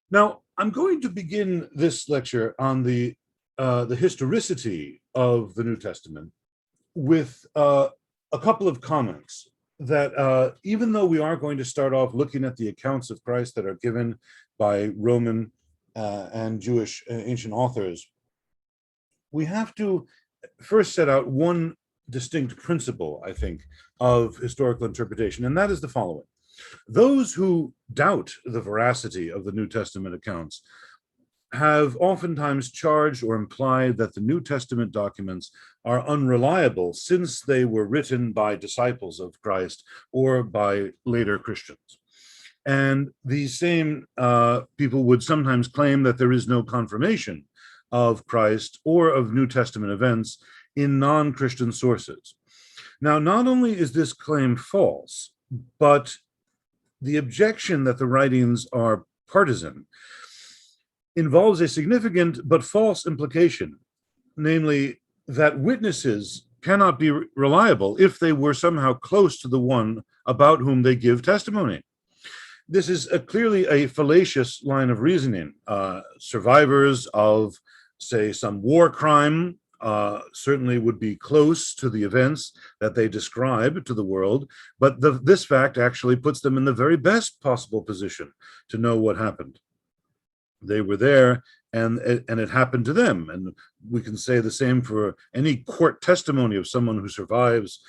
Now, I'm going to begin this lecture on the historicity of the New Testament with a couple of comments that even though we are going to start off looking at the accounts of Christ that are given by Roman and Jewish ancient authors, we have to first set out one distinct principle, I think, of historical interpretation, and that is the following. Those who doubt the veracity of the New Testament accounts have oftentimes charged or implied that the New Testament documents are unreliable since they were written by disciples of Christ or by later Christians. And these same people would sometimes claim that there is no confirmation of Christ or of New Testament events in non-Christian sources. Now, not only is this claim false, but the objection that the writings are partisan involves a significant but false implication, namely that witnesses cannot be reliable if they were somehow close to the one about whom they give testimony. This is clearly a fallacious line of reasoning. Survivors of, say, some war crime certainly would be close to the events that they describe to the world, but this fact actually puts them in the very best possible position to know what happened. They were there, and it happened to them. And we can say the same for any court testimony of someone who survives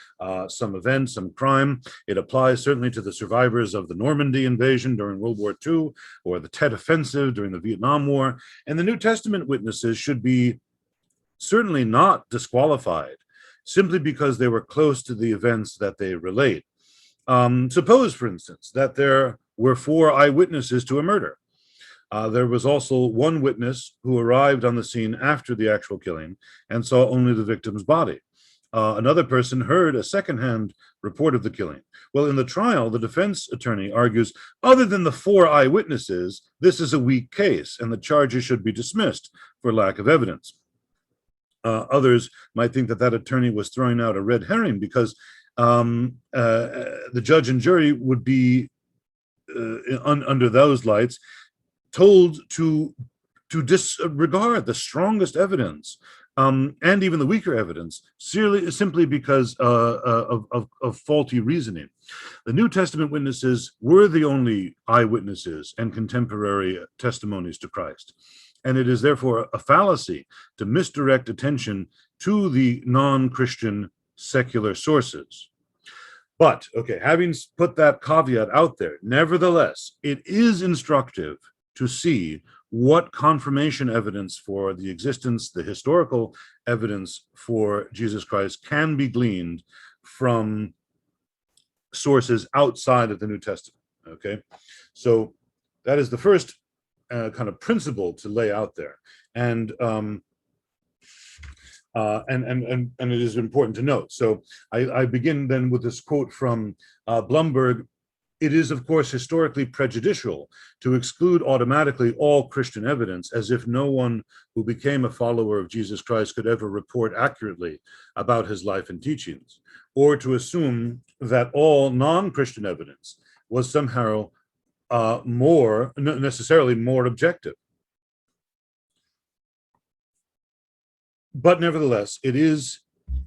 some event, some crime. It applies certainly to the survivors of the Normandy invasion during World War II, or the Tet Offensive during the Vietnam War. And the New Testament witnesses should be certainly not disqualified simply because they were close to the events that they relate. Suppose, for instance, that there were 4 eyewitnesses to a murder. There was also one witness who arrived on the scene after the actual killing and saw only the victim's body. Another person heard a secondhand report of the killing. Well, in the trial, the defense attorney argues, other than the 4 eyewitnesses, this is a weak case and the charges should be dismissed for lack of evidence. Others might think that that attorney was throwing out a red herring because the judge and jury would be, under those lights, told to disregard the strongest evidence and even the weaker evidence, simply because of faulty reasoning. The New Testament witnesses were the only eyewitnesses and contemporary testimonies to Christ. And it is therefore a fallacy to misdirect attention to the non-Christian secular sources. But, okay, having put that caveat out there, nevertheless, it is instructive to see what confirmation evidence for the existence, the historical evidence for Jesus Christ can be gleaned from sources outside of the New Testament, okay? So that is the first kind of principle to lay out there. And it is important to note. So I begin then with this quote from Blumberg. It is, of course, historically prejudicial to exclude automatically all Christian evidence, as if no one who became a follower of Jesus Christ could ever report accurately about his life and teachings, or to assume that all non-Christian evidence was somehow necessarily more objective. But nevertheless, it is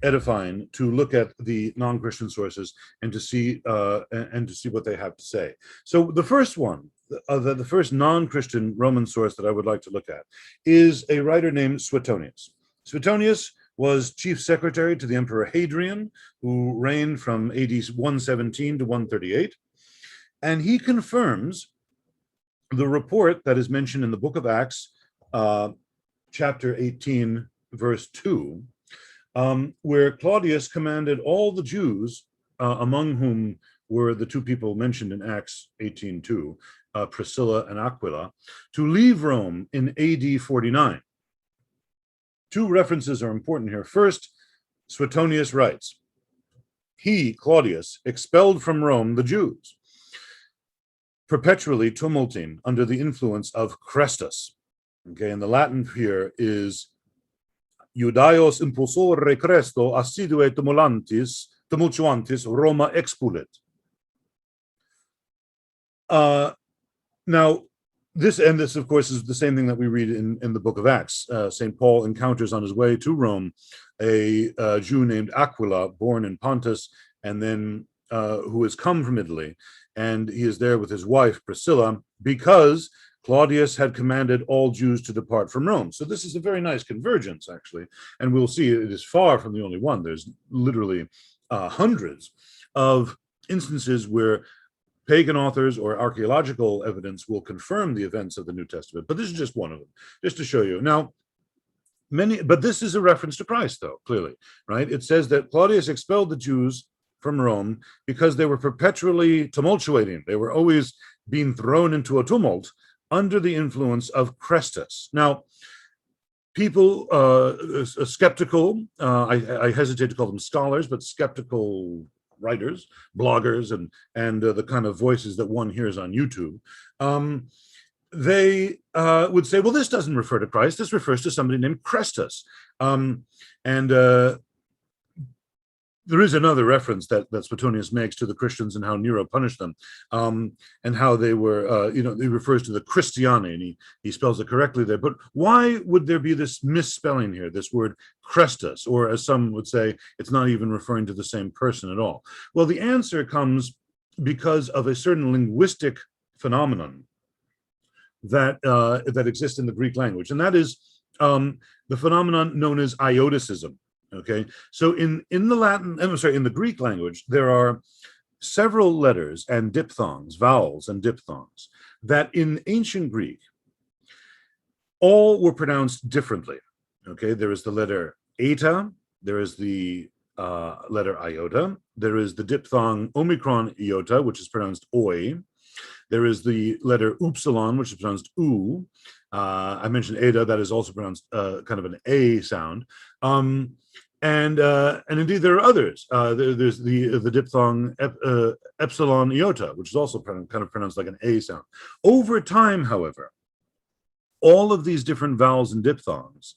edifying to look at the non-Christian sources and to see what they have to say. So the first one, the first non-Christian Roman source that I would like to look at is a writer named Suetonius. Suetonius was chief secretary to the Emperor Hadrian, who reigned from AD 117 to 138, and he confirms the report that is mentioned in the book of Acts, chapter 18, verse 2, where Claudius commanded all the Jews, among whom were the 2 people mentioned in Acts 18:2, Priscilla and Aquila, to leave Rome in AD 49. 2 references are important here. First, Suetonius writes, he, Claudius, expelled from Rome the Jews, perpetually tumulting under the influence of Chrestus. Okay, and the Latin here is Judaios impulsore Cresto assidue tumultuantis Roma expulit. Now, this, of course, is the same thing that we read in the book of Acts. St. Paul encounters on his way to Rome a Jew named Aquila, born in Pontus, and then who has come from Italy. And he is there with his wife, Priscilla, because Claudius had commanded all Jews to depart from Rome. So this is a very nice convergence, actually. And we'll see it is far from the only one. There's literally hundreds of instances where pagan authors or archaeological evidence will confirm the events of the New Testament, but this is just one of them, just to show you. Now, but this is a reference to Christ, though, clearly, right? It says that Claudius expelled the Jews from Rome because they were perpetually tumultuating. They were always being thrown into a tumult under the influence of Chrestus. Now, people skeptical, I hesitate to call them scholars, but skeptical writers, bloggers, and the kind of voices that one hears on YouTube, they would say, well, this doesn't refer to Christ. This refers to somebody named Chrestus. There is another reference that Suetonius makes to the Christians and how Nero punished them, and how they were, he refers to the Christiani, and he spells it correctly there. But why would there be this misspelling here, this word Chrestus, or as some would say, it's not even referring to the same person at all? Well, the answer comes because of a certain linguistic phenomenon that exists in the Greek language, and that is the phenomenon known as ioticism. Okay, so in the Greek language, there are several letters and diphthongs, vowels and diphthongs, that in ancient Greek all were pronounced differently. Okay, there is the letter eta, there is the letter iota, there is the diphthong omicron iota, which is pronounced oi, there is the letter upsilon, which is pronounced u. I mentioned eta, that is also pronounced kind of an a sound. And indeed there are others. There's the diphthong epsilon iota, which is also kind of pronounced like an a sound. Over time, however, all of these different vowels and diphthongs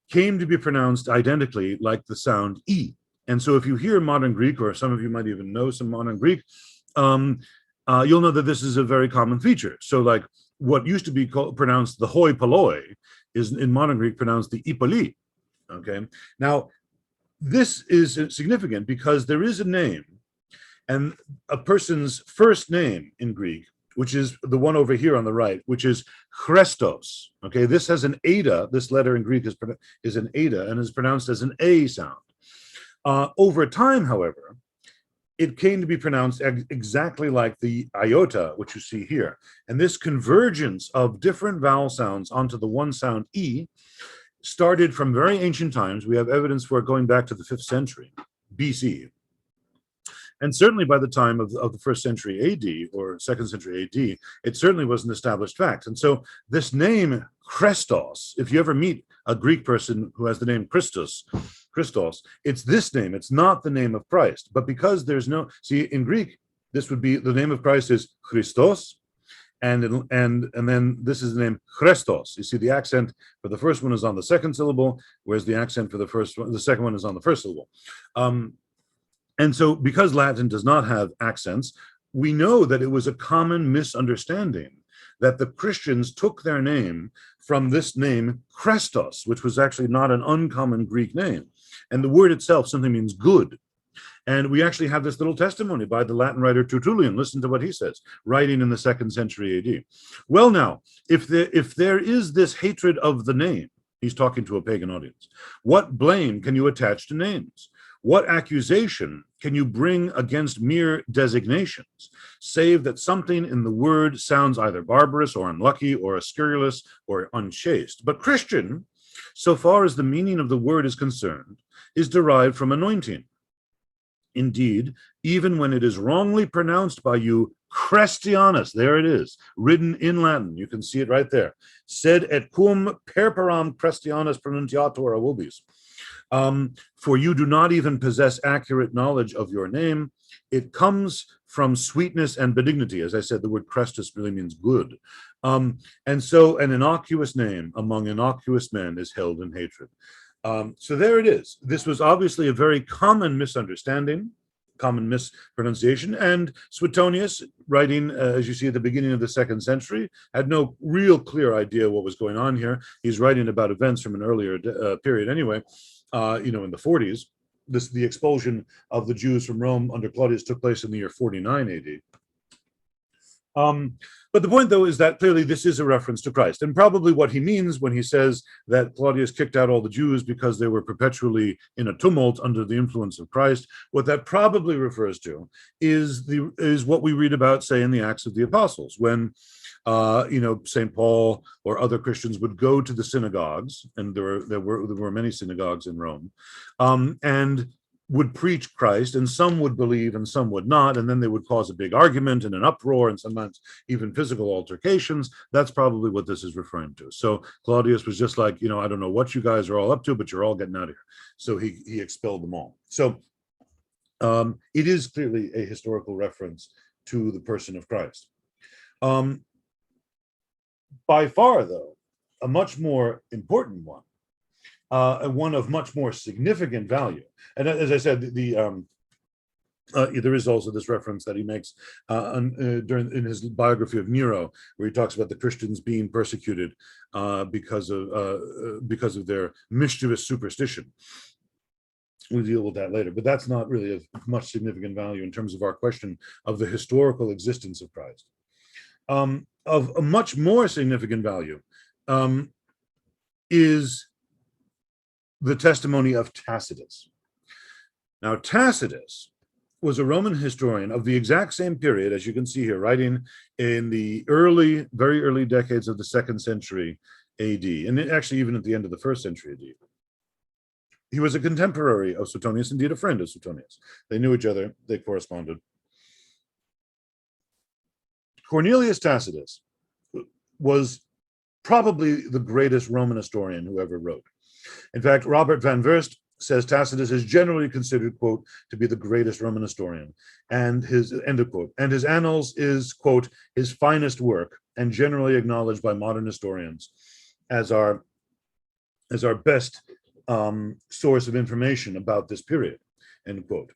came to be pronounced identically like the sound e. And so if you hear modern Greek, or some of you might even know some modern Greek, you'll know that this is a very common feature. So like what used to be pronounced the hoi polloi is in modern Greek pronounced the ipoli. Okay, now this is significant because there is a name, and a person's first name in Greek, which is the one over here on the right, which is Christos. Okay, this has an eta. This letter in Greek is an eta and is pronounced as an a sound. Over time, however, it came to be pronounced exactly like the iota, which you see here. And this convergence of different vowel sounds onto the one sound e started from very ancient times. We have evidence for it going back to the 5th century BC. And certainly by the time of the 1st century AD or 2nd century AD, it certainly was an established fact. And so this name Christos, if you ever meet a Greek person who has the name Christos, it's this name, it's not the name of Christ. But because there's no, see, in Greek, this would be, the name of Christ is Christos, and then this is the name Christos. You see the accent for the first one is on the second syllable, whereas the accent for the second one is on the first syllable. And so because Latin does not have accents, we know that it was a common misunderstanding that the Christians took their name from this name Christos, which was actually not an uncommon Greek name. And the word itself simply means good. And we actually have this little testimony by the Latin writer Tertullian. Listen to what he says, writing in the 2nd century AD. Well, now, if there is this hatred of the name, he's talking to a pagan audience, what blame can you attach to names? What accusation can you bring against mere designations, save that something in the word sounds either barbarous or unlucky or scurrilous or unchaste? But Christian, so far as the meaning of the word is concerned, is derived from anointing. Indeed, even when it is wrongly pronounced by you, Christianus, there it is, written in Latin, you can see it right there, sed et cum perperam Christianus pronunciator vobis. For you do not even possess accurate knowledge of your name. It comes from sweetness and benignity. As I said, the word Christus really means good. And so an innocuous name among innocuous men is held in hatred. So there it is. This was obviously a very common misunderstanding. common mispronunciation. And Suetonius, writing, as you see at the beginning of the 2nd century, had no real clear idea what was going on here. He's writing about events from an earlier period anyway, in the 40s. The expulsion of the Jews from Rome under Claudius took place in the year 49 AD. But the point, though, is that clearly this is a reference to Christ. And probably what he means when he says that Claudius kicked out all the Jews because they were perpetually in a tumult under the influence of Christ, what that probably refers to is what we read about, say, in the Acts of the Apostles, when St. Paul or other Christians would go to the synagogues, and there were many synagogues in Rome, and would preach Christ, and some would believe and some would not, and then they would cause a big argument and an uproar and sometimes even physical altercations. That's probably what this is referring to. So Claudius was just like, I don't know what you guys are all up to, but you're all getting out of here. So he expelled them all. So it is clearly a historical reference to the person of Christ. By far, though, a much more important one, and one of much more significant value. And as I said, there is also this reference that he makes in his biography of Nero, where he talks about the Christians being persecuted because of their mischievous superstition. We'll deal with that later, but that's not really of much significant value in terms of our question of the historical existence of Christ. Of a much more significant value is the testimony of Tacitus. Now, Tacitus was a Roman historian of the exact same period, as you can see here, writing in the very early decades of the 2nd century AD, and actually even at the end of the 1st century AD. He was a contemporary of Suetonius, indeed a friend of Suetonius. They knew each other, they corresponded. Cornelius Tacitus was probably the greatest Roman historian who ever wrote. In fact, Robert van Verst says Tacitus is generally considered, quote, to be the greatest Roman historian, and his, end of quote, and his Annals is, quote, his finest work, and generally acknowledged by modern historians as our best source of information about this period, end quote.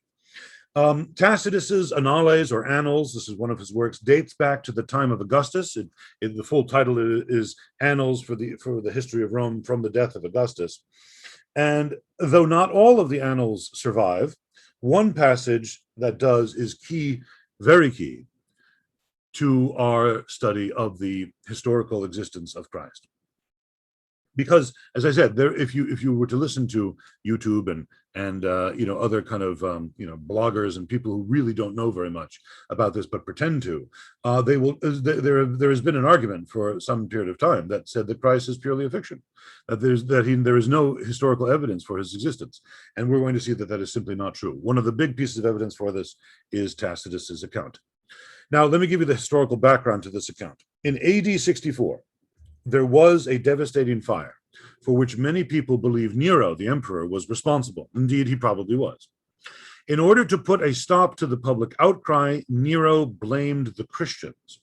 Tacitus's Annales or Annals, this is one of his works, dates back to the time of Augustus. The full title is Annals for the History of Rome from the Death of Augustus. And though not all of the annals survive, one passage that does is key, very key, to our study of the historical existence of Christ. Because, as I said, if you were to listen to YouTube and other kind of bloggers and people who really don't know very much about this but pretend to, they will. There has been an argument for some period of time that said that Christ is purely a fiction, that there is no historical evidence for his existence, and we're going to see that that is simply not true. One of the big pieces of evidence for this is Tacitus's account. Now, let me give you the historical background to this account. In AD 64. There was a devastating fire for which many people believe Nero, the emperor, was responsible. Indeed, he probably was. In order to put a stop to the public outcry, Nero blamed the Christians,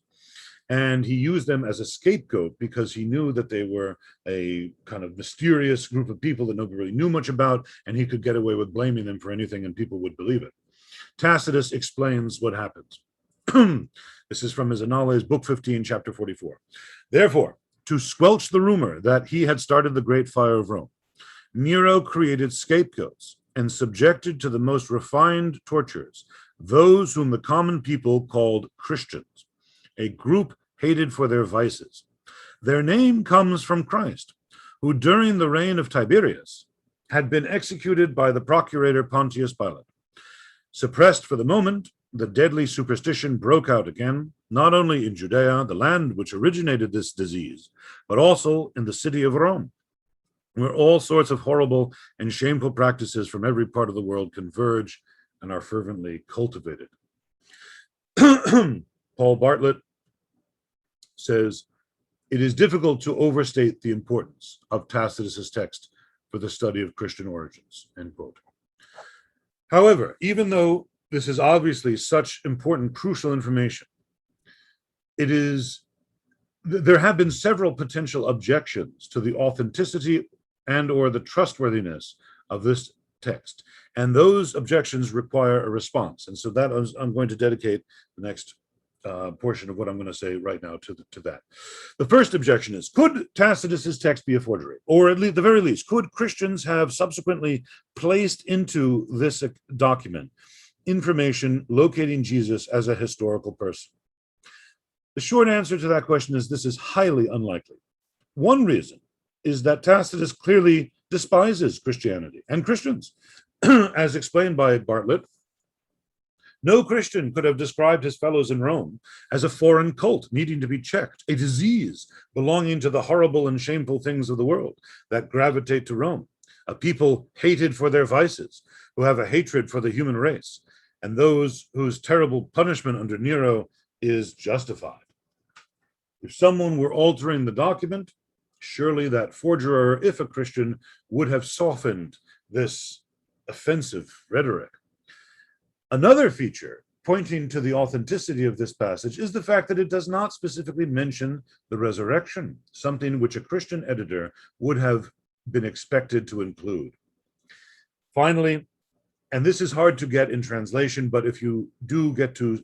and he used them as a scapegoat because he knew that they were a kind of mysterious group of people that nobody really knew much about, and he could get away with blaming them for anything and people would believe it. Tacitus explains what happens. This is from his Annales, Book 15, Chapter 44. Therefore, to squelch the rumor that he had started the great fire of Rome, Nero created scapegoats and subjected to the most refined tortures those whom the common people called Christians, a group hated for their vices. Their name comes from Christ, who during the reign of Tiberius had been executed by the procurator Pontius Pilate. Suppressed for the moment, the deadly superstition broke out again, not only in Judea, the land which originated this disease, but also in the city of Rome, where all sorts of horrible and shameful practices from every part of the world converge and are fervently cultivated. Paul Bartlett says, it is difficult to overstate the importance of Tacitus's text for the study of Christian origins, end quote. However, even though this is obviously such important, crucial information, there have been several potential objections to the authenticity and or the trustworthiness of this text. And those objections require a response. And so that is, I'm going to dedicate the next portion of what I'm going to say right now to that. The first objection is, could Tacitus's text be a forgery? Or at least, the very least, could Christians have subsequently placed into this document information locating Jesus as a historical person? The short answer to that question is this is highly unlikely. One reason is that Tacitus clearly despises Christianity and Christians. As explained by Bartlett, no Christian could have described his fellows in Rome as a foreign cult needing to be checked, a disease belonging to the horrible and shameful things of the world that gravitate to Rome, a people hated for their vices, who have a hatred for the human race, and those whose terrible punishment under Nero is justified. If someone were altering the document, surely that forger, if a Christian, would have softened this offensive rhetoric. Another feature pointing to the authenticity of this passage is the fact that it does not specifically mention the resurrection, something which a Christian editor would have been expected to include. Finally, and this is hard to get in translation, but if you do get to,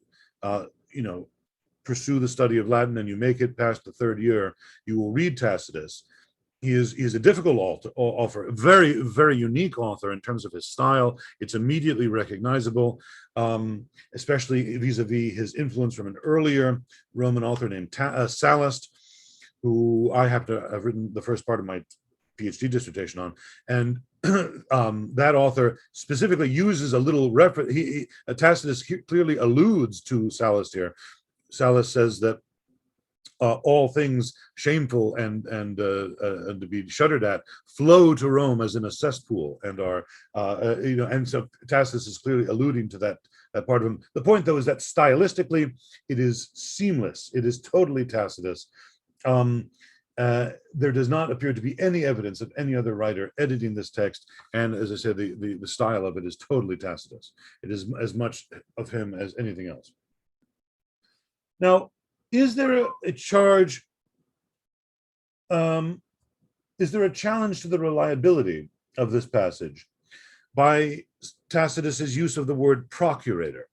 pursue the study of Latin and you make it past the third year, you will read Tacitus. He is a difficult author, a very, very unique author in terms of his style. It's immediately recognizable, especially vis-a-vis his influence from an earlier Roman author named Sallust, who I have written the first part of my PhD dissertation on. And that author specifically uses a little reference. Tacitus clearly alludes to Sallust here. Sallust says that all things shameful and to be shuddered at flow to Rome as in a cesspool and are and so Tacitus is clearly alluding to that part of him. The point, though, is that stylistically it is seamless. It is totally Tacitus. There does not appear to be any evidence of any other writer editing this text, and as I said, the style of it is totally Tacitus. It is as much of him as anything else. Now, is there a charge? Is there a challenge to the reliability of this passage by Tacitus's use of the word procurator?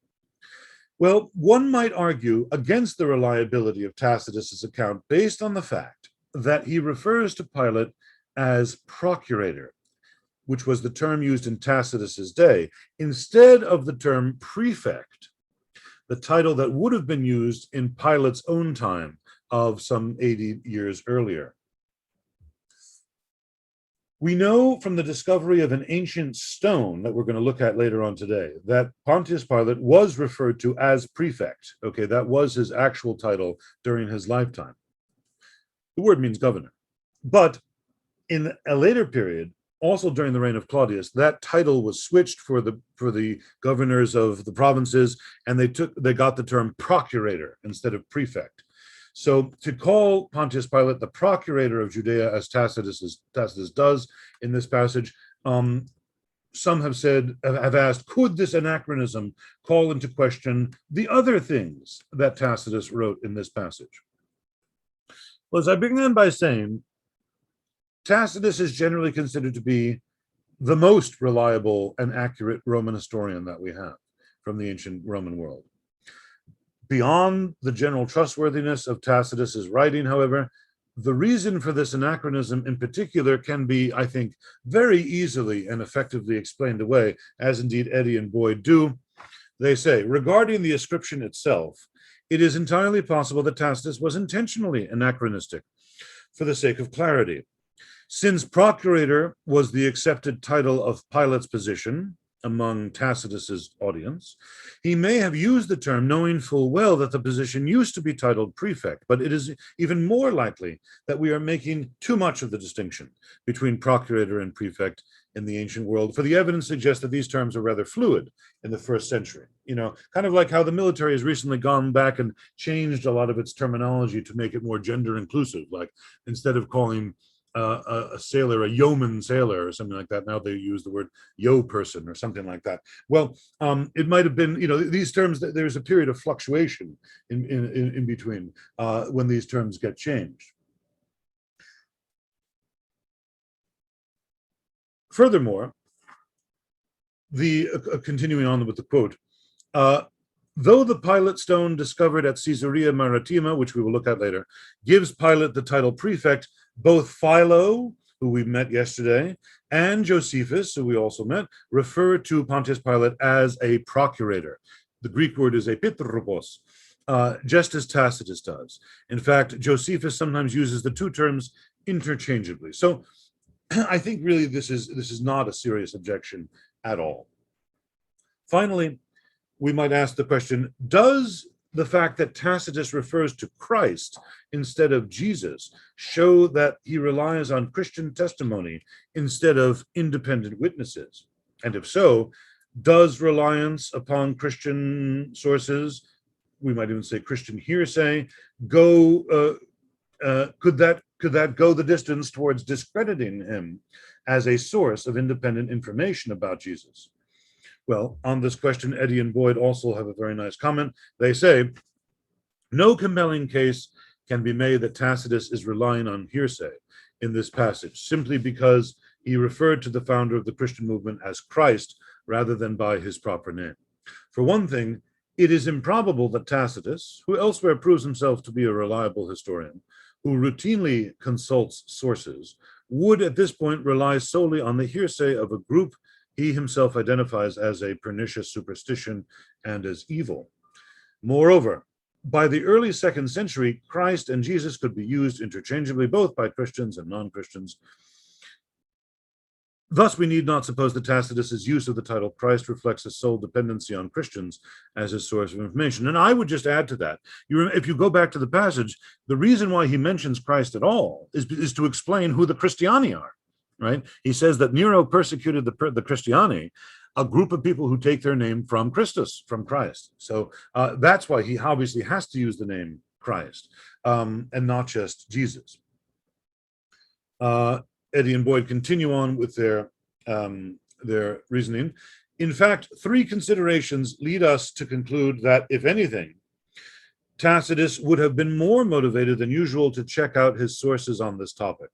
Well, one might argue against the reliability of Tacitus's account based on the fact that he refers to Pilate as procurator, which was the term used in Tacitus's day, instead of the term prefect, the title that would have been used in Pilate's own time of some 80 years earlier. We know from the discovery of an ancient stone that we're going to look at later on today that Pontius Pilate was referred to as prefect. Okay, that was his actual title during his lifetime. The word means governor. But in a later period, also during the reign of Claudius, that title was switched for the governors of the provinces, and they got the term procurator instead of prefect. So to call Pontius Pilate the procurator of Judea, as Tacitus does in this passage, some have asked, could this anachronism call into question the other things that Tacitus wrote in this passage? Well, as I began by saying, Tacitus is generally considered to be the most reliable and accurate Roman historian that we have from the ancient Roman world. Beyond the general trustworthiness of Tacitus's writing, however, the reason for this anachronism in particular can be, I think, very easily and effectively explained away, as indeed Eddy and Boyd do. They say, regarding the ascription itself, it is entirely possible that Tacitus was intentionally anachronistic for the sake of clarity. Since procurator was the accepted title of Pilate's position among Tacitus's audience, he may have used the term knowing full well that the position used to be titled prefect, but it is even more likely that we are making too much of the distinction between procurator and prefect in the ancient world, for the evidence suggests that these terms are rather fluid in the first century. Kind of like how the military has recently gone back and changed a lot of its terminology to make it more gender inclusive, like instead of calling a sailor, a yeoman sailor or something like that. Now they use the word yo person or something like that. Well, it might have been, these terms, there's a period of fluctuation in between when these terms get changed. Furthermore, Continuing on with the quote, though the pilot stone discovered at Caesarea Maritima, which we will look at later, gives Pilate the title prefect, both Philo, who we met yesterday, and Josephus, who we also met, refer to Pontius Pilate as a procurator. The Greek word is epitropos, just as Tacitus does. In fact, Josephus sometimes uses the two terms interchangeably. So I think really this is not a serious objection at all. Finally, we might ask the question, does the fact that Tacitus refers to Christ instead of Jesus show that he relies on Christian testimony instead of independent witnesses? And if so, does reliance upon Christian sources, we might even say Christian hearsay, could that go the distance towards discrediting him as a source of independent information about Jesus? Well, on this question, Eddy and Boyd also have a very nice comment. They say, no compelling case can be made that Tacitus is relying on hearsay in this passage, simply because he referred to the founder of the Christian movement as Christ rather than by his proper name. For one thing, it is improbable that Tacitus, who elsewhere proves himself to be a reliable historian, who routinely consults sources, would at this point rely solely on the hearsay of a group he himself identifies as a pernicious superstition and as evil. Moreover, by the early 2nd century, Christ and Jesus could be used interchangeably both by Christians and non-Christians. Thus, we need not suppose that Tacitus's use of the title Christ reflects his sole dependency on Christians as his source of information. And I would just add to that, if you go back to the passage, the reason why he mentions Christ at all is to explain who the Christiani are. Right? He says that Nero persecuted the Christiani, a group of people who take their name from Christus, from Christ. So that's why he obviously has to use the name Christ and not just Jesus. Eddy and Boyd continue on with their reasoning. In fact, 3 considerations lead us to conclude that, if anything, Tacitus would have been more motivated than usual to check out his sources on this topic.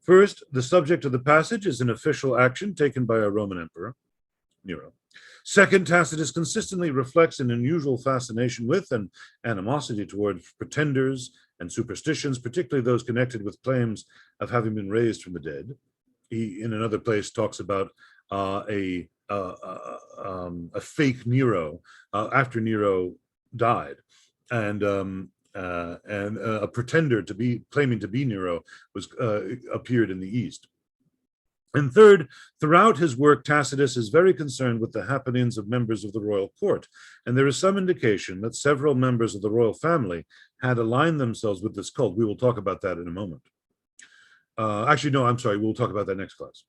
First, the subject of the passage is an official action taken by a Roman emperor, Nero. Second, Tacitus consistently reflects an unusual fascination with and animosity toward pretenders and superstitions, particularly those connected with claims of having been raised from the dead. He, in another place, talks about a fake Nero after Nero died, and a pretender to be claiming to be Nero was appeared in the East. And third, throughout his work, Tacitus is very concerned with the happenings of members of the royal court, and there is some indication that several members of the royal family had aligned themselves with this cult. We will talk about that in a moment. Actually, no, I'm sorry, we'll talk about that next class.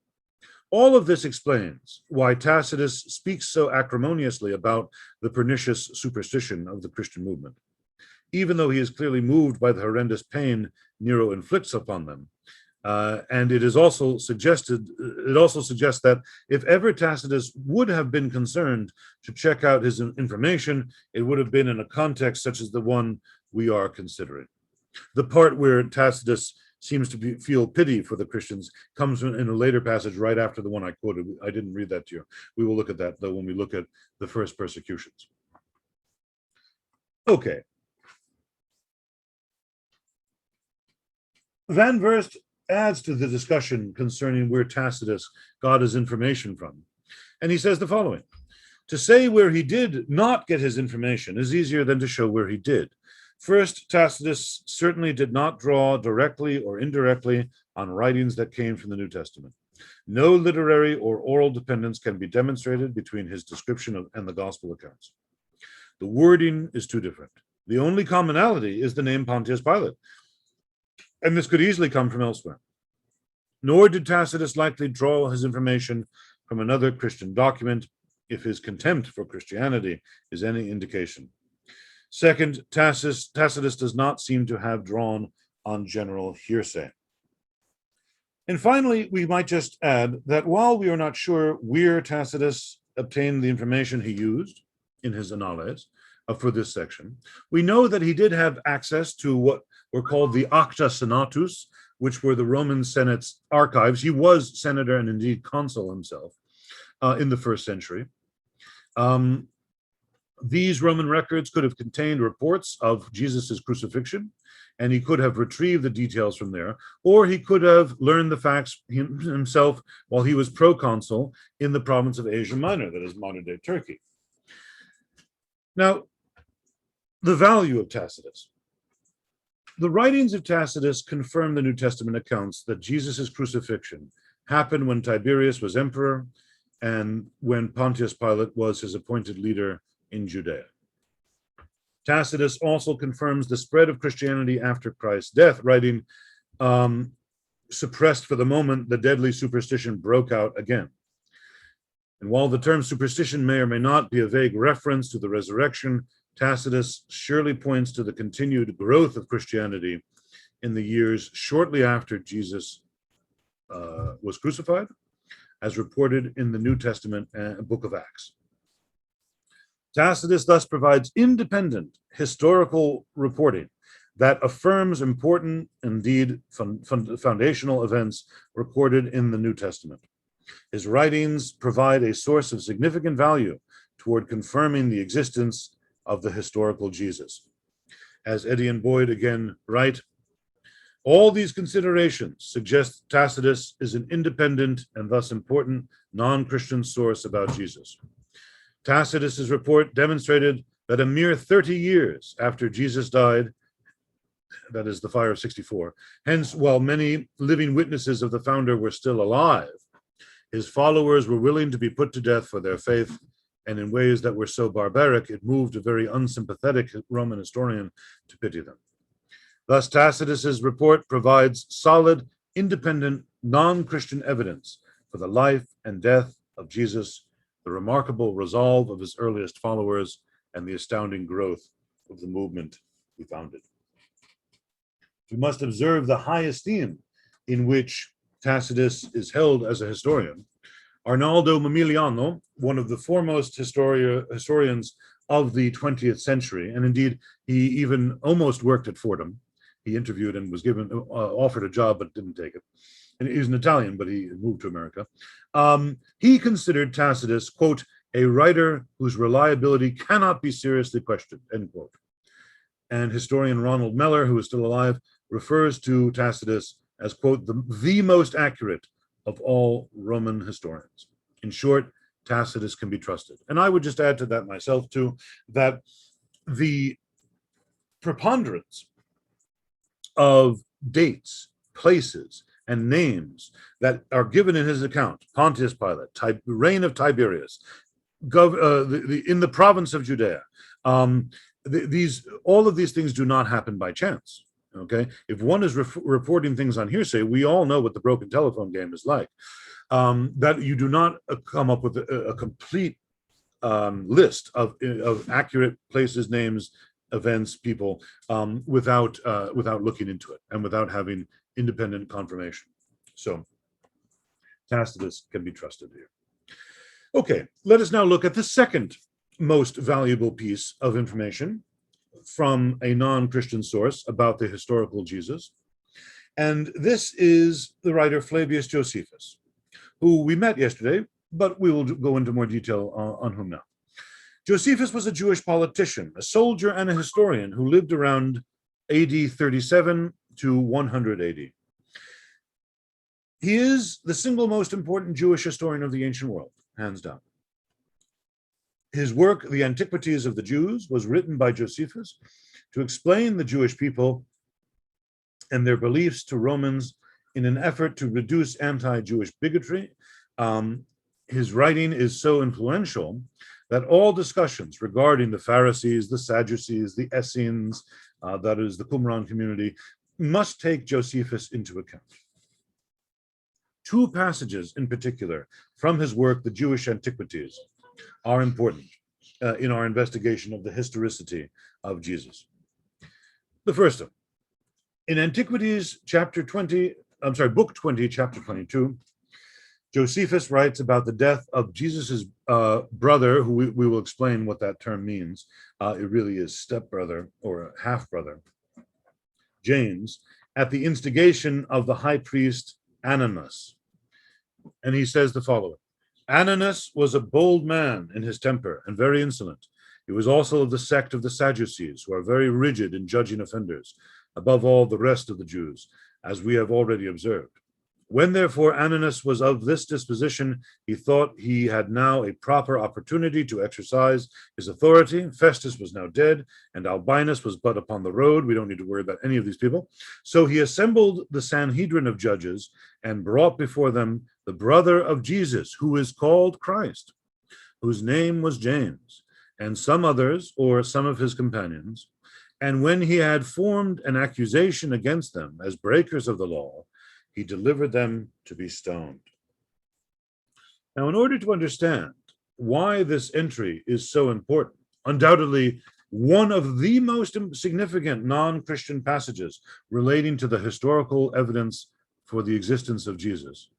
All of this explains why Tacitus speaks so acrimoniously about the pernicious superstition of the Christian movement, even though he is clearly moved by the horrendous pain Nero inflicts upon them. And it also suggests that if ever Tacitus would have been concerned to check out his information, it would have been in a context such as the one we are considering. The part where Tacitus seems to feel pity for the Christians comes in a later passage right after the one I quoted. I didn't read that to you. We will look at that, though, when we look at the first persecutions. Okay. Van Verst adds to the discussion concerning where Tacitus got his information from. And he says the following: to say where he did not get his information is easier than to show where he did. First, Tacitus certainly did not draw directly or indirectly on writings that came from the New Testament. No literary or oral dependence can be demonstrated between his description and the gospel accounts. The wording is too different. The only commonality is the name Pontius Pilate, and this could easily come from elsewhere. Nor did Tacitus likely draw his information from another Christian document, if his contempt for Christianity is any indication. Second, Tacitus does not seem to have drawn on general hearsay. And finally, we might just add that while we are not sure where Tacitus obtained the information he used in his Annales for this section, we know that he did have access to what were called the Acta Senatus, which were the Roman Senate's archives. He was senator and indeed consul himself. in the first century. Um, these Roman records could have contained reports of Jesus's crucifixion, and he could have retrieved the details from there, or he could have learned the facts himself while he was proconsul in the province of Asia Minor, that is modern-day Turkey. Now, the value of Tacitus. The writings of Tacitus confirm the New Testament accounts that Jesus' crucifixion happened when Tiberius was emperor and when Pontius Pilate was his appointed leader in Judea. Tacitus also confirms the spread of Christianity after Christ's death, writing, suppressed for the moment, the deadly superstition broke out again. And while the term superstition may or may not be a vague reference to the resurrection, Tacitus surely points to the continued growth of Christianity in the years shortly after Jesus was crucified, as reported in the New Testament book of Acts. Tacitus thus provides independent historical reporting that affirms important, indeed foundational events recorded in the New Testament. His writings provide a source of significant value toward confirming the existence of the historical Jesus. As Eddy and Boyd again write, all these considerations suggest Tacitus is an independent and thus important non-Christian source about Jesus. Tacitus's report demonstrated that a mere 30 years after Jesus died, that is the fire of 64, hence while many living witnesses of the founder were still alive, his followers were willing to be put to death for their faith, and in ways that were so barbaric, it moved a very unsympathetic Roman historian to pity them. Thus, Tacitus's report provides solid, independent, non-Christian evidence for the life and death of Jesus, the remarkable resolve of his earliest followers, and the astounding growth of the movement he founded. We must observe the high esteem in which Tacitus is held as a historian. Arnaldo Mamiliano, one of the foremost historians of the 20th century, and indeed he even almost worked at Fordham. He interviewed and was given offered a job but didn't take it. And he's an Italian, but he moved to America. He considered Tacitus, quote, a writer whose reliability cannot be seriously questioned, end quote. And historian Ronald Meller, who is still alive, refers to Tacitus as, quote, the most accurate of all Roman historians. In short, Tacitus can be trusted. And I would just add to that myself too, that the preponderance of dates, places, and names that are given in his account, Pontius Pilate, reign of Tiberius, in the province of Judea, all of these things do not happen by chance. Okay, if one is reporting things on hearsay, we all know what the broken telephone game is like. That you do not come up with a complete list of accurate places, names, events, people, without looking into it and without having independent confirmation. So Tacitus can be trusted here. Okay, let us now look at the second most valuable piece of information from a non-Christian source about the historical Jesus. And this is the writer Flavius Josephus, who we met yesterday, but we will go into more detail on whom now. Josephus was a Jewish politician, a soldier, and a historian who lived around AD 37 to 100 AD. He is the single most important Jewish historian of the ancient world, hands down. His work, The Antiquities of the Jews, was written by Josephus to explain the Jewish people and their beliefs to Romans in an effort to reduce anti-Jewish bigotry. His writing is so influential that all discussions regarding the Pharisees, the Sadducees, the Essenes, that is the Qumran community, must take Josephus into account. Two passages in particular from his work, The Jewish Antiquities, are important in our investigation of the historicity of Jesus. The first of them, in Antiquities, book 20, chapter 22, Josephus writes about the death of Jesus's brother, who we will explain what that term means. It really is stepbrother or half-brother, James, at the instigation of the high priest Ananus. And he says the following: Ananus was a bold man in his temper and very insolent. He was also of the sect of the Sadducees, who are very rigid in judging offenders, above all the rest of the Jews, as we have already observed. When therefore Ananus was of this disposition, he thought he had now a proper opportunity to exercise his authority. Festus was now dead, and Albinus was but upon the road. We don't need to worry about any of these people. So he assembled the Sanhedrin of judges and brought before them the brother of Jesus, who is called Christ, whose name was James, and some others, or some of his companions. And when he had formed an accusation against them as breakers of the law, he delivered them to be stoned. Now, in order to understand why this entry is so important, undoubtedly one of the most significant non-Christian passages relating to the historical evidence for the existence of Jesus,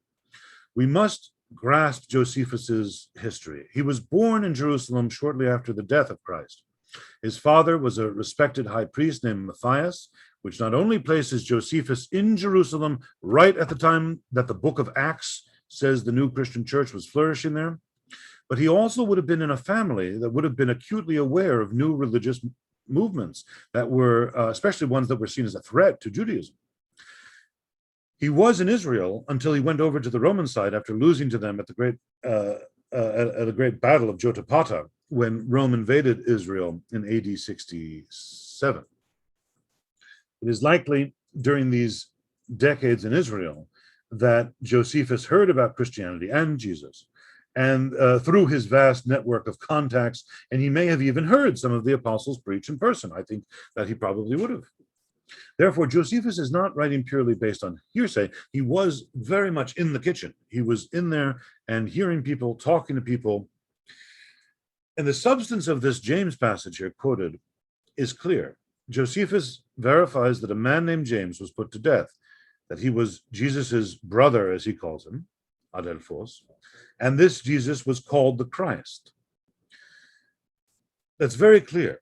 we must grasp Josephus's history. He was born in Jerusalem shortly after the death of Christ. His father was a respected high priest named Matthias, which not only places Josephus in Jerusalem right at the time that the book of Acts says the new Christian church was flourishing there, but he also would have been in a family that would have been acutely aware of new religious movements that were, especially ones that were seen as a threat to Judaism. He was in Israel until he went over to the Roman side after losing to them at a great battle of Jotapata when Rome invaded Israel in AD 67. It is likely during these decades in Israel that Josephus heard about Christianity and Jesus, and through his vast network of contacts, and he may have even heard some of the apostles preach in person. I think that he probably would have. Therefore, Josephus is not writing purely based on hearsay. He was very much in the kitchen. He was in there and hearing people, talking to people. And the substance of this James passage here quoted is clear. Josephus verifies that a man named James was put to death, that he was Jesus's brother, as he calls him, Adelphos, and this Jesus was called the Christ. That's very clear.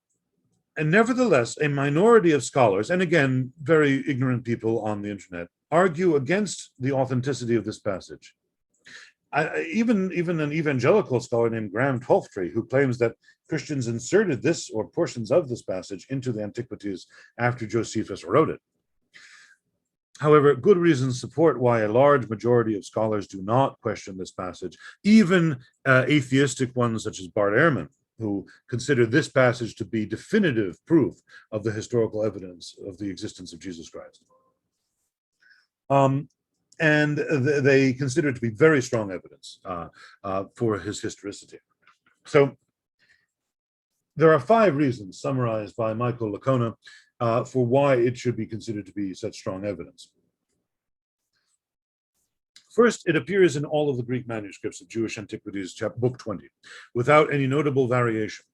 And nevertheless, a minority of scholars, and again, very ignorant people on the internet, argue against the authenticity of this passage. Even an evangelical scholar named Graham Twelftree, who claims that Christians inserted this or portions of this passage into the Antiquities after Josephus wrote it. However, good reasons support why a large majority of scholars do not question this passage, even atheistic ones such as Bart Ehrman, who consider this passage to be definitive proof of the historical evidence of the existence of Jesus Christ. And they consider it to be very strong evidence for his historicity. So there are 5 reasons summarized by Michael Licona for why it should be considered to be such strong evidence. First, it appears in all of the Greek manuscripts of Jewish Antiquities, Book 20, without any notable variation.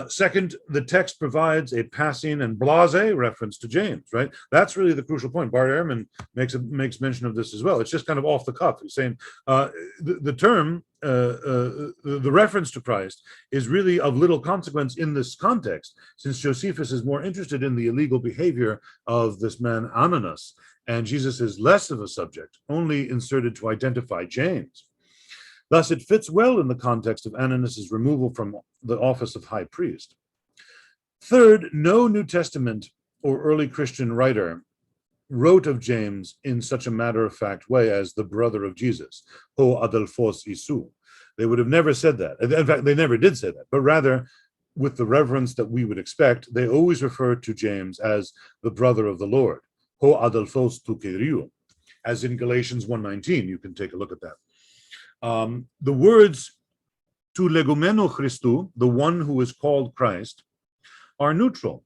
Second, the text provides a passing and blasé reference to James, right? That's really the crucial point. Bart Ehrman makes mention of this as well. It's just kind of off the cuff. He's saying the term, the reference to Christ is really of little consequence in this context, since Josephus is more interested in the illegal behavior of this man Ananus, and Jesus is less of a subject, only inserted to identify James. Thus, it fits well in the context of Ananus's removal from the office of high priest. Third, no New Testament or early Christian writer wrote of James in such a matter-of-fact way as the brother of Jesus, ho adelphos Isu. They would have never said that. In fact, they never did say that, but rather, with the reverence that we would expect, they always refer to James as the brother of the Lord, ho adelphos tou Kyriou, as in Galatians 1:19. You can take a look at that. The words "tu legumeno Christou," the one who is called Christ, are neutral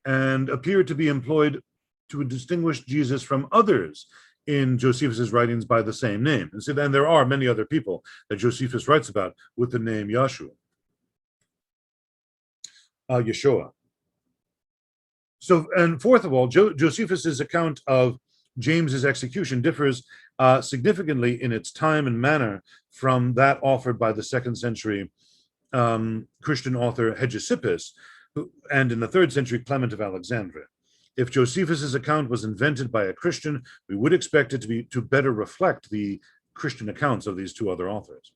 and appear to be employed to distinguish Jesus from others in Josephus's writings by the same name. And so then there are many other people that Josephus writes about with the name Yeshua. So, and fourth of all, Josephus's account of James's execution differs significantly in its time and manner from that offered by the 2nd century Christian author Hegesippus, and in the 3rd century Clement of Alexandria. If Josephus's account was invented by a Christian, we would expect it to better reflect the Christian accounts of these 2 other authors.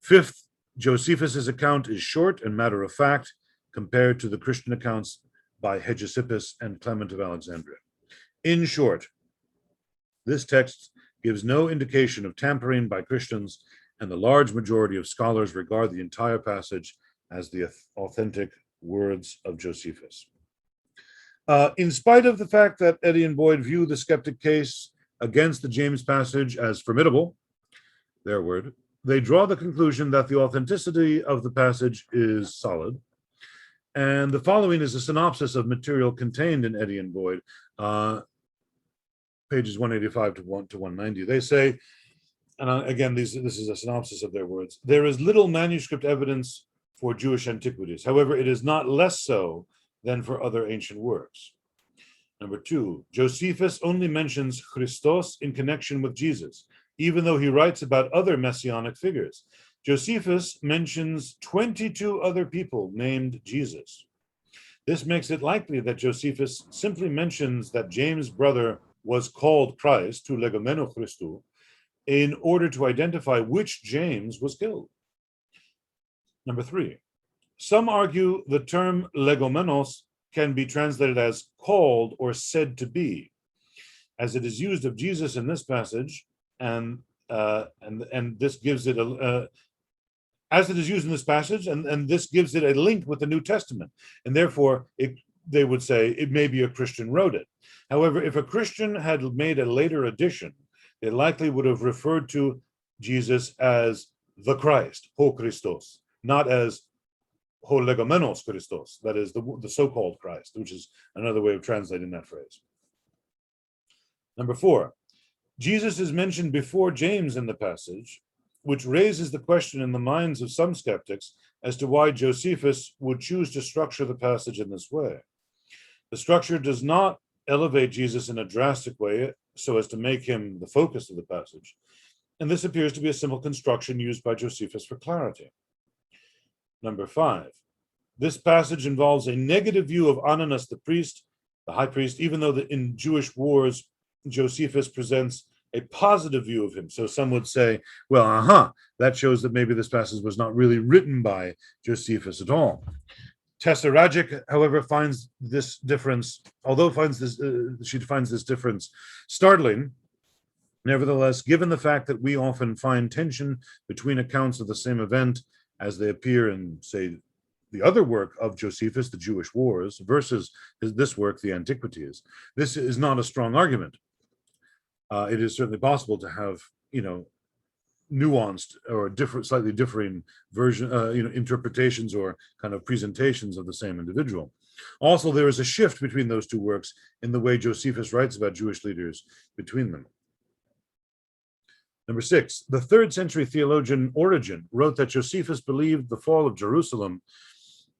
Fifth, Josephus's account is short and matter of fact compared to the Christian accounts by Hegesippus and Clement of Alexandria. In short, this text gives no indication of tampering by Christians, and the large majority of scholars regard the entire passage as the authentic words of Josephus. In spite of the fact that Eddy and Boyd view the skeptic case against the James passage as formidable, their word, they draw the conclusion that the authenticity of the passage is solid. And the following is a synopsis of material contained in Eddy and Boyd, pages 185 to 190. They say, and again, this is a synopsis of their words, there is little manuscript evidence for Jewish antiquities. However, it is not less so than for other ancient works. Number two, Josephus only mentions Christos in connection with Jesus, even though he writes about other messianic figures. Josephus mentions 22 other people named Jesus. This makes it likely that Josephus simply mentions that James' brother was called Christ, to legomeno Christou, in order to identify which James was killed. Number three, some argue the term legomenos can be translated as called or said to be, as it is used of Jesus in this passage, and this gives it as it is used in this passage, and this gives it a link with the New Testament, and therefore they would say it may be a Christian wrote it. However, if a Christian had made a later addition, they likely would have referred to Jesus as the Christ, ho Christos, not as ho legomenos Christos, that is the so-called Christ, which is another way of translating that phrase. Number four, Jesus is mentioned before James in the passage, which raises the question in the minds of some skeptics as to why Josephus would choose to structure the passage in this way. The structure does not elevate Jesus in a drastic way so as to make him the focus of the passage, and this appears to be a simple construction used by Josephus for clarity. Number five, this passage involves a negative view of Ananus the priest, the high priest, even though in Jewish wars, Josephus presents a positive view of him. So some would say, well, that shows that maybe this passage was not really written by Josephus at all. Tessa Rajic, however, finds this difference, she finds this difference startling. Nevertheless, given the fact that we often find tension between accounts of the same event as they appear in, say, the other work of Josephus, the Jewish Wars, versus this work, the Antiquities, this is not a strong argument. It is certainly possible to have, nuanced or slightly differing interpretations or kind of presentations of the same individual. Also, there is a shift between those two works in the way Josephus writes about Jewish leaders between them. Number six, the 3rd century theologian Origen wrote that Josephus believed the fall of Jerusalem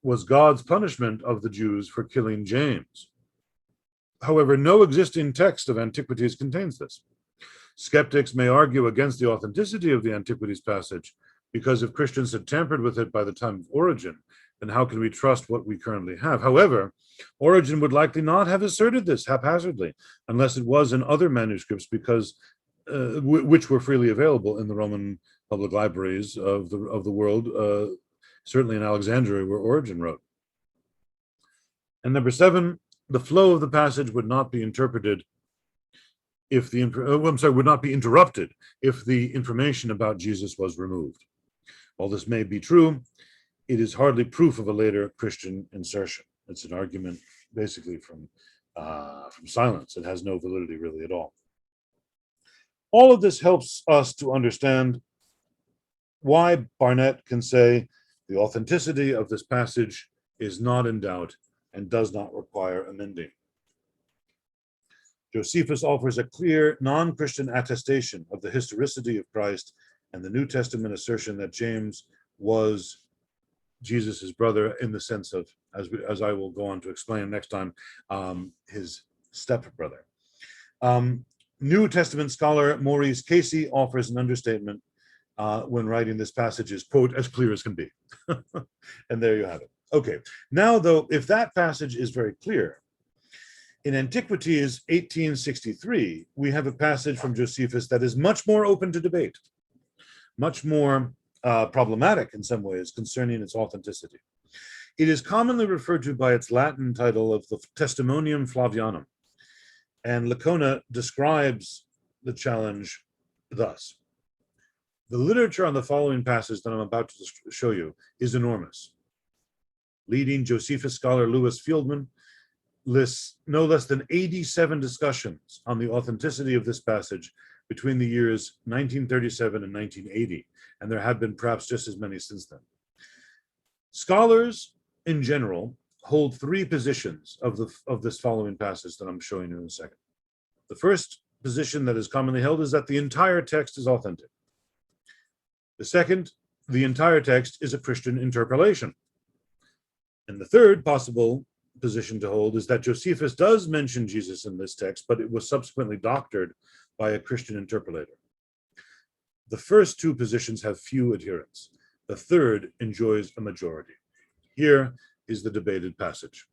was God's punishment of the Jews for killing James. However, no existing text of Antiquities contains this. Skeptics may argue against the authenticity of the Antiquities passage, because if Christians had tampered with it by the time of Origen, then how can we trust what we currently have? However, Origen would likely not have asserted this haphazardly, unless it was in other manuscripts, which were freely available in the Roman public libraries of the world, certainly in Alexandria, where Origen wrote. And number seven, the flow of the passage would not be interrupted if the information about Jesus was removed. While this may be true, it is hardly proof of a later Christian insertion. It's an argument basically from silence. It has no validity really at all. All of this helps us to understand why Barnett can say the authenticity of this passage is not in doubt and does not require amending. Josephus offers a clear non-Christian attestation of the historicity of Christ and the New Testament assertion that James was Jesus' brother in the sense of, as I will go on to explain next time, his stepbrother. New Testament scholar Maurice Casey offers an understatement when writing this passage is, quote, as clear as can be. And there you have it. Okay, now though, if that passage is very clear, in Antiquities 1863, we have a passage from Josephus that is much more open to debate, much more problematic in some ways concerning its authenticity. It is commonly referred to by its Latin title of the Testimonium Flavianum, and Licona describes the challenge thus. The literature on the following passage that I'm about to show you is enormous. Leading Josephus scholar Louis Fieldman lists no less than 87 discussions on the authenticity of this passage between the years 1937 and 1980, and there have been perhaps just as many since then. Scholars in general hold three positions of this following passage that I'm showing you in a second. The first position that is commonly held is that the entire text is authentic. The second, the entire text is a Christian interpolation. And the third possible position to hold is that Josephus does mention Jesus in this text, but it was subsequently doctored by a Christian interpolator. The first two positions have few adherents. The third enjoys a majority. Here is the debated passage.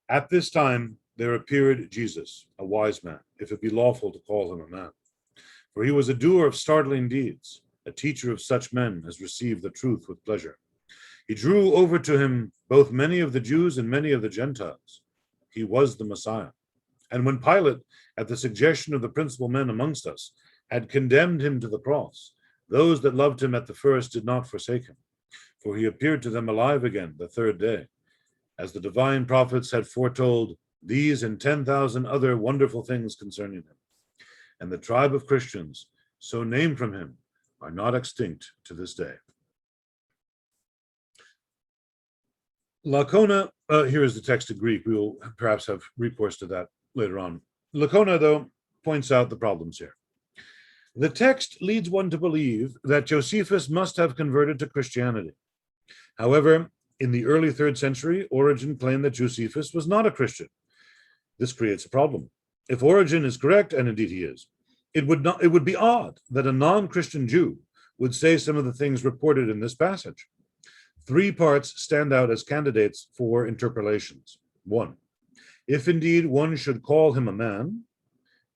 At this time, there appeared Jesus, a wise man, if it be lawful to call him a man. For he was a doer of startling deeds, a teacher of such men as receive the truth with pleasure. He drew over to him both many of the Jews and many of the Gentiles. He was the Messiah. And when Pilate, at the suggestion of the principal men amongst us, had condemned him to the cross, those that loved him at the first did not forsake him, for he appeared to them alive again the third day, as the divine prophets had foretold these and 10,000 other wonderful things concerning him. And the tribe of Christians, so named from him, are not extinct to this day. Licona, here is the text in Greek. We will perhaps have recourse to that later on. Licona, though, points out the problems here. The text leads one to believe that Josephus must have converted to Christianity. However, in the early 3rd century, Origen claimed that Josephus was not a Christian. This creates a problem. If Origen is correct, and indeed he is, it would be odd that a non-Christian Jew would say some of the things reported in this passage. Three parts stand out as candidates for interpolations. 1, if indeed one should call him a man.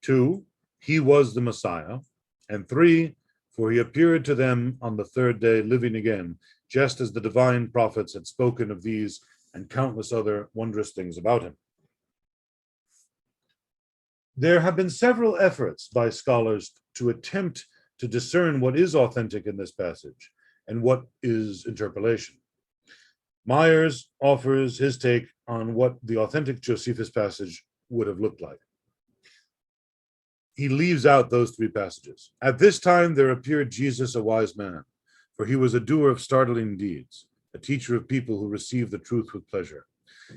2, he was the Messiah. And 3, for he appeared to them on the third day living again, just as the divine prophets had spoken of these and countless other wondrous things about him. There have been several efforts by scholars to attempt to discern what is authentic in this passage and what is interpolation. Myers offers his take on what the authentic Josephus passage would have looked like. He leaves out those three passages. At this time there appeared Jesus, a wise man, for he was a doer of startling deeds, a teacher of people who received the truth with pleasure.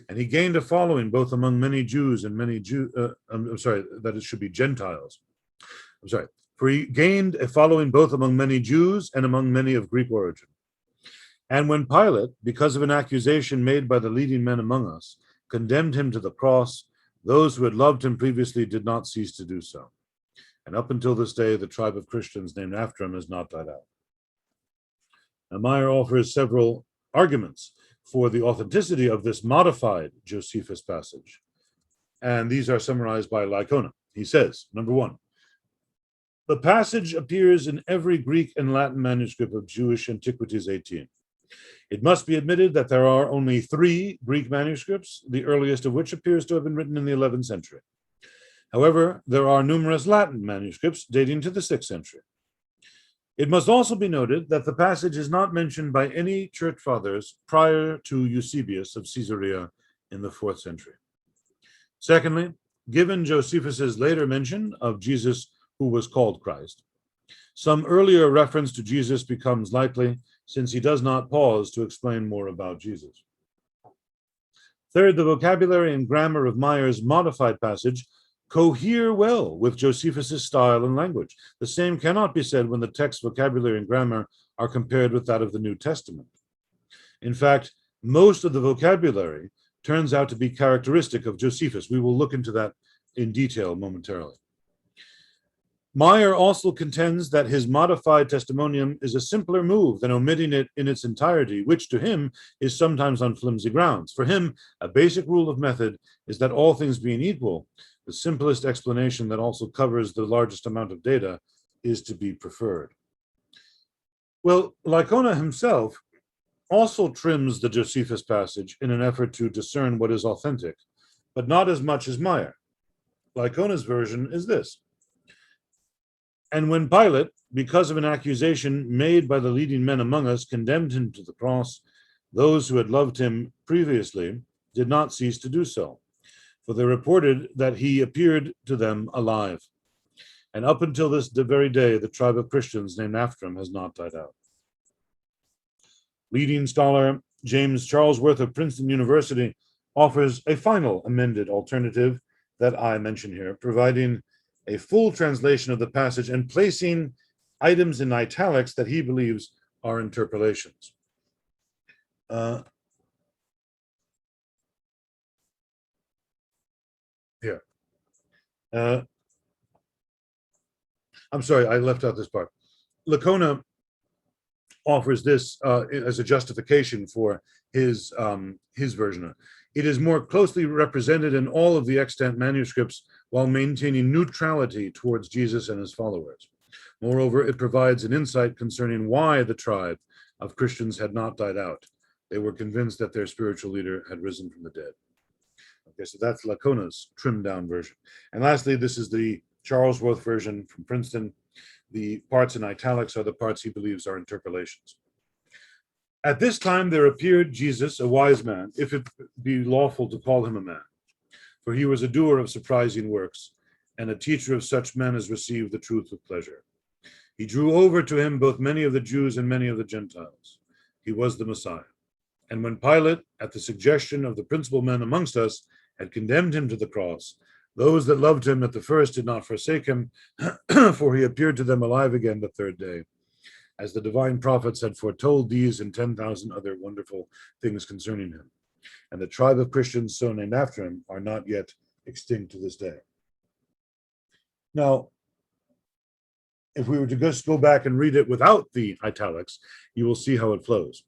And he gained a following both among many Jews and many that it should be Gentiles. For he gained a following both among many Jews and among many of Greek origin. And when Pilate, because of an accusation made by the leading men among us, condemned him to the cross, those who had loved him previously did not cease to do so. And up until this day, the tribe of Christians named after him has not died out. Now, Meyer offers several arguments for the authenticity of this modified Josephus passage. And these are summarized by Licona. He says, number 1, the passage appears in every Greek and Latin manuscript of Jewish Antiquities 18. It must be admitted that there are only 3 Greek manuscripts, the earliest of which appears to have been written in the 11th century. However, there are numerous Latin manuscripts dating to the 6th century. It must also be noted that the passage is not mentioned by any church fathers prior to Eusebius of Caesarea in the 4th century. Secondly, given Josephus's later mention of Jesus who was called Christ, some earlier reference to Jesus becomes likely, since he does not pause to explain more about Jesus. Third, the vocabulary and grammar of Meyer's modified passage cohere well with Josephus's style and language. The same cannot be said when the text vocabulary and grammar are compared with that of the New Testament. In fact, most of the vocabulary turns out to be characteristic of Josephus. We will look into that in detail momentarily. Meyer also contends that his modified testimonium is a simpler move than omitting it in its entirety, which to him is sometimes on flimsy grounds. For him, a basic rule of method is that all things being equal, the simplest explanation that also covers the largest amount of data is to be preferred. Well, Lycona himself also trims the Josephus passage in an effort to discern what is authentic, but not as much as Meyer. Lycona's version is this: and when Pilate, because of an accusation made by the leading men among us, condemned him to the cross, those who had loved him previously did not cease to do so, for they reported that he appeared to them alive. And up until this very day, the tribe of Christians named after him has not died out. Leading scholar James Charlesworth of Princeton University offers a final amended alternative that I mention here, providing a full translation of the passage and placing items in italics that he believes are interpolations. Here. I'm sorry, I left out this part. Lycona offers this as a justification for his version. It is more closely represented in all of the extant manuscripts while maintaining neutrality towards Jesus and his followers. Moreover, it provides an insight concerning why the tribe of Christians had not died out. They were convinced that their spiritual leader had risen from the dead. Okay, so that's Lycona's trimmed down version. And lastly, this is the Charlesworth version from Princeton. The parts in italics are the parts he believes are interpolations. At this time there appeared Jesus, a wise man, if it be lawful to call him a man, for he was a doer of surprising works, and a teacher of such men as receive the truth with pleasure. He drew over to him both many of the Jews and many of the Gentiles. He was the Messiah. And when Pilate, at the suggestion of the principal men amongst us, had condemned him to the cross, those that loved him at the first did not forsake him, for he appeared to them alive again the third day, as the divine prophets had foretold these and 10,000 other wonderful things concerning him. And the tribe of Christians so named after him are not yet extinct to this day. Now, if we were to just go back and read it without the italics, you will see how it flows.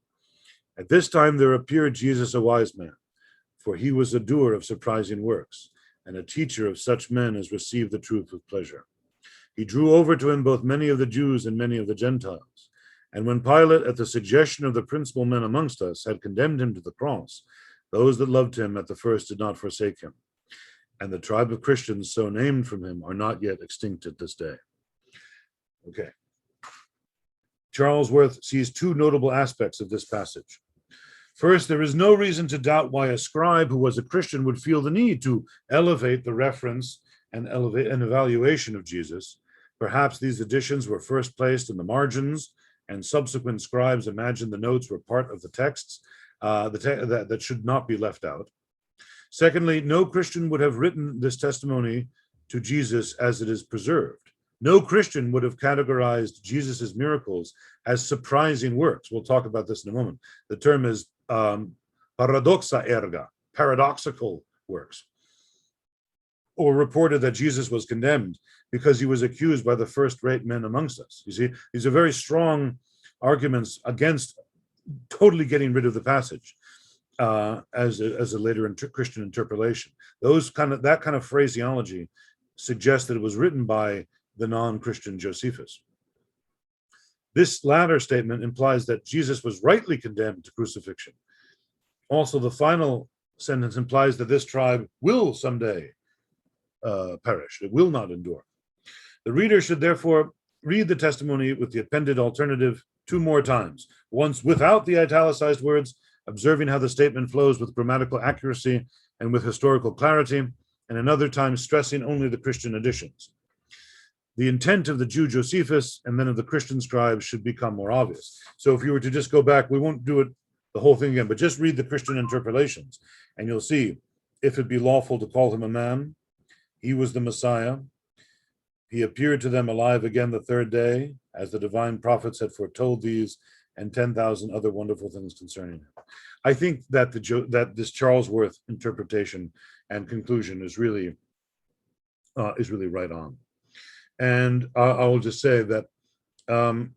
At this time there appeared Jesus, a wise man, for he was a doer of surprising works, and a teacher of such men as receive the truth with pleasure. He drew over to him both many of the Jews and many of the Gentiles. And when Pilate, at the suggestion of the principal men amongst us, had condemned him to the cross, those that loved him at the first did not forsake him. And the tribe of Christians so named from him are not yet extinct at this day. Okay. Charlesworth sees two notable aspects of this passage. First, there is no reason to doubt why a scribe who was a Christian would feel the need to elevate the reference and elevate an evaluation of Jesus. Perhaps these additions were first placed in the margins, and subsequent scribes imagined the notes were part of the texts that should not be left out. Secondly, no Christian would have written this testimony to Jesus as it is preserved. No Christian would have categorized Jesus's miracles as surprising works. We'll talk about this in a moment. The term is paradoxa erga, paradoxical works. Or reported that Jesus was condemned because he was accused by the first-rate men amongst us. You see, these are very strong arguments against totally getting rid of the passage as a later Christian interpolation. That kind of phraseology suggests that it was written by the non-Christian Josephus. This latter statement implies that Jesus was rightly condemned to crucifixion. Also, the final sentence implies that this tribe will someday perish. It will not endure. The reader should therefore read the testimony with the appended alternative 2 more times, once without the italicized words, observing how the statement flows with grammatical accuracy and with historical clarity, and another time stressing only the Christian additions. The intent of the Jew Josephus and then of the Christian scribes should become more obvious. So if you were to just go back, we won't do it the whole thing again, but just read the Christian interpolations, and you'll see, if it be lawful to call him a man, he was the Messiah. He appeared to them alive again the third day, as the divine prophets had foretold these, and 10,000 other wonderful things concerning him. I think that this Charlesworth interpretation and conclusion is really right on. And I will just say that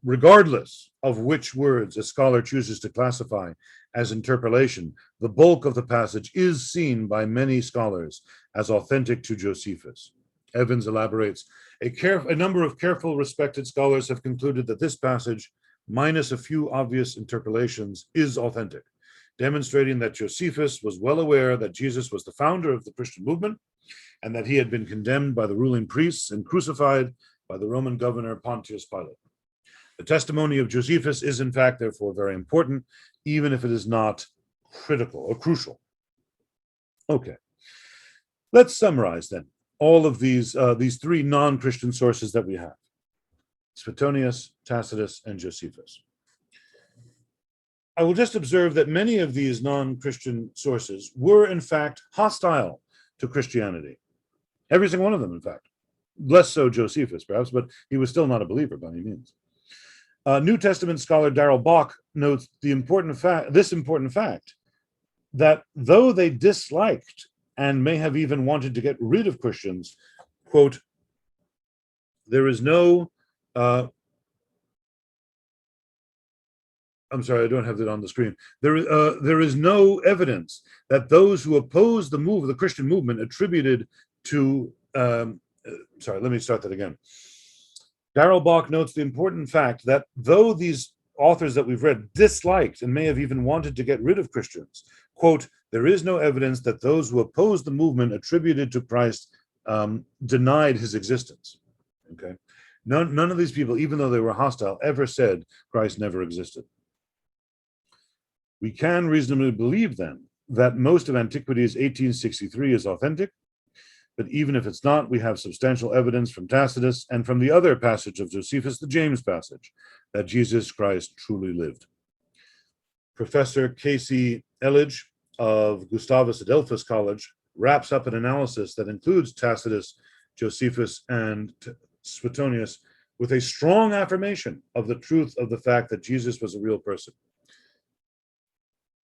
regardless of which words a scholar chooses to classify as interpolation, the bulk of the passage is seen by many scholars as authentic to Josephus. Evans elaborates, a number of careful, respected scholars have concluded that this passage minus a few obvious interpolations, is authentic, demonstrating that Josephus was well aware that Jesus was the founder of the Christian movement and that he had been condemned by the ruling priests and crucified by the Roman governor Pontius Pilate. The testimony of Josephus is, in fact, therefore, very important, even if it is not critical or crucial. Okay, let's summarize then all of these three non-Christian sources that we have: Suetonius, Tacitus, and Josephus. I will just observe that many of these non-Christian sources were, in fact, hostile to Christianity. Every single one of them, in fact. Less so Josephus, perhaps, but he was still not a believer by any means. New Testament scholar Darrell Bock notes this important fact, that though they disliked and may have even wanted to get rid of Christians, quote, there is no, I'm sorry, I don't have that on the screen. There is no evidence that those who opposed the Christian movement attributed to, sorry, let me start that again. Darrell Bock notes the important fact that though these authors that we've read disliked and may have even wanted to get rid of Christians, quote, there is no evidence that those who opposed the movement attributed to Christ denied his existence. Okay, none of these people, even though they were hostile, ever said Christ never existed. We can reasonably believe then that most of Antiquities 1863 is authentic, but even if it's not, we have substantial evidence from Tacitus and from the other passage of Josephus, the James passage, that Jesus Christ truly lived. Professor Casey Elledge of Gustavus Adolphus College wraps up an analysis that includes Tacitus, Josephus, and Suetonius with a strong affirmation of the truth of the fact that Jesus was a real person.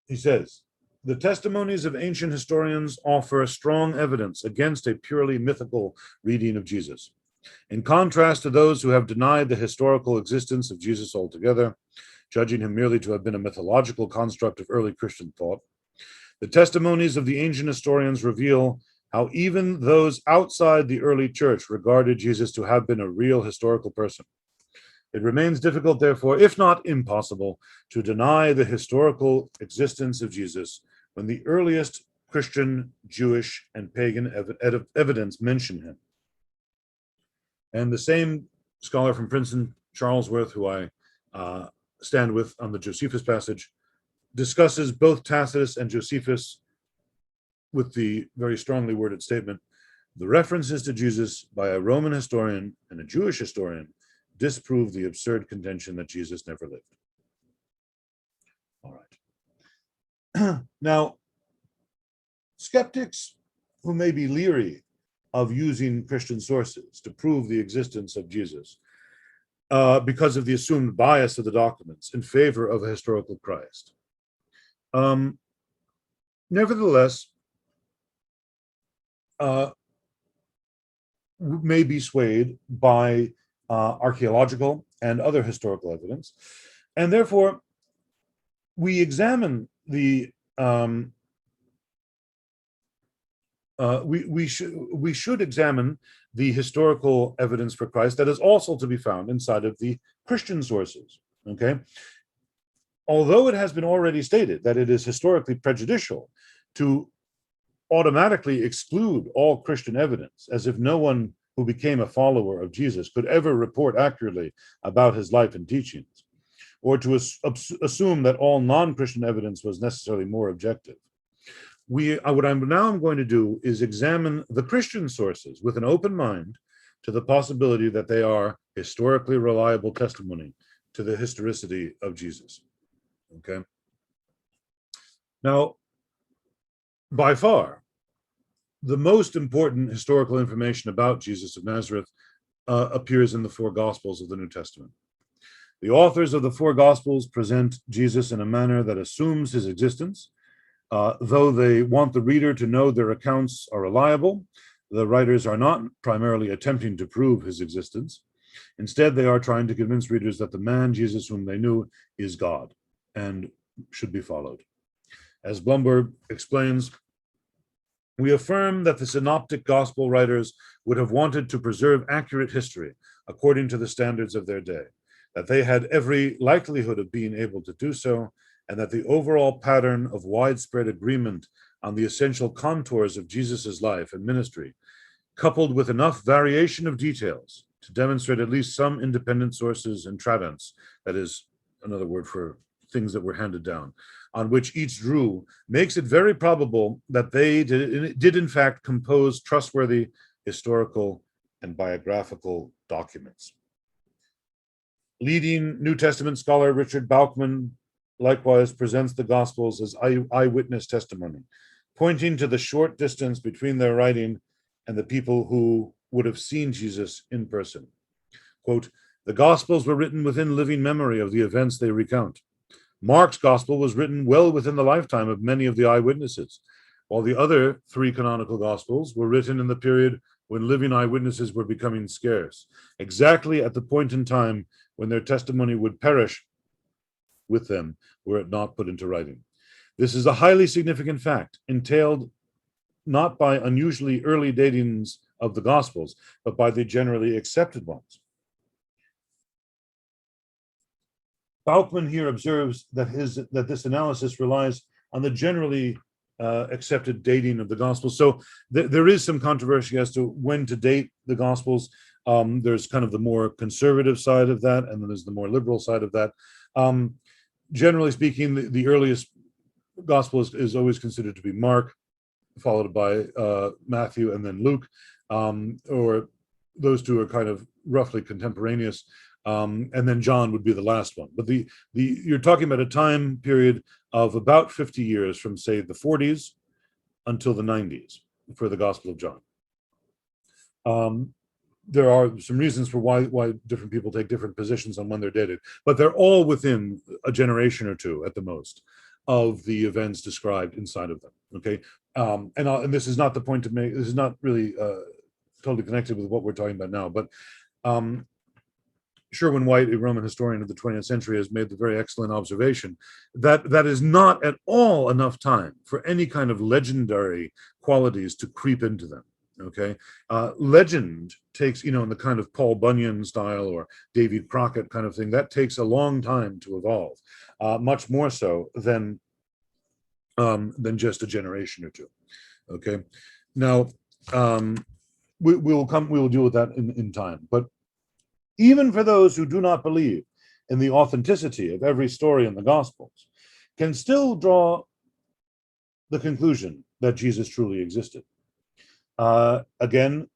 He says, the testimonies of ancient historians offer strong evidence against a purely mythical reading of Jesus. In contrast to those who have denied the historical existence of Jesus altogether, judging him merely to have been a mythological construct of early Christian thought, the testimonies of the ancient historians reveal how even those outside the early church regarded Jesus to have been a real historical person. It remains difficult, therefore, if not impossible, to deny the historical existence of Jesus when the earliest Christian, Jewish, and pagan evidence mention him. And the same scholar from Princeton, Charles Worth, who I stand with on the Josephus passage, discusses both Tacitus and Josephus with the very strongly worded statement, the references to Jesus by a Roman historian and a Jewish historian disprove the absurd contention that Jesus never lived. All right. Now, skeptics who may be leery of using Christian sources to prove the existence of Jesus because of the assumed bias of the documents in favor of a historical Christ, nevertheless, may be swayed by archaeological and other historical evidence, and therefore we examine the we should examine the historical evidence for Christ that is also to be found inside of the Christian sources. Okay, although it has been already stated that it is historically prejudicial to automatically exclude all Christian evidence, as if no one who became a follower of Jesus could ever report accurately about his life and teachings, or to assume that all non-Christian evidence was necessarily more objective. What I'm going to do is examine the Christian sources with an open mind to the possibility that they are historically reliable testimony to the historicity of Jesus. Okay. Now, by far, the most important historical information about Jesus of Nazareth appears in the four Gospels of the New Testament. The authors of the four Gospels present Jesus in a manner that assumes his existence. Though they want the reader to know their accounts are reliable, the writers are not primarily attempting to prove his existence. Instead, they are trying to convince readers that the man Jesus whom they knew is God and should be followed. As Blumberg explains, we affirm that the synoptic gospel writers would have wanted to preserve accurate history according to the standards of their day, that they had every likelihood of being able to do so, and that the overall pattern of widespread agreement on the essential contours of Jesus' life and ministry, coupled with enough variation of details to demonstrate at least some independent sources and tradients, that is another word for things that were handed down, on which each drew, makes it very probable that they did in fact compose trustworthy historical and biographical documents. Leading New Testament scholar Richard Bauckham likewise presents the Gospels as eyewitness testimony, pointing to the short distance between their writing and the people who would have seen Jesus in person. Quote, "The Gospels were written within living memory of the events they recount. Mark's Gospel was written well within the lifetime of many of the eyewitnesses, while the other three canonical Gospels were written in the period when living eyewitnesses were becoming scarce, exactly at the point in time when their testimony would perish with them were it not put into writing. This is a highly significant fact, entailed not by unusually early datings of the Gospels, but by the generally accepted ones." Bauckham here observes that this analysis relies on the generally accepted dating of the Gospels. So there is some controversy as to when to date the Gospels. There's kind of the more conservative side of that, and then there's the more liberal side of that. Generally speaking, the earliest Gospel is always considered to be Mark, followed by Matthew and then Luke, or those two are kind of roughly contemporaneous. And then John would be the last one. But you're talking about a time period of about 50 years from, say, the 40s until the 90s for the Gospel of John. There are some reasons for why different people take different positions on when they're dated, but they're all within a generation or two at the most of the events described inside of them. Okay, and this is not the point to make. This is not really totally connected with what we're talking about now, but Sherwin White, a Roman historian of the 20th century, has made the very excellent observation that that is not at all enough time for any kind of legendary qualities to creep into them. Okay, legend takes, in the kind of Paul Bunyan style or David Crockett kind of thing, that takes a long time to evolve, much more so than just a generation or two. Okay, now we will deal with that in time, but even for those who do not believe in the authenticity of every story in the Gospels, can still draw the conclusion that Jesus truly existed. Again,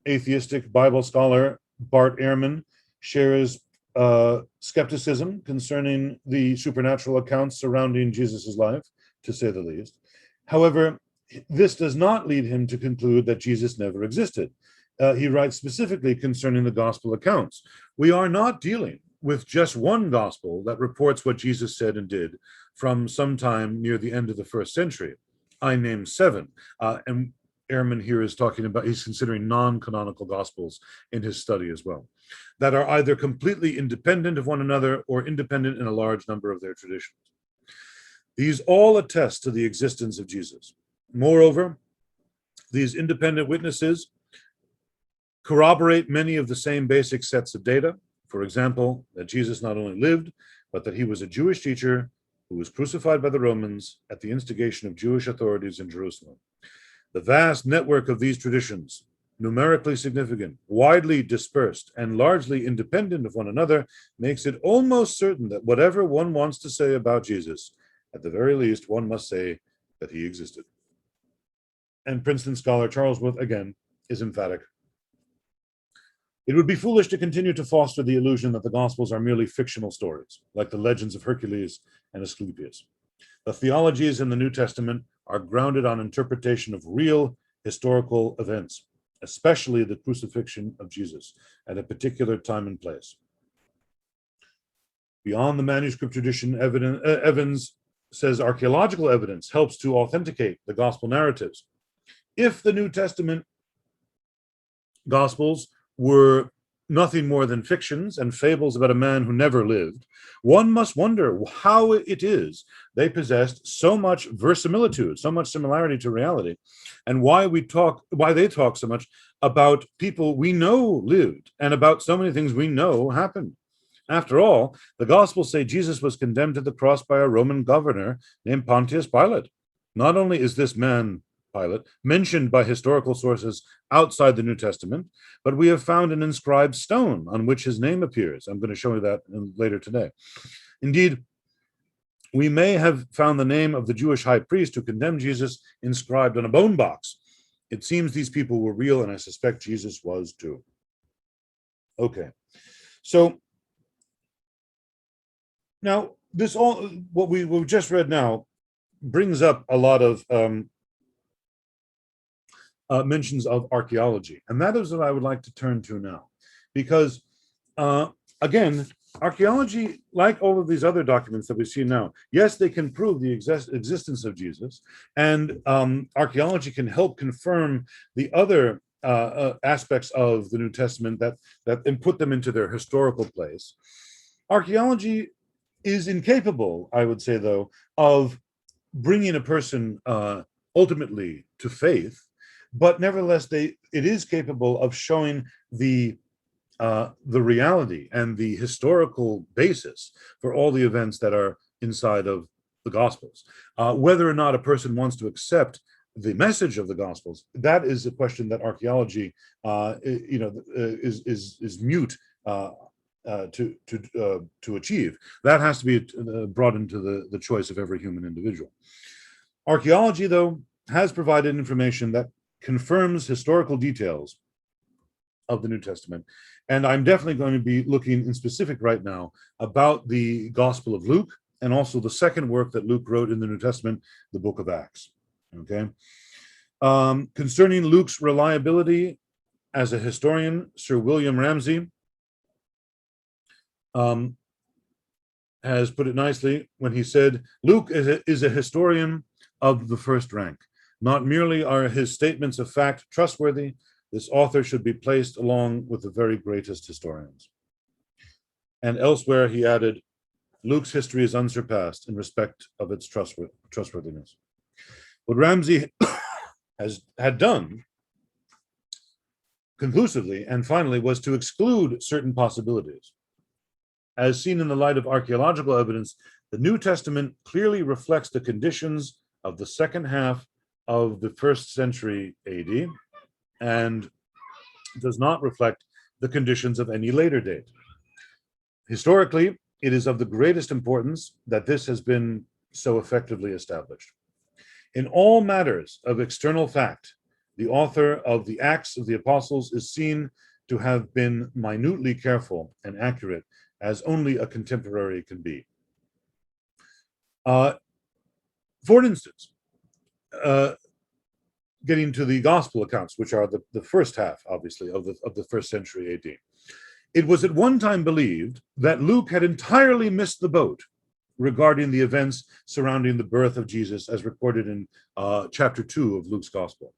atheistic Bible scholar Bart Ehrman shares skepticism concerning the supernatural accounts surrounding Jesus' life, to say the least. However, this does not lead him to conclude that Jesus never existed. He writes specifically concerning the gospel accounts. We are not dealing with just one gospel that reports what Jesus said and did from sometime near the end of the first century. I name 7. And Ehrman here is talking about, he's considering non-canonical gospels in his study as well, that are either completely independent of one another or independent in a large number of their traditions. These all attest to the existence of Jesus. Moreover, these independent witnesses corroborate many of the same basic sets of data. For example, that Jesus not only lived, but that he was a Jewish teacher who was crucified by the Romans at the instigation of Jewish authorities in Jerusalem. The vast network of these traditions, numerically significant, widely dispersed, and largely independent of one another, makes it almost certain that whatever one wants to say about Jesus, at the very least, one must say that he existed. And Princeton scholar Charles Worth, again, is emphatic. It would be foolish to continue to foster the illusion that the Gospels are merely fictional stories, like the legends of Hercules and Asclepius. The theologies in the New Testament are grounded on interpretation of real historical events, especially the crucifixion of Jesus at a particular time and place. Beyond the manuscript tradition, Evans says archaeological evidence helps to authenticate the gospel narratives. If the New Testament Gospels were nothing more than fictions and fables about a man who never lived, one must wonder how it is they possessed so much verisimilitude, so much similarity to reality, and why they talk so much about people we know lived and about so many things we know happened. After all, the Gospels say Jesus was condemned to the cross by a Roman governor named Pontius Pilate. Not only is this man, Pilate, mentioned by historical sources outside the New Testament, but we have found an inscribed stone on which his name appears. I'm going to show you that later today. Indeed, we may have found the name of the Jewish high priest who condemned Jesus inscribed on a bone box. It seems these people were real, and I suspect Jesus was too. Okay, so now this all what we've just read now brings up a lot of mentions of archaeology, and that is what I would like to turn to now, because again, archaeology, like all of these other documents that we see now, yes, they can prove the existence of Jesus, and archaeology can help confirm the other aspects of the New Testament and put them into their historical place. Archaeology is incapable, I would say, though, of bringing a person ultimately to faith, but nevertheless, it is capable of showing the reality and the historical basis for all the events that are inside of the Gospels. Whether or not a person wants to accept the message of the Gospels, that is a question that archaeology, is mute to achieve. That has to be brought into the choice of every human individual. Archaeology, though, has provided information that confirms historical details of the New Testament. And I'm definitely going to be looking in specific right now about the Gospel of Luke, and also the second work that Luke wrote in the New Testament, the book of Acts. Okay. Concerning Luke's reliability as a historian, Sir William Ramsay has put it nicely when he said, Luke is a historian of the first rank. Not merely are his statements of fact trustworthy, this author should be placed along with the very greatest historians. And elsewhere he added, Luke's history is unsurpassed in respect of its trustworthiness. What Ramsay had done conclusively and finally was to exclude certain possibilities. As seen in the light of archaeological evidence, the New Testament clearly reflects the conditions of the second half of the 1st century AD and does not reflect the conditions of any later date. Historically, it is of the greatest importance that this has been so effectively established. In all matters of external fact, the author of the Acts of the Apostles is seen to have been minutely careful and accurate as only a contemporary can be. For instance, getting to the gospel accounts, which are the first half, obviously, of the 1st century AD. It was at one time believed that Luke had entirely missed the boat regarding the events surrounding the birth of Jesus as recorded in chapter 2 of Luke's gospel.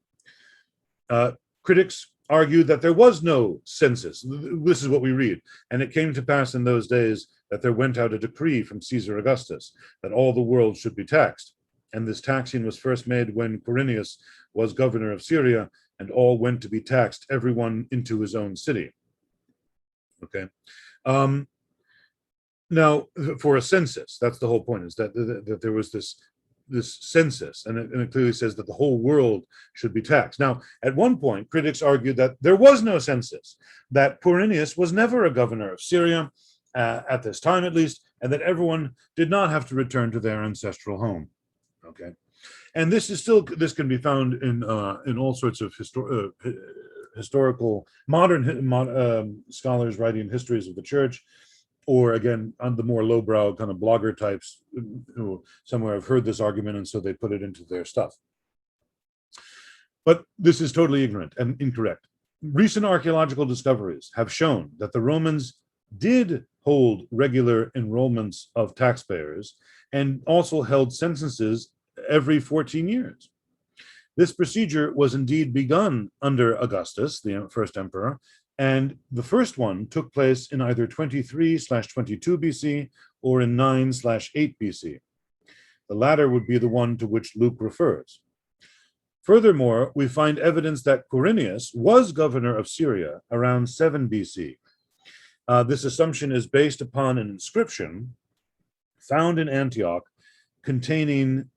Critics argued that there was no census. This is what we read. And it came to pass in those days that there went out a decree from Caesar Augustus that all the world should be taxed. And this taxing was first made when Quirinius was governor of Syria, and all went to be taxed, everyone into his own city. Okay. Now, for a census, that's the whole point, is that there was this census, and it clearly says that the whole world should be taxed. Now, at one point, critics argued that there was no census, that Quirinius was never a governor of Syria, at this time at least, and that everyone did not have to return to their ancestral home. Okay, and this can be found in all sorts of historical modern scholars writing histories of the church, or again on the more lowbrow kind of blogger types who somewhere have heard this argument and so they put it into their stuff. But this is totally ignorant and incorrect. Recent archaeological discoveries have shown that the Romans did hold regular enrollments of taxpayers and also held censuses every 14 years. This procedure was indeed begun under Augustus, the first emperor, and the first one took place in either 23/22 BC or in 9/8 BC. The latter would be the one to which Luke refers. Furthermore, we find evidence that Quirinius was governor of Syria around 7 BC. This assumption is based upon an inscription found in Antioch containing,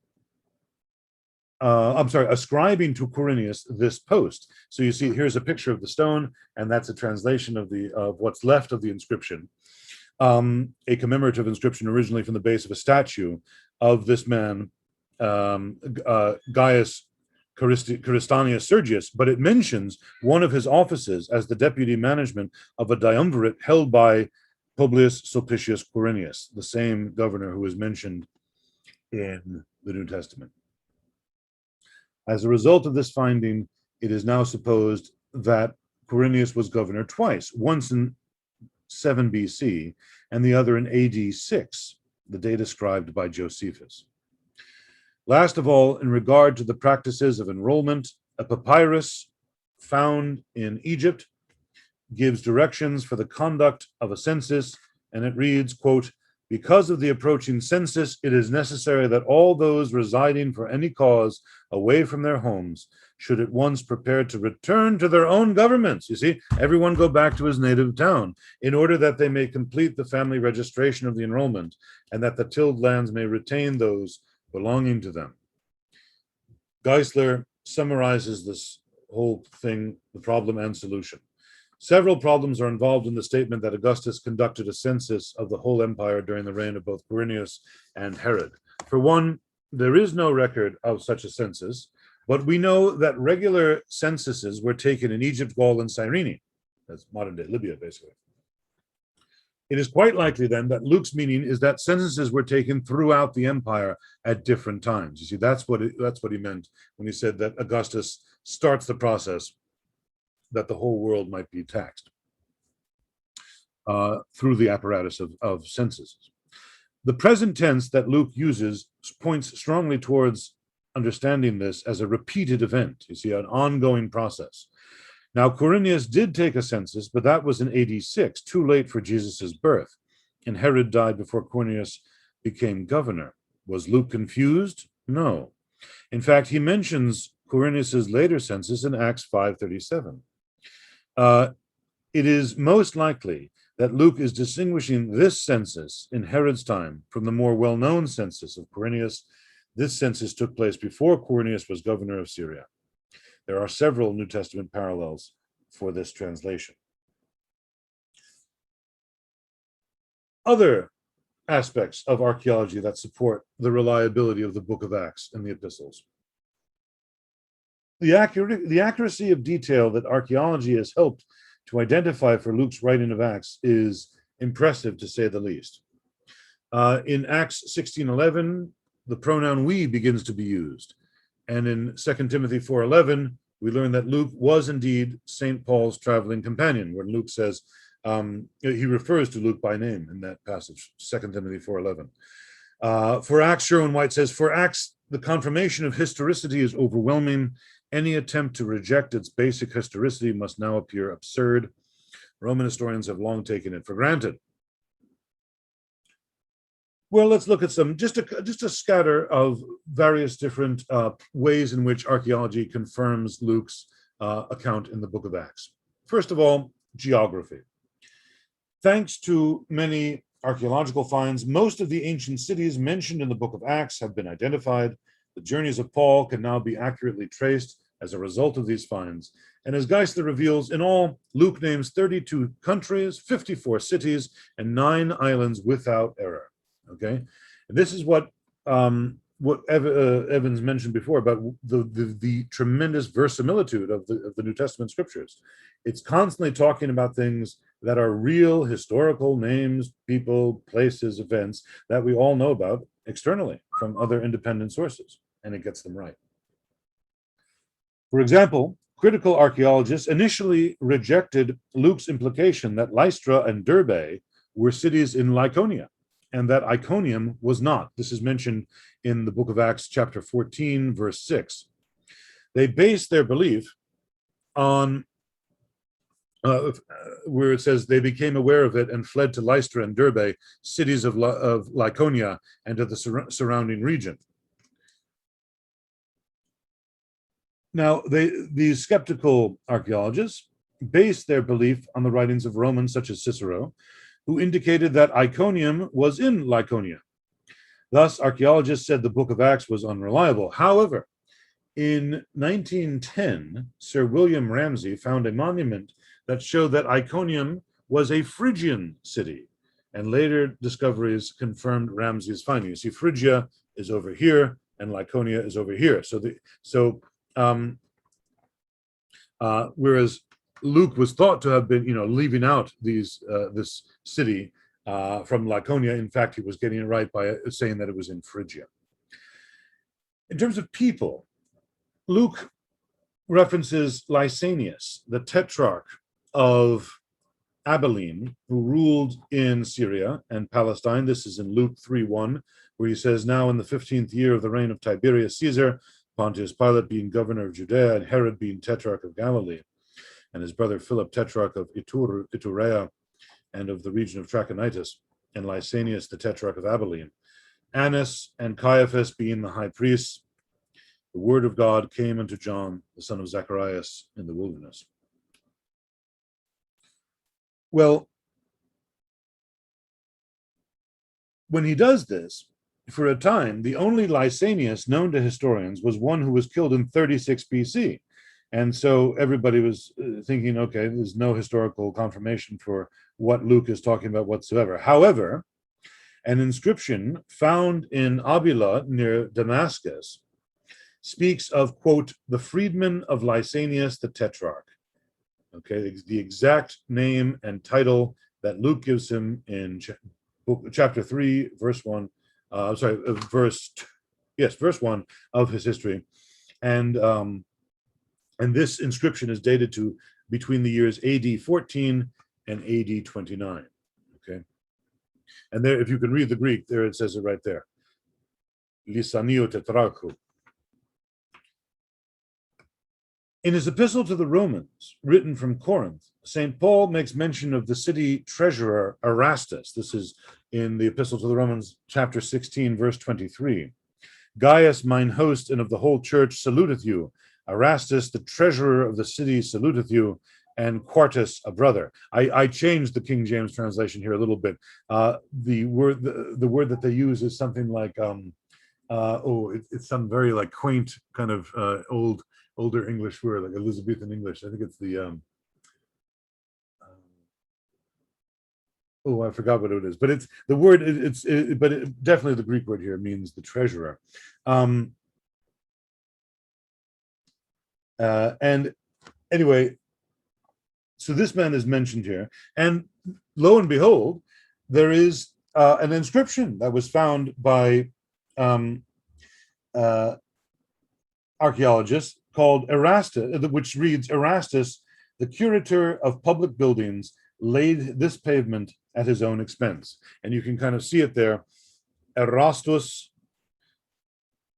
ascribing to Quirinius this post. So you see, here's a picture of the stone, and that's a translation of what's left of the inscription. A commemorative inscription originally from the base of a statue of this man, Gaius Caristanius Sergius, but it mentions one of his offices as the deputy management of a triumvirate held by Publius Sulpicius Quirinius, the same governor who is mentioned in the New Testament. As a result of this finding, it is now supposed that Quirinius was governor twice, once in 7 BC and the other in AD 6, the date ascribed by Josephus. Last of all, in regard to the practices of enrollment, a papyrus found in Egypt gives directions for the conduct of a census, and it reads, quote, "Because of the approaching census, it is necessary that all those residing for any cause away from their homes should at once prepare to return to their own governments." You see, everyone go back to his native town in order that they may complete the family registration of the enrollment and that the tilled lands may retain those belonging to them. Geisler summarizes this whole thing, the problem and solution. Several problems are involved in the statement that Augustus conducted a census of the whole empire during the reign of both Quirinius and Herod. For one, there is no record of such a census, but we know that regular censuses were taken in Egypt, Gaul, and Cyrene. That's modern-day Libya, basically. It is quite likely then that Luke's meaning is that censuses were taken throughout the empire at different times. You see, that's what he meant when he said that Augustus starts the process that the whole world might be taxed through the apparatus of censuses. The present tense that Luke uses points strongly towards understanding this as a repeated event. You see, an ongoing process. Now, Quirinius did take a census, but that was in AD 6, too late for Jesus' birth, and Herod died before Quirinius became governor. Was Luke confused? No. In fact, he mentions Quirinius' later census in Acts 5:37. It is most likely that Luke is distinguishing this census in Herod's time from the more well-known census of Quirinius. This census took place before Quirinius was governor of Syria. There are several New Testament parallels for this translation. Other aspects of archaeology that support the reliability of the book of Acts and the epistles. The accuracy of detail that archaeology has helped to identify for Luke's writing of Acts is impressive, to say the least. In Acts 16:11, the pronoun we begins to be used. And in 2 Timothy 4:11, we learn that Luke was indeed St. Paul's traveling companion, when Luke says, he refers to Luke by name in that passage, 2 Timothy 4:11. For Acts, Sherwin-White says, for Acts, the confirmation of historicity is overwhelming. Any attempt to reject its basic historicity must now appear absurd. Roman historians have long taken it for granted. Well, let's look at just a scatter of various different ways in which archaeology confirms Luke's account in the book of Acts. First of all, geography. Thanks to many archaeological finds, most of the ancient cities mentioned in the book of Acts have been identified. The journeys of Paul can now be accurately traced as a result of these finds. And as Geisler reveals, in all, Luke names 32 countries, 54 cities, and 9 islands without error. Okay, and this is what Evans mentioned before about the tremendous verisimilitude of the New Testament scriptures. It's constantly talking about things that are real historical names, people, places, events that we all know about externally from other independent sources, and it gets them right. For example, critical archaeologists initially rejected Luke's implication that Lystra and Derbe were cities in Lycaonia, and that Iconium was not. This is mentioned in the book of Acts, chapter 14, verse 6. They based their belief on where it says they became aware of it and fled to Lystra and Derbe, cities of Lycaonia, and to the surrounding region. Now, these skeptical archaeologists based their belief on the writings of Romans such as Cicero, who indicated that Iconium was in Lycaonia. Thus, archaeologists said the Book of Acts was unreliable. However, in 1910, Sir William Ramsay found a monument that showed that Iconium was a Phrygian city, and later discoveries confirmed Ramsay's findings. See, Phrygia is over here, and Lycaonia is over here. Whereas Luke was thought to have been, leaving out this city from Lycaonia. In fact, he was getting it right by saying that it was in Phrygia. In terms of people, Luke references Lysanias, the tetrarch of Abilene, who ruled in Syria and Palestine. This is in Luke 3:1, where he says, now in the 15th year of the reign of Tiberius Caesar, Pontius Pilate being governor of Judea, and Herod being tetrarch of Galilee, and his brother Philip tetrarch of Iturea and of the region of Trachonitis, and Lysanias the tetrarch of Abilene, Annas and Caiaphas being the high priests, the word of God came unto John, the son of Zacharias, in the wilderness. Well, when he does this, for a time, the only Lysanias known to historians was one who was killed in 36 BC. And so everybody was thinking, okay, there's no historical confirmation for what Luke is talking about whatsoever. However, an inscription found in Abila near Damascus speaks of, quote, the freedman of Lysanias the Tetrarch. Okay, the exact name and title that Luke gives him in chapter 3, verse 1, verse 1 of his history. And this inscription is dated to between the years AD 14 and AD 29. Okay, and there, if you can read the Greek, there it says it right there. Lysanio tetrarchu. In his epistle to the Romans, written from Corinth, St. Paul makes mention of the city treasurer Erastus. This is in the epistle to the Romans, chapter 16, verse 23. Gaius, mine host, and of the whole church, saluteth you. Erastus, the treasurer of the city, saluteth you, and Quartus, a brother. I changed the King James translation here a little bit. The word that they use is something like, it's some very like quaint kind of older English word, like Elizabethan English. I think it's the I forgot what it is, but it's the word. Definitely the Greek word here means the treasurer. And anyway, so this man is mentioned here, and lo and behold, there is an inscription that was found by archaeologists called Erastus, which reads, Erastus, the curator of public buildings, laid this pavement at his own expense. And you can kind of see it there. Erastus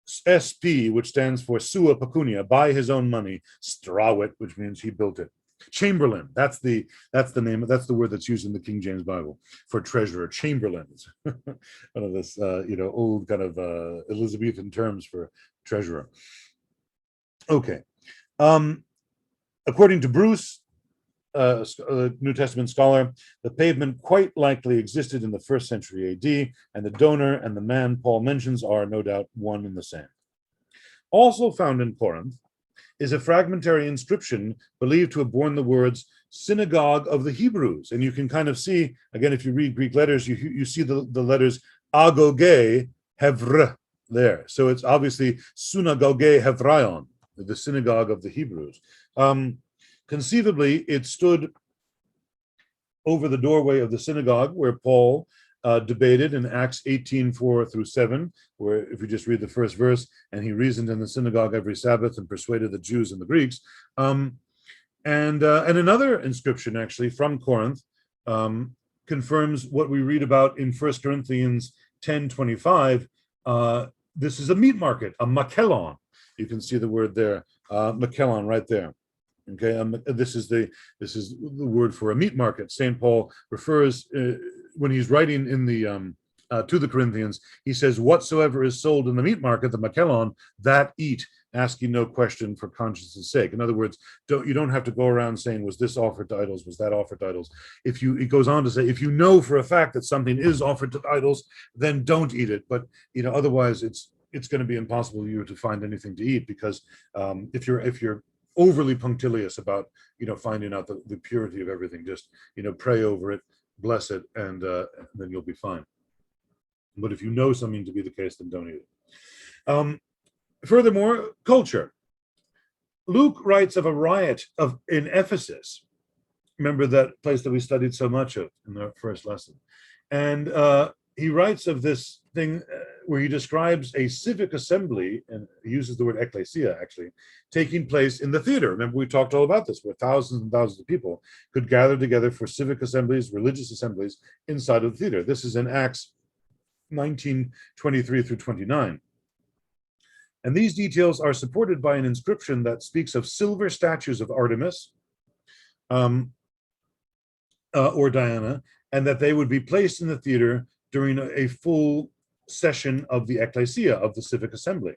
SP, which stands for sua pecunia, by his own money, strawit, which means he built it. Chamberlain, that's the name, that's the word that's used in the King James Bible for treasurer. Chamberlains, one of this old kind of Elizabethan terms for treasurer. Okay, according to Bruce, a New Testament scholar, the pavement quite likely existed in the 1st century AD, and the donor and the man Paul mentions are no doubt one and the same. Also found in Corinth is a fragmentary inscription believed to have borne the words synagogue of the Hebrews. And you can kind of see, again, if you read Greek letters, you see the letters agoge hevr there. So it's obviously synagoge hevraion, the synagogue of the Hebrews. Conceivably, it stood over the doorway of the synagogue where Paul debated in Acts 18:4-7, where if you just read the first verse, and he reasoned in the synagogue every Sabbath and persuaded the Jews and the Greeks. And another inscription actually from Corinth confirms what we read about in 1 Corinthians 10:25. This is a meat market, a makelon. You can see the word there, makelon right there. Okay, this is the word for a meat market. St. Paul refers when he's writing in the to the Corinthians, he says, "Whatsoever is sold in the meat market, the makelon, that eat, asking no question for conscience' sake. In other words, you don't have to go around saying, was this offered to idols? Was that offered to idols? It goes on to say, if you know for a fact that something is offered to idols, then don't eat it. But otherwise it's going to be impossible for you to find anything to eat, because if you're overly punctilious about finding out the purity of everything, just pray over it, bless it, and then you'll be fine. But if you know something to be the case, then don't eat it. Furthermore, culture. Luke writes of a riot in Ephesus. Remember that place that we studied so much of in the first lesson. And he writes of this thing where he describes a civic assembly, and he uses the word ecclesia, actually, taking place in the theater. Remember, we talked all about this, where thousands and thousands of people could gather together for civic assemblies, religious assemblies inside of the theater. This is in Acts 19:23 through 29. And these details are supported by an inscription that speaks of silver statues of Artemis or Diana, and that they would be placed in the theater during a full session of the ecclesia, of the civic assembly.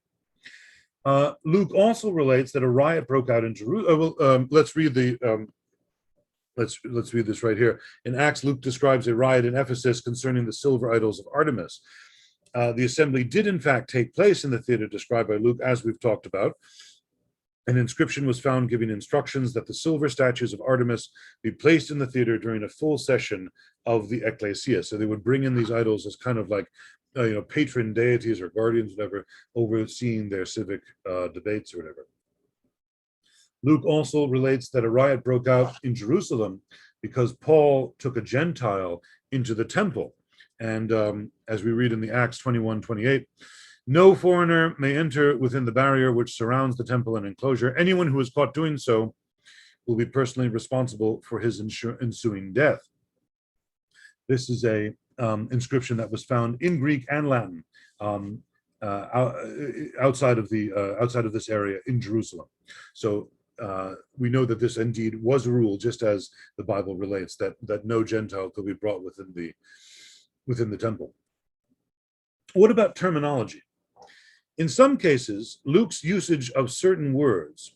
Luke also relates that a riot broke out in Jerusalem. Let's read let's read this right here. In Acts, Luke describes a riot in Ephesus concerning the silver idols of Artemis. The assembly did, in fact, take place in the theater described by Luke, as we've talked about. An inscription was found giving instructions that the silver statues of Artemis be placed in the theater during a full session of the ecclesia. So they would bring in these idols as kind of like, patron deities or guardians, whatever, overseeing their civic debates or whatever. Luke also relates that a riot broke out in Jerusalem because Paul took a Gentile into the temple. And as we read in the Acts 21:28, no foreigner may enter within the barrier which surrounds the temple and enclosure. Anyone who is caught doing so will be personally responsible for his ensuing death. This is a inscription that was found in Greek and Latin outside of this area in Jerusalem. So we know that this indeed was a rule, just as the Bible relates, that no Gentile could be brought within the temple. What about terminology? In some cases, Luke's usage of certain words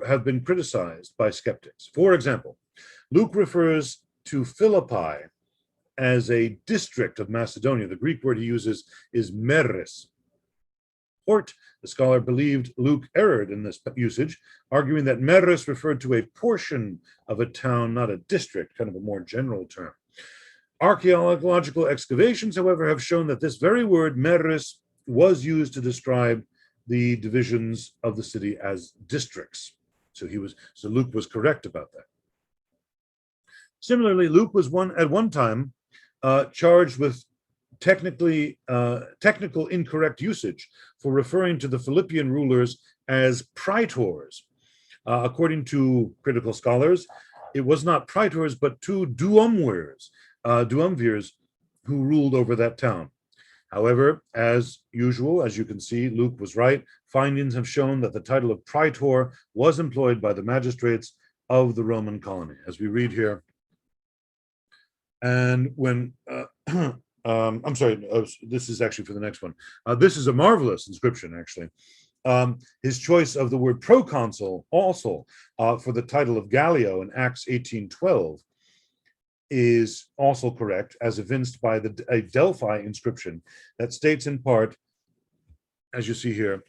have been criticized by skeptics. For example, Luke refers to Philippi as a district of Macedonia. The Greek word he uses is meres. Hort, the scholar, believed Luke erred in this usage, arguing that meres referred to a portion of a town, not a district, kind of a more general term. Archaeological excavations, however, have shown that this very word, meres, was used to describe the divisions of the city as districts. So Luke was correct about that. Similarly, Luke was at one time charged with technical incorrect usage for referring to the Philippian rulers as praetors. According to critical scholars, it was not praetors, but two duumvirs who ruled over that town. However, as usual, as you can see, Luke was right. Findings have shown that the title of praetor was employed by the magistrates of the Roman colony, as we read here. And when, I'm sorry, this is actually for the next one. This is a marvelous inscription, actually. His choice of the word proconsul also for the title of Gallio in Acts 18:12 is also correct, as evinced by a Delphi inscription that states in part, as you see here,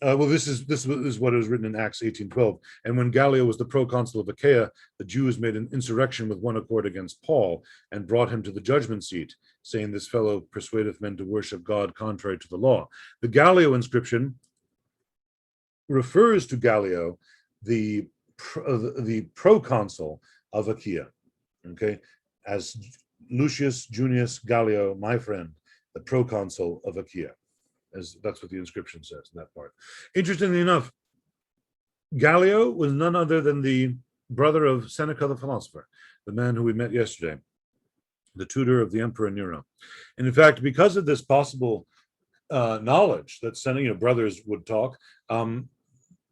this is what is written in Acts 18:12. And when Gallio was the proconsul of Achaia, the Jews made an insurrection with one accord against Paul and brought him to the judgment seat, saying, "This fellow persuadeth men to worship God contrary to the law." The Gallio inscription refers to Gallio, the proconsul of Achaia, okay, as Lucius Junius Gallio, my friend, the proconsul of Achaia. As that's what the inscription says in that part. Interestingly enough, Gallio was none other than the brother of Seneca the philosopher, the man who we met yesterday, the tutor of the Emperor Nero. And in fact, because of this possible knowledge that Seneca, brothers would talk,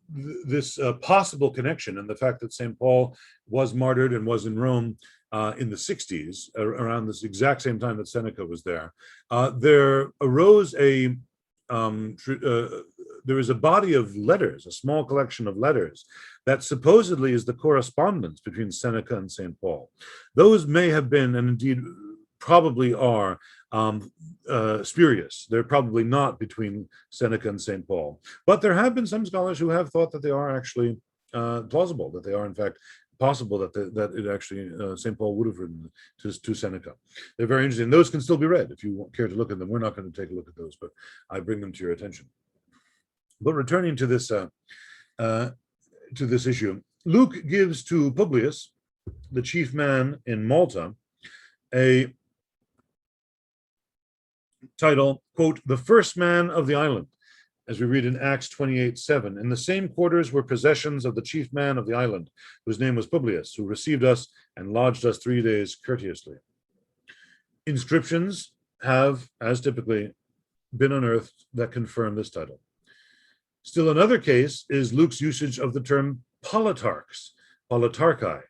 this possible connection, and the fact that St. Paul was martyred and was in Rome in the 60s, around this exact same time that Seneca was there, there arose there is a body of letters, a small collection of letters, that supposedly is the correspondence between Seneca and St. Paul. Those may have been, and indeed probably are, spurious. They're probably not between Seneca and St. Paul. But there have been some scholars who have thought that they are actually plausible, that they are in fact possible, that it actually St. Paul would have written to Seneca. They're very interesting. Those can still be read if you care to look at them. We're not going to take a look at those, but I bring them to your attention. But returning to this issue, Luke gives to Publius, the chief man in Malta, a title, quote, "the first man of the island," as we read in Acts 28:7. "In the same quarters were possessions of the chief man of the island, whose name was Publius, who received us and lodged us 3 days courteously." Inscriptions have, as typically, been unearthed that confirm this title. Still another case is Luke's usage of the term politarchs, politarchai,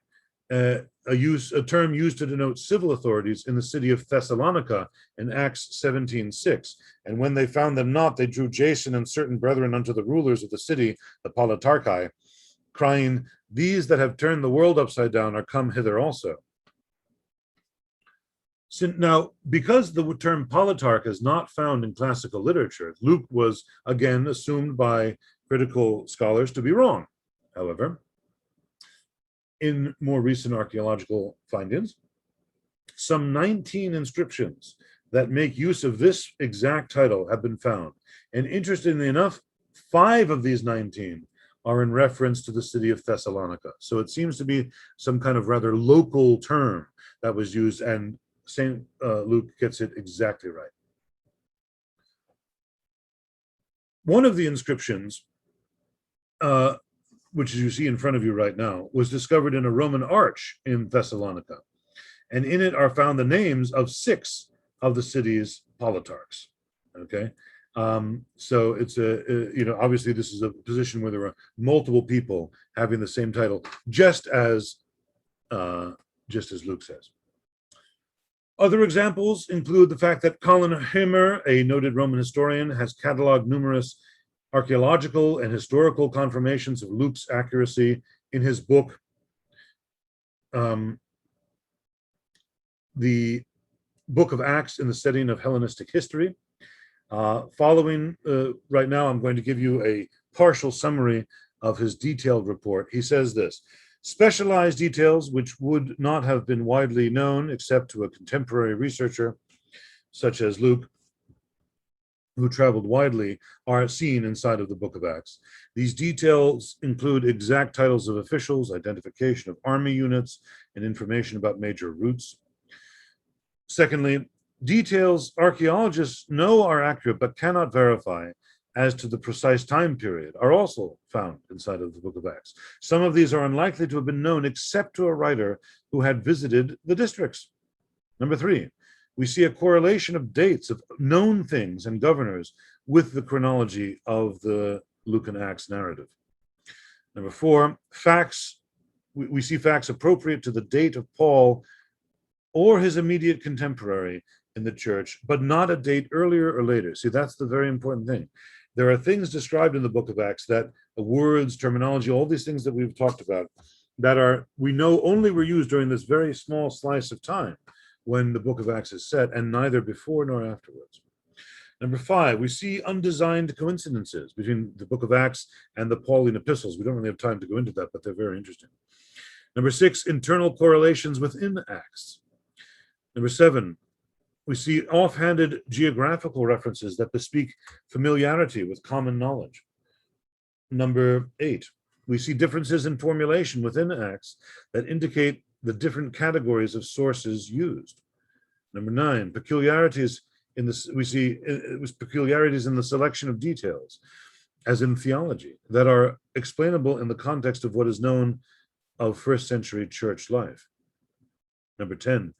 a term used to denote civil authorities in the city of Thessalonica in Acts 17:6. "And when they found them not, they drew Jason and certain brethren unto the rulers of the city, the politarchai, crying, These that have turned the world upside down are come hither also." Now, because the term politarch is not found in classical literature, Luke was again assumed by critical scholars to be wrong. However, in more recent archaeological findings, some 19 inscriptions that make use of this exact title have been found. And interestingly enough, 5 of these 19 are in reference to the city of Thessalonica. So it seems to be some kind of rather local term that was used, and St. Luke gets it exactly right. One of the inscriptions, which you see in front of you right now, was discovered in a Roman arch in Thessalonica. And in it are found the names of 6 of the city's politarchs. Okay. So it's obviously this is a position where there are multiple people having the same title, just as Luke says. Other examples include the fact that Colin Himmer, a noted Roman historian, has cataloged numerous archaeological and historical confirmations of Luke's accuracy in his book, The Book of Acts in the Setting of Hellenistic History. Following, right now, I'm going to give you a partial summary of his detailed report. He says this: "Specialized details which would not have been widely known except to a contemporary researcher, such as Luke, who traveled widely, are seen inside of the Book of Acts. These details include exact titles of officials, identification of army units, and information about major routes. Secondly, details archaeologists know are accurate but cannot verify as to the precise time period are also found inside of the Book of Acts. Some of these are unlikely to have been known except to a writer who had visited the districts. Number 3, we see a correlation of dates of known things and governors with the chronology of the Luke and Acts narrative. Number 4, facts. We see facts appropriate to the date of Paul or his immediate contemporary in the church, but not a date earlier or later. See, that's the very important thing. There are things described in the Book of Acts that words, terminology, all these things that we've talked about that are, we know only were used during this very small slice of time when the Book of Acts is set, and neither before nor afterwards. Number 5, we see undesigned coincidences between the Book of Acts and the Pauline epistles. We don't really have time to go into that, but they're very interesting. Number 6, internal correlations within Acts. Number 7, we see offhanded geographical references that bespeak familiarity with common knowledge. Number 8, we see differences in formulation within Acts that indicate the different categories of sources used. Number 9, peculiarities in this, we see it was peculiarities in the selection of details, as in theology, that are explainable in the context of what is known of first century church life. Number 10,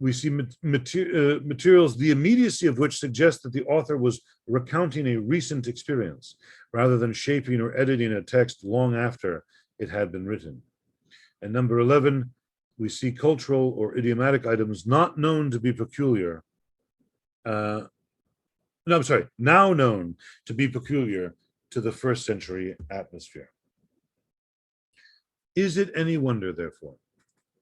we see materials, the immediacy of which suggests that the author was recounting a recent experience rather than shaping or editing a text long after it had been written. And number 11, we see cultural or idiomatic items not known to be peculiar, now known to be peculiar to the first century atmosphere. Is it any wonder, therefore,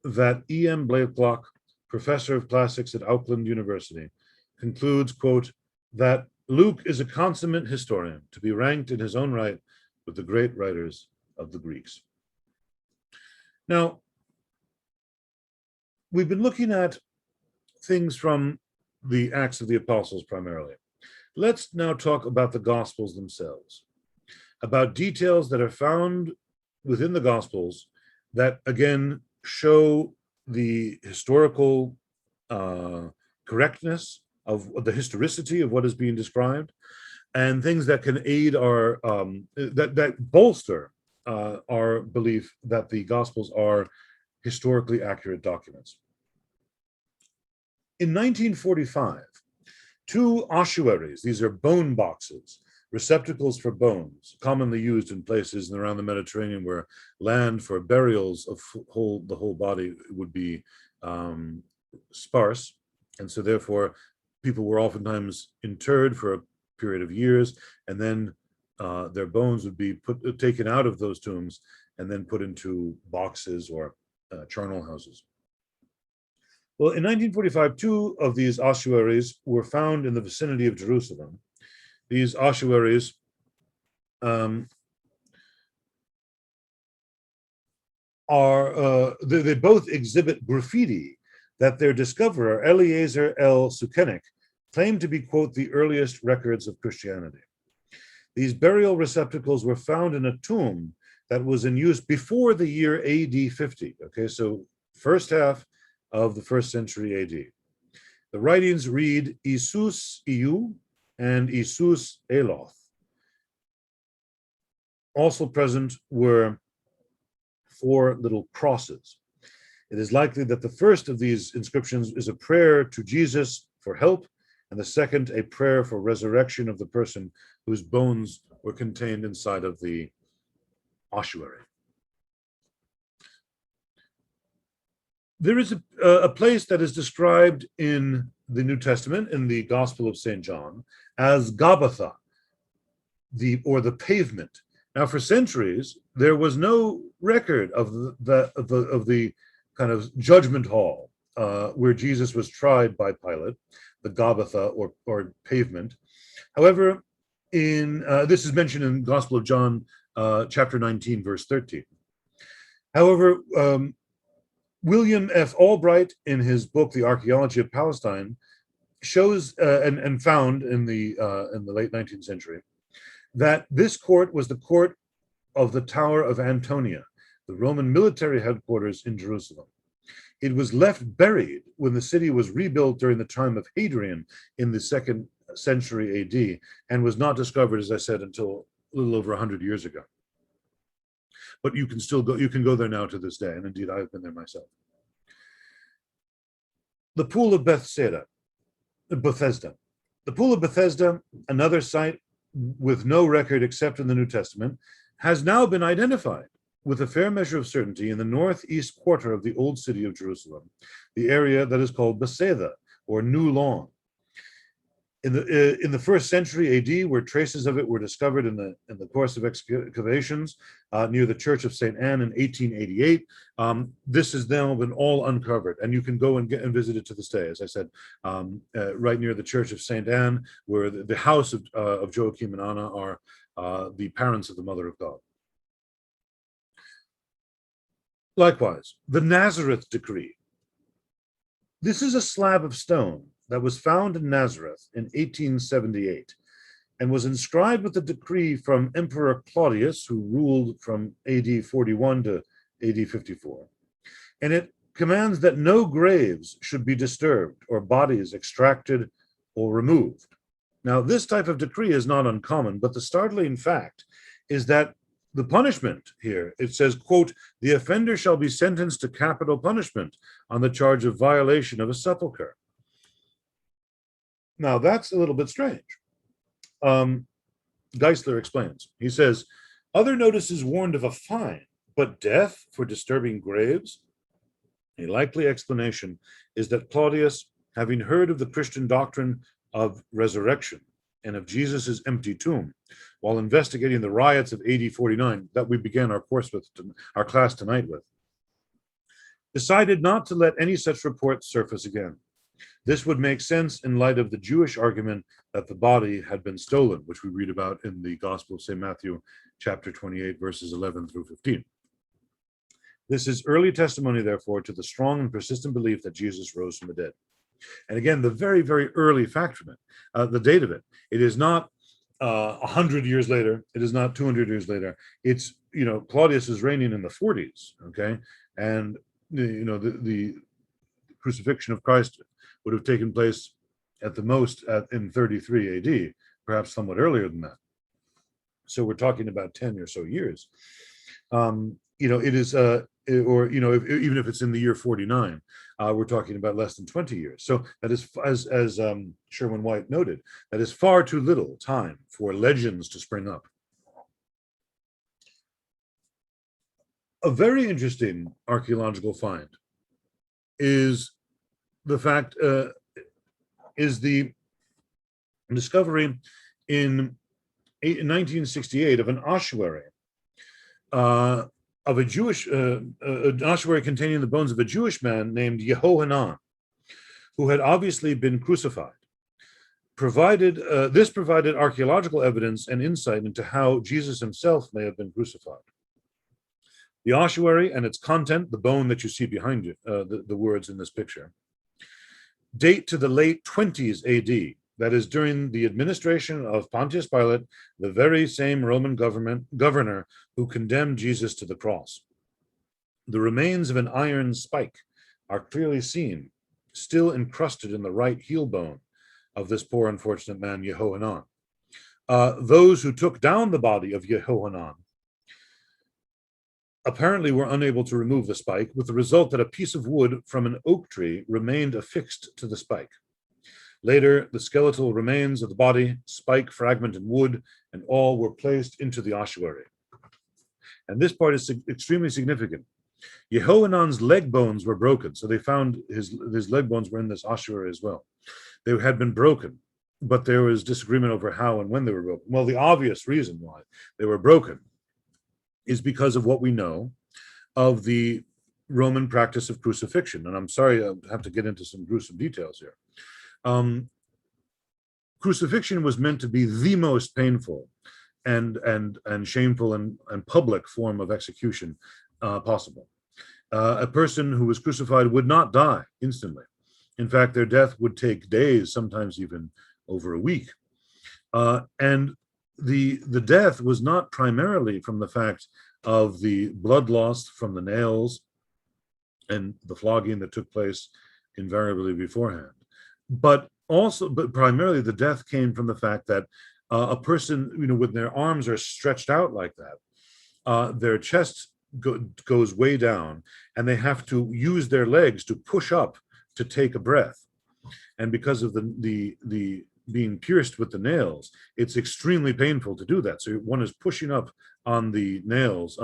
that E.M. Blakelock, professor of classics at Auckland University, concludes, quote, that Luke is a consummate historian to be ranked in his own right with the great writers of the Greeks. Now, we've been looking at things from the Acts of the Apostles primarily. Let's now talk about the Gospels themselves, about details that are found within the Gospels that, again, show the historical correctness of the historicity of what is being described, and things that can aid our, that bolster our belief that the Gospels are historically accurate documents. In 1945, two ossuaries, these are bone boxes, receptacles for bones, commonly used in places around the Mediterranean where land for burials of the whole body would be sparse, and so therefore people were oftentimes interred for a period of years, and then their bones would be taken out of those tombs and then put into boxes or charnel houses. Well, in 1945, two of these ossuaries were found in the vicinity of Jerusalem. These ossuaries they both exhibit graffiti that their discoverer, Eliezer L. Sukenik, claimed to be, quote, the earliest records of Christianity. These burial receptacles were found in a tomb that was in use before the year AD 50. Okay, so first half of the first century AD. The writings read Isus Iu and Isus Eloth. Also present were 4 little crosses. It is likely that the first of these inscriptions is a prayer to Jesus for help, and the second a prayer for resurrection of the person whose bones were contained inside of the ossuary. There is a place that is described in the New Testament, in the Gospel of St. John, as Gabbatha, or the pavement. Now, for centuries, there was no record of the kind of judgment hall where Jesus was tried by Pilate, the Gabbatha or pavement. However, this is mentioned in the Gospel of John, chapter 19, verse 13. However, William F. Albright, in his book *The Archaeology of Palestine*, shows and found in the late 19th century that this court was the court of the Tower of Antonia, the Roman military headquarters in Jerusalem. It was left buried when the city was rebuilt during the time of Hadrian in the 2nd century AD, and was not discovered, as I said, until a little over 100 years ago. But you can still go, you can go there now to this day, and indeed I've been there myself. The Pool of Bethesda. The Pool of Bethesda, another site with no record except in the New Testament, has now been identified with a fair measure of certainty in the northeast quarter of the old city of Jerusalem, the area that is called Bethesda, or New Lawn. In the 1st century AD, where traces of it were discovered in the course of excavations near the Church of St. Anne in 1888, this has now been all uncovered, and you can go and visit it to this day. As I said, right near the Church of St. Anne, where the house of Joachim and Anna are the parents of the Mother of God. Likewise, the Nazareth Decree. This is a slab of stone that was found in Nazareth in 1878 and was inscribed with a decree from Emperor Claudius, who ruled from AD 41 to AD 54. And it commands that no graves should be disturbed or bodies extracted or removed. Now, this type of decree is not uncommon, but the startling fact is that the punishment here, it says, quote, the offender shall be sentenced to capital punishment on the charge of violation of a sepulchre. Now, that's a little bit strange. Geisler explains. He says, other notices warned of a fine, but death for disturbing graves? A likely explanation is that Claudius, having heard of the Christian doctrine of resurrection, and of Jesus's empty tomb, while investigating the riots of AD 49 that we began our class tonight with, decided not to let any such reports surface again. This would make sense in light of the Jewish argument that the body had been stolen, which we read about in the Gospel of St. Matthew, chapter 28, verses 11 through 15. This is early testimony, therefore, to the strong and persistent belief that Jesus rose from the dead. And again, the very, very early fact from it, the date of it, it is not 100 years later, it is not 200 years later. It's, Claudius is reigning in the 40s, okay? And, the crucifixion of Christ would have taken place at the most in 33 AD, perhaps somewhat earlier than that. So we're talking about 10 or so years. It is, even if it's in the year 49, we're talking about less than 20 years. So that is, as Sherwin White noted, that is far too little time for legends to spring up. A very interesting archaeological find is the fact, is the discovery in 1968 of an ossuary, of a Jewish, an ossuary containing the bones of a Jewish man named Yehohanan, who had obviously been crucified. This provided archaeological evidence and insight into how Jesus himself may have been crucified. The ossuary and its content, the bone that you see behind you, the words in this picture, date to the late 20s AD, that is during the administration of Pontius Pilate, the very same Roman governor who condemned Jesus to the cross. The remains of an iron spike are clearly seen, still encrusted in the right heel bone of this poor unfortunate man, Yehohanan. Those who took down the body of Yehohanan apparently were unable to remove the spike, with the result that a piece of wood from an oak tree remained affixed to the spike. Later, the skeletal remains of the body, spike, fragment, and wood, and all were placed into the ossuary. And this part is extremely significant. Yehohanan's leg bones were broken, so they found his leg bones were in this ossuary as well. They had been broken, but there was disagreement over how and when they were broken. Well, the obvious reason why they were broken is because of what we know of the Roman practice of crucifixion. And I'm sorry, I have to get into some gruesome details here. Crucifixion was meant to be the most painful and shameful and public form of execution possible. A person who was crucified would not die instantly. In fact, their death would take days, sometimes even over a week. And the death was not primarily from the fact of the blood loss from the nails and the flogging that took place invariably beforehand, but primarily the death came from the fact that a person, when their arms are stretched out like that, their chest goes way down, and they have to use their legs to push up to take a breath. And because of the being pierced with the nails, it's extremely painful to do that. So one is pushing up on the nails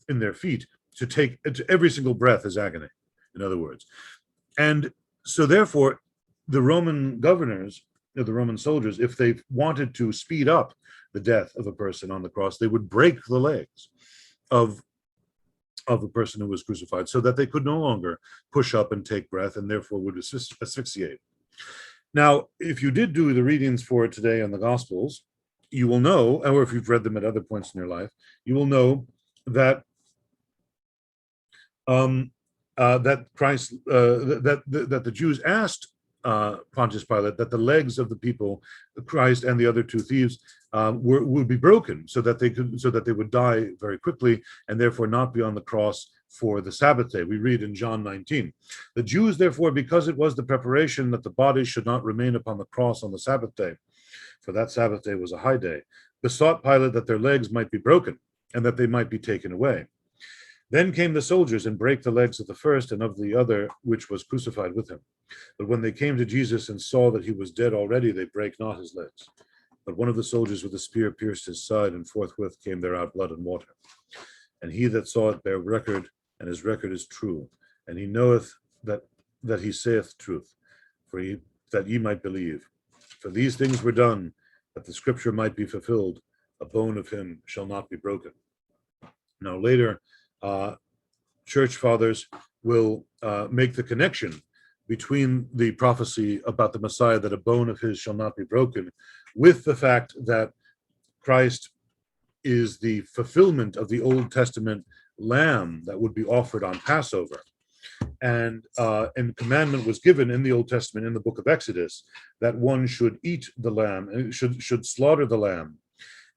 in their feet to take every single breath is agony, in other words. And so therefore, the Roman governors, the Roman soldiers, if they wanted to speed up the death of a person on the cross, they would break the legs of a person who was crucified so that they could no longer push up and take breath, and therefore would asphyxiate. Now, if you did do the readings for today on the Gospels, you will know, or if you've read them at other points in your life, you will know that that the Jews asked Pontius Pilate that the legs of the people, Christ and the other two thieves, would be broken so that they would die very quickly and therefore not be on the cross for the Sabbath day. We read in John 19, the Jews therefore, because it was the preparation that the body should not remain upon the cross on the Sabbath day, for that Sabbath day was a high day, besought Pilate that their legs might be broken and that they might be taken away. Then came the soldiers and brake the legs of the first and of the other which was crucified with him. But when they came to Jesus and saw that he was dead already, they brake not his legs. But one of the soldiers with a spear pierced his side, and forthwith came there out blood and water. And he that saw it bare record, and his record is true. And he knoweth that he saith truth, that ye might believe For these things were done, that the scripture might be fulfilled, a bone of him shall not be broken. Now later, church fathers will make the connection between the prophecy about the Messiah, that a bone of his shall not be broken, with the fact that Christ is the fulfillment of the Old Testament lamb that would be offered on Passover. And commandment was given in the Old Testament, in the book of Exodus, that one should eat the lamb, should slaughter the lamb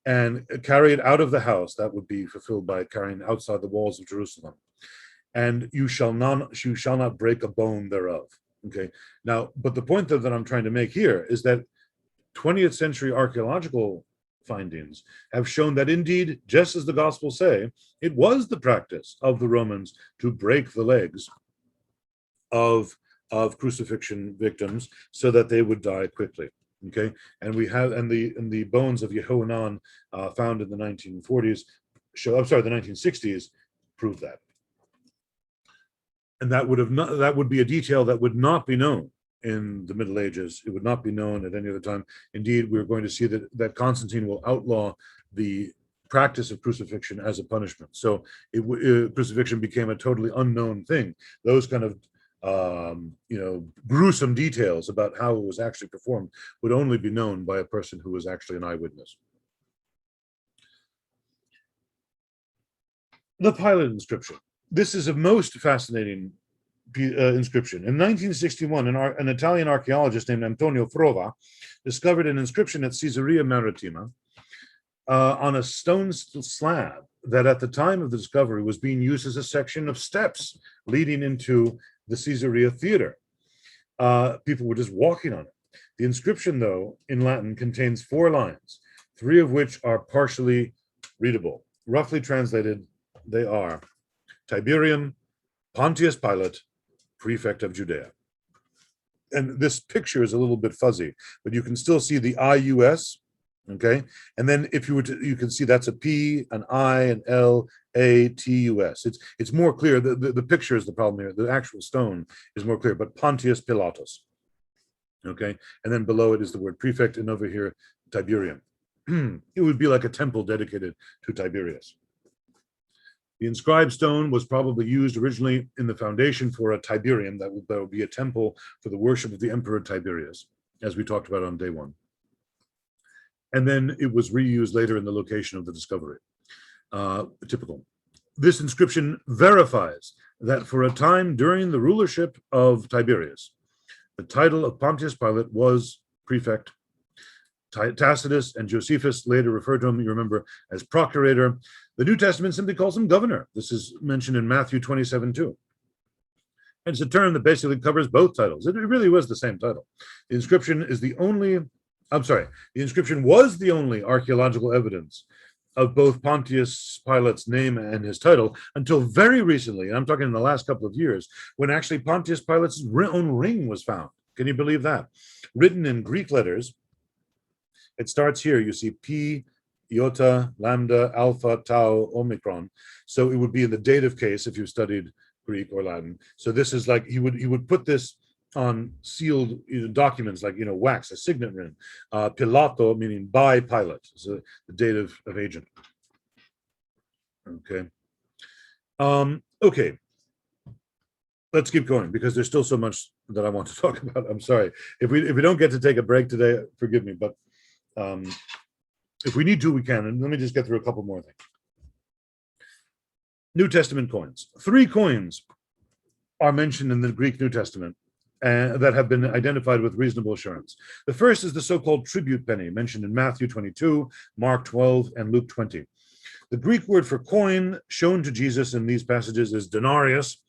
and carry it out of the house. That would be fulfilled by carrying outside the walls of Jerusalem. And you shall not break a bone thereof. Okay. Now, but the point that I'm trying to make here is that 20th century archaeological findings have shown that indeed, just as the Gospels say, it was the practice of the Romans to break the legs of crucifixion victims so that they would die quickly. Okay, and we have the bones of Yehohanan found in the 1940s the 1960s prove that. And that would be a detail that would not be known in the Middle Ages. It would not be known at any other time. Indeed, we're going to see that Constantine will outlaw the practice of crucifixion as a punishment. So crucifixion became a totally unknown thing. Those kind of gruesome details about how it was actually performed would only be known by a person who was actually an eyewitness. The Pilate inscription. This is a most fascinating inscription. In 1961, an Italian archaeologist named Antonio Frova discovered an inscription at Caesarea Maritima on a stone slab that at the time of the discovery was being used as a section of steps leading into the Caesarea theater. People were just walking on it. The inscription, though, in Latin contains 4 lines, 3 of which are partially readable. Roughly translated, they are: Tiberium, Pontius Pilate, prefect of Judea. And this picture is a little bit fuzzy, but you can still see the IUS, okay? And then if you can see that's a P, an I, an L, A, T, U, S. It's more clear. The picture is the problem here. The actual stone is more clear, but Pontius Pilatus, okay? And then below it is the word prefect, and over here, Tiberium. It would be like a temple dedicated to Tiberius. The inscribed stone was probably used originally in the foundation for a Tiberium, that would be a temple for the worship of the Emperor Tiberius, as we talked about on day 1. And then it was reused later in the location of the discovery. Typical. This inscription verifies that for a time during the rulership of Tiberius, the title of Pontius Pilate was prefect. Tacitus and Josephus later referred to him, you remember, as procurator. The New Testament simply calls him governor. This is mentioned in Matthew 27 too. And it's a term that basically covers both titles. It really was the same title. The inscription was the only archaeological evidence of both Pontius Pilate's name and his title until very recently, and I'm talking in the last couple of years, when actually Pontius Pilate's own ring was found. Can you believe that? Written in Greek letters. It starts here. You see P, iota, lambda, alpha, tau, omicron. So it would be in the dative case if you studied Greek or Latin. So this is like he would put this on sealed documents, like wax, a signet ring. Pilato meaning by Pilate, so the dative of agent. Okay. Okay. Let's keep going because there's still so much that I want to talk about. I'm sorry if we don't get to take a break today. Forgive me, but if we need to, we can. And let me just get through a couple more things. New Testament coins. 3 coins are mentioned in the Greek New Testament that have been identified with reasonable assurance. The first is the so-called tribute penny, mentioned in Matthew 22, Mark 12, and Luke 20. The Greek word for coin shown to Jesus in these passages is denarius,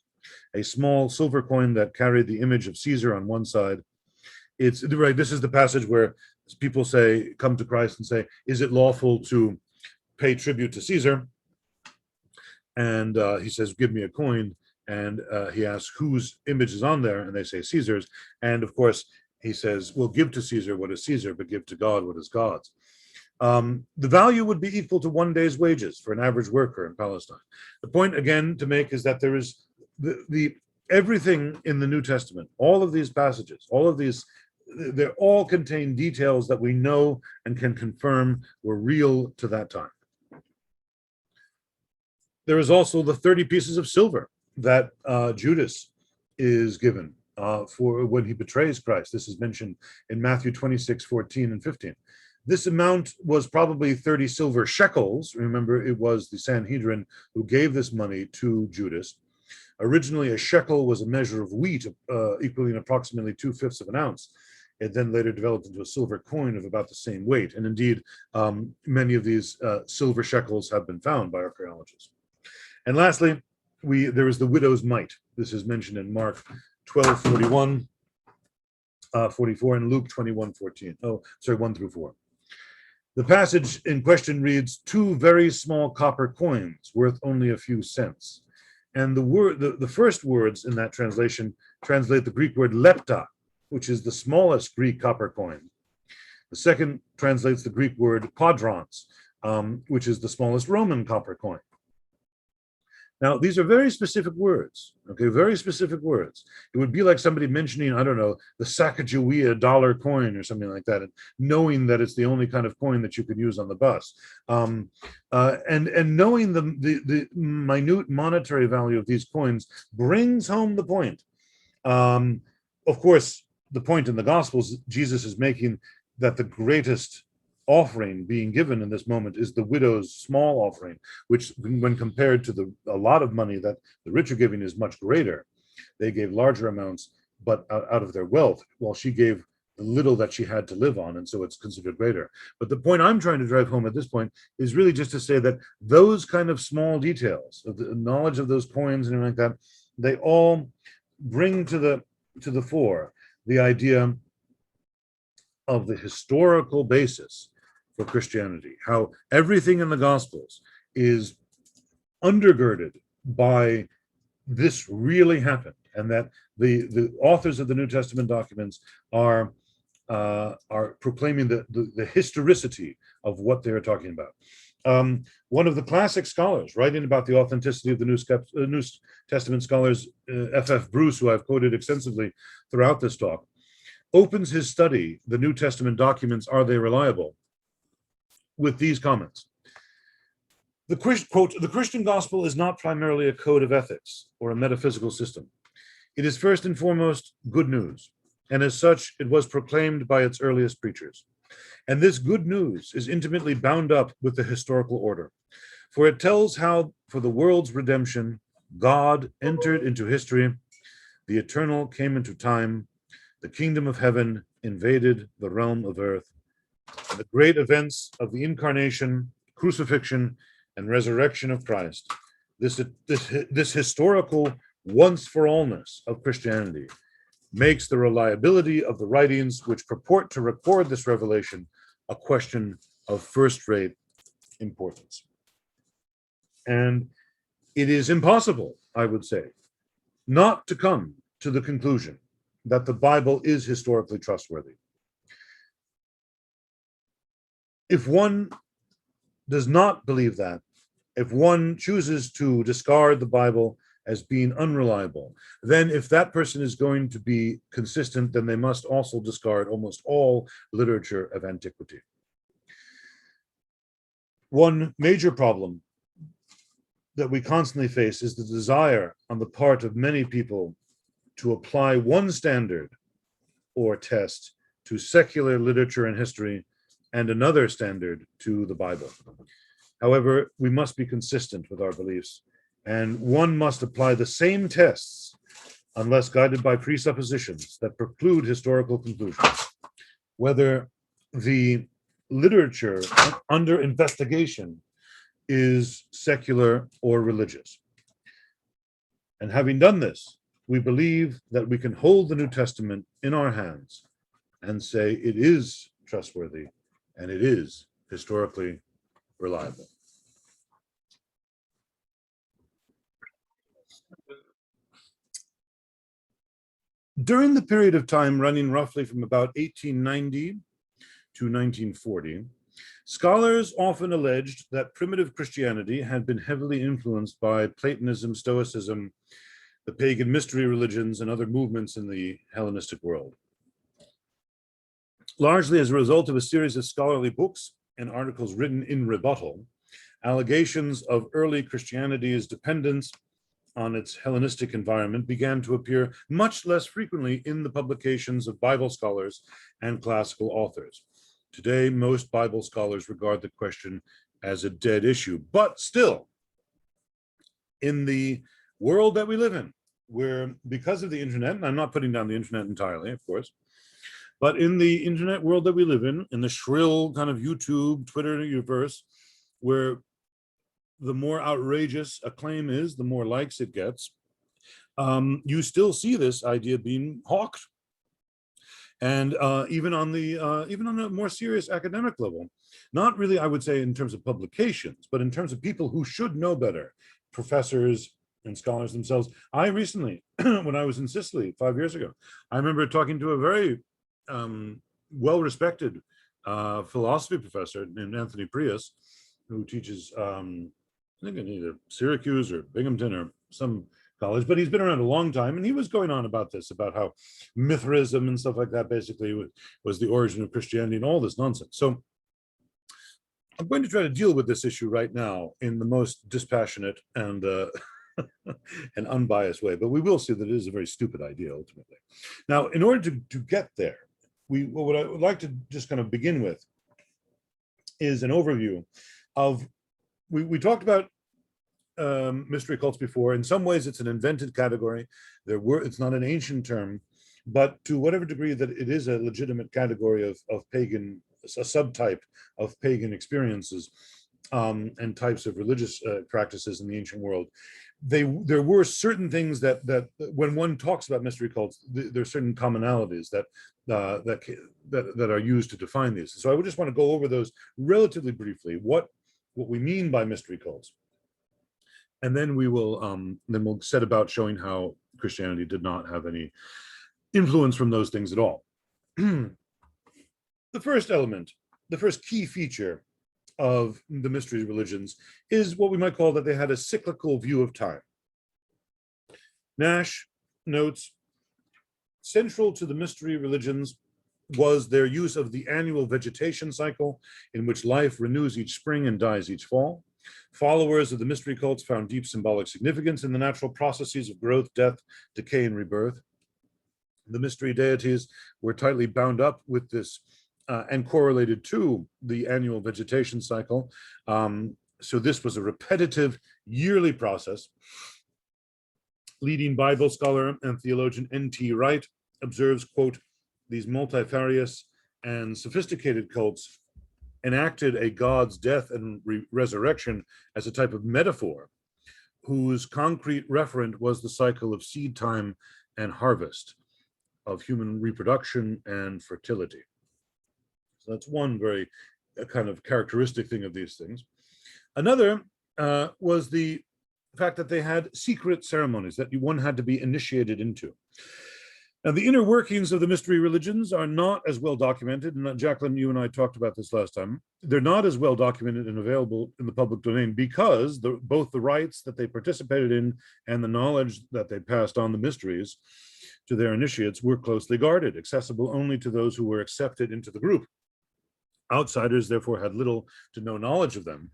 a small silver coin that carried the image of Caesar on one side. It's right. This is the passage where people come to Christ and say, is it lawful to pay tribute to Caesar? And he says, give me a coin. And he asks whose image is on there, and they say Caesar's. And of course, he says, well, give to Caesar what is Caesar, but give to God what is God's. The value would be equal to 1 day's wages for an average worker in Palestine. The point, again, to make is that there is everything in the New Testament, all of these passages, all of these they all contain details that we know and can confirm were real to that time. There is also the 30 pieces of silver that Judas is given for when he betrays Christ. This is mentioned in Matthew 26, 14 and 15. This amount was probably 30 silver shekels. Remember, it was the Sanhedrin who gave this money to Judas. Originally, a shekel was a measure of wheat equaling approximately 2/5 of an ounce. It then later developed into a silver coin of about the same weight. And indeed, many of these silver shekels have been found by archaeologists. And lastly, there is the widow's mite. This is mentioned in Mark 12:41, 44, and Luke 21:14. Oh, sorry, 1 through 4. The passage in question reads, 2 very small copper coins worth only a few cents. And the first words in that translation translate the Greek word lepta, which is the smallest Greek copper coin. The second translates the Greek word quadrans, which is the smallest Roman copper coin. Now, these are very specific words, okay, very specific words. It would be like somebody mentioning, I don't know, the Sacagawea dollar coin or something like that, and knowing that it's the only kind of coin that you could use on the bus. And knowing the minute monetary value of these coins brings home the point. Of course, the point in the Gospels, Jesus is making that the greatest offering being given in this moment is the widow's small offering, which when compared to a lot of money that the rich are giving is much greater. They gave larger amounts, but out of their wealth, while she gave the little that she had to live on, and so it's considered greater. But the point I'm trying to drive home at this point is really just to say that those kind of small details of the knowledge of those coins and everything like that, they all bring to the fore the idea of the historical basis for Christianity, how everything in the Gospels is undergirded by this really happened, and that the authors of the New Testament documents are proclaiming the historicity of what they're talking about. One of the classic scholars writing about the authenticity of the New Testament scholars, F.F. Bruce, who I've quoted extensively throughout this talk, opens his study, The New Testament Documents, Are They Reliable?, with these comments. Quote, the Christian gospel is not primarily a code of ethics or a metaphysical system. It is first and foremost good news, and as such, it was proclaimed by its earliest preachers. And this good news is intimately bound up with the historical order, for it tells how, for the world's redemption, God entered into history, the eternal came into time, the kingdom of heaven invaded the realm of earth, and the great events of the incarnation, crucifixion, and resurrection of Christ, this historical once-for-allness of Christianity makes the reliability of the writings which purport to record this revelation a question of first-rate importance. And it is impossible, I would say, not to come to the conclusion that the Bible is historically trustworthy. If one does not believe that, if one chooses to discard the Bible as being unreliable, then if that person is going to be consistent, then they must also discard almost all literature of antiquity. One major problem that we constantly face is the desire on the part of many people to apply one standard or test to secular literature and history and another standard to the Bible. However, we must be consistent with our beliefs, and one must apply the same tests unless guided by presuppositions that preclude historical conclusions, whether the literature under investigation is secular or religious. And having done this, we believe that we can hold the New Testament in our hands and say it is trustworthy and it is historically reliable. During the period of time running roughly from about 1890 to 1940, scholars often alleged that primitive Christianity had been heavily influenced by Platonism, Stoicism, the pagan mystery religions, and other movements in the Hellenistic world. Largely as a result of a series of scholarly books and articles written in rebuttal, allegations of early Christianity's dependence on its Hellenistic environment began to appear much less frequently in the publications of Bible scholars and classical authors. Today, most Bible scholars regard the question as a dead issue, but still, in the world that we live in, where because of the internet, and I'm not putting down the internet entirely, of course, but in the internet world that we live in the shrill kind of YouTube, Twitter universe, where the more outrageous a claim is, the more likes it gets, you still see this idea being hawked. And even on a more serious academic level, not really, I would say, in terms of publications, but in terms of people who should know better, professors and scholars themselves. I recently, when I was in Sicily 5 years ago, I remember talking to a very well-respected philosophy professor named Anthony Prius, who teaches, I think in either Syracuse or Binghamton or some college, but he's been around a long time, and he was going on about this, about how Mithraism and stuff like that basically was the origin of Christianity and all this nonsense. So I'm going to try to deal with this issue right now in the most dispassionate and and unbiased way, but we will see that it is a very stupid idea ultimately. Now, in order to get there, what I would like to just kind of begin with is an overview of, we talked about mystery cults before. In some ways, it's an invented category. It's not an ancient term, but to whatever degree that it is a legitimate category of pagan, a subtype of pagan experiences and types of religious practices in the ancient world, there were certain things that when one talks about mystery cults, there are certain commonalities that are used to define these. So I would just want to go over those relatively briefly. What we mean by mystery cults, and then we'll set about showing how Christianity did not have any influence from those things at all. The first element, the first key feature of the mystery religions is what we might call that they had a cyclical view of time. Nash notes, central to the mystery religions was their use of the annual vegetation cycle, in which life renews each spring and dies each fall. Followers of the mystery cults found deep symbolic significance in the natural processes of growth, death, decay, and rebirth. The mystery deities were tightly bound up with this and correlated to the annual vegetation cycle. So this was a repetitive yearly process. Leading Bible scholar and theologian N.T. Wright observes, quote, these multifarious and sophisticated cults enacted a God's death and resurrection as a type of metaphor, whose concrete referent was the cycle of seed time and harvest, of human reproduction and fertility. So that's one very kind of characteristic thing of these things. Another was the fact that they had secret ceremonies that one had to be initiated into. Now, the inner workings of the mystery religions are not as well documented, and Jacqueline, you and I talked about this last time. They're not as well documented and available in the public domain because both the rites that they participated in and the knowledge that they passed on the mysteries to their initiates were closely guarded, accessible only to those who were accepted into the group. Outsiders, therefore, had little to no knowledge of them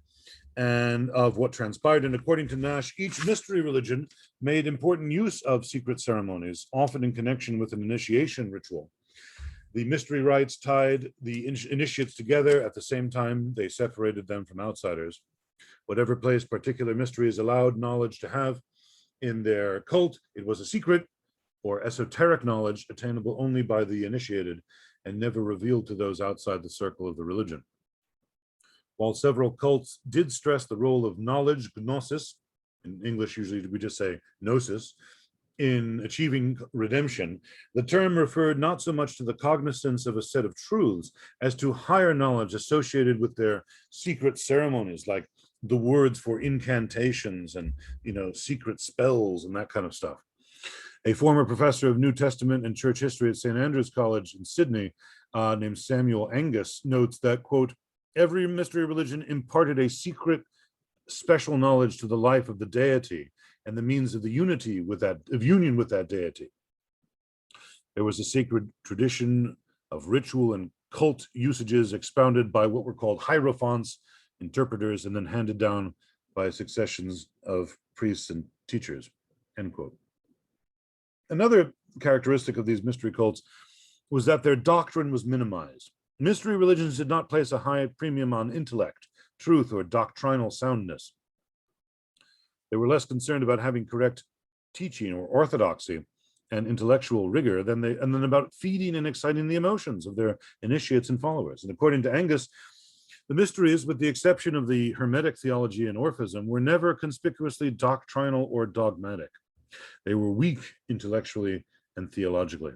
and of what transpired. And according to Nash, each mystery religion made important use of secret ceremonies, often in connection with an initiation ritual. The mystery rites tied the initiates together. At the same time, they separated them from outsiders. Whatever place particular mysteries allowed knowledge to have in their cult, it was a secret or esoteric knowledge attainable only by the initiated and never revealed to those outside the circle of the religion. While several cults did stress the role of knowledge, gnosis, in English usually we just say gnosis, in achieving redemption, the term referred not so much to the cognizance of a set of truths as to higher knowledge associated with their secret ceremonies, like the words for incantations and, secret spells and that kind of stuff. A former professor of New Testament and church history at St. Andrew's College in Sydney, named Samuel Angus, notes that, quote, every mystery religion imparted a secret, special knowledge to the life of the deity and the means of the union with that deity. There was a sacred tradition of ritual and cult usages expounded by what were called hierophants, interpreters, and then handed down by successions of priests and teachers, end quote. Another characteristic of these mystery cults was that their doctrine was minimized. Mystery religions did not place a high premium on intellect, truth, or doctrinal soundness. They were less concerned about having correct teaching or orthodoxy and intellectual rigor than about feeding and exciting the emotions of their initiates and followers. And according to Angus, the mysteries, with the exception of the Hermetic theology and Orphism, were never conspicuously doctrinal or dogmatic. They were weak intellectually and theologically.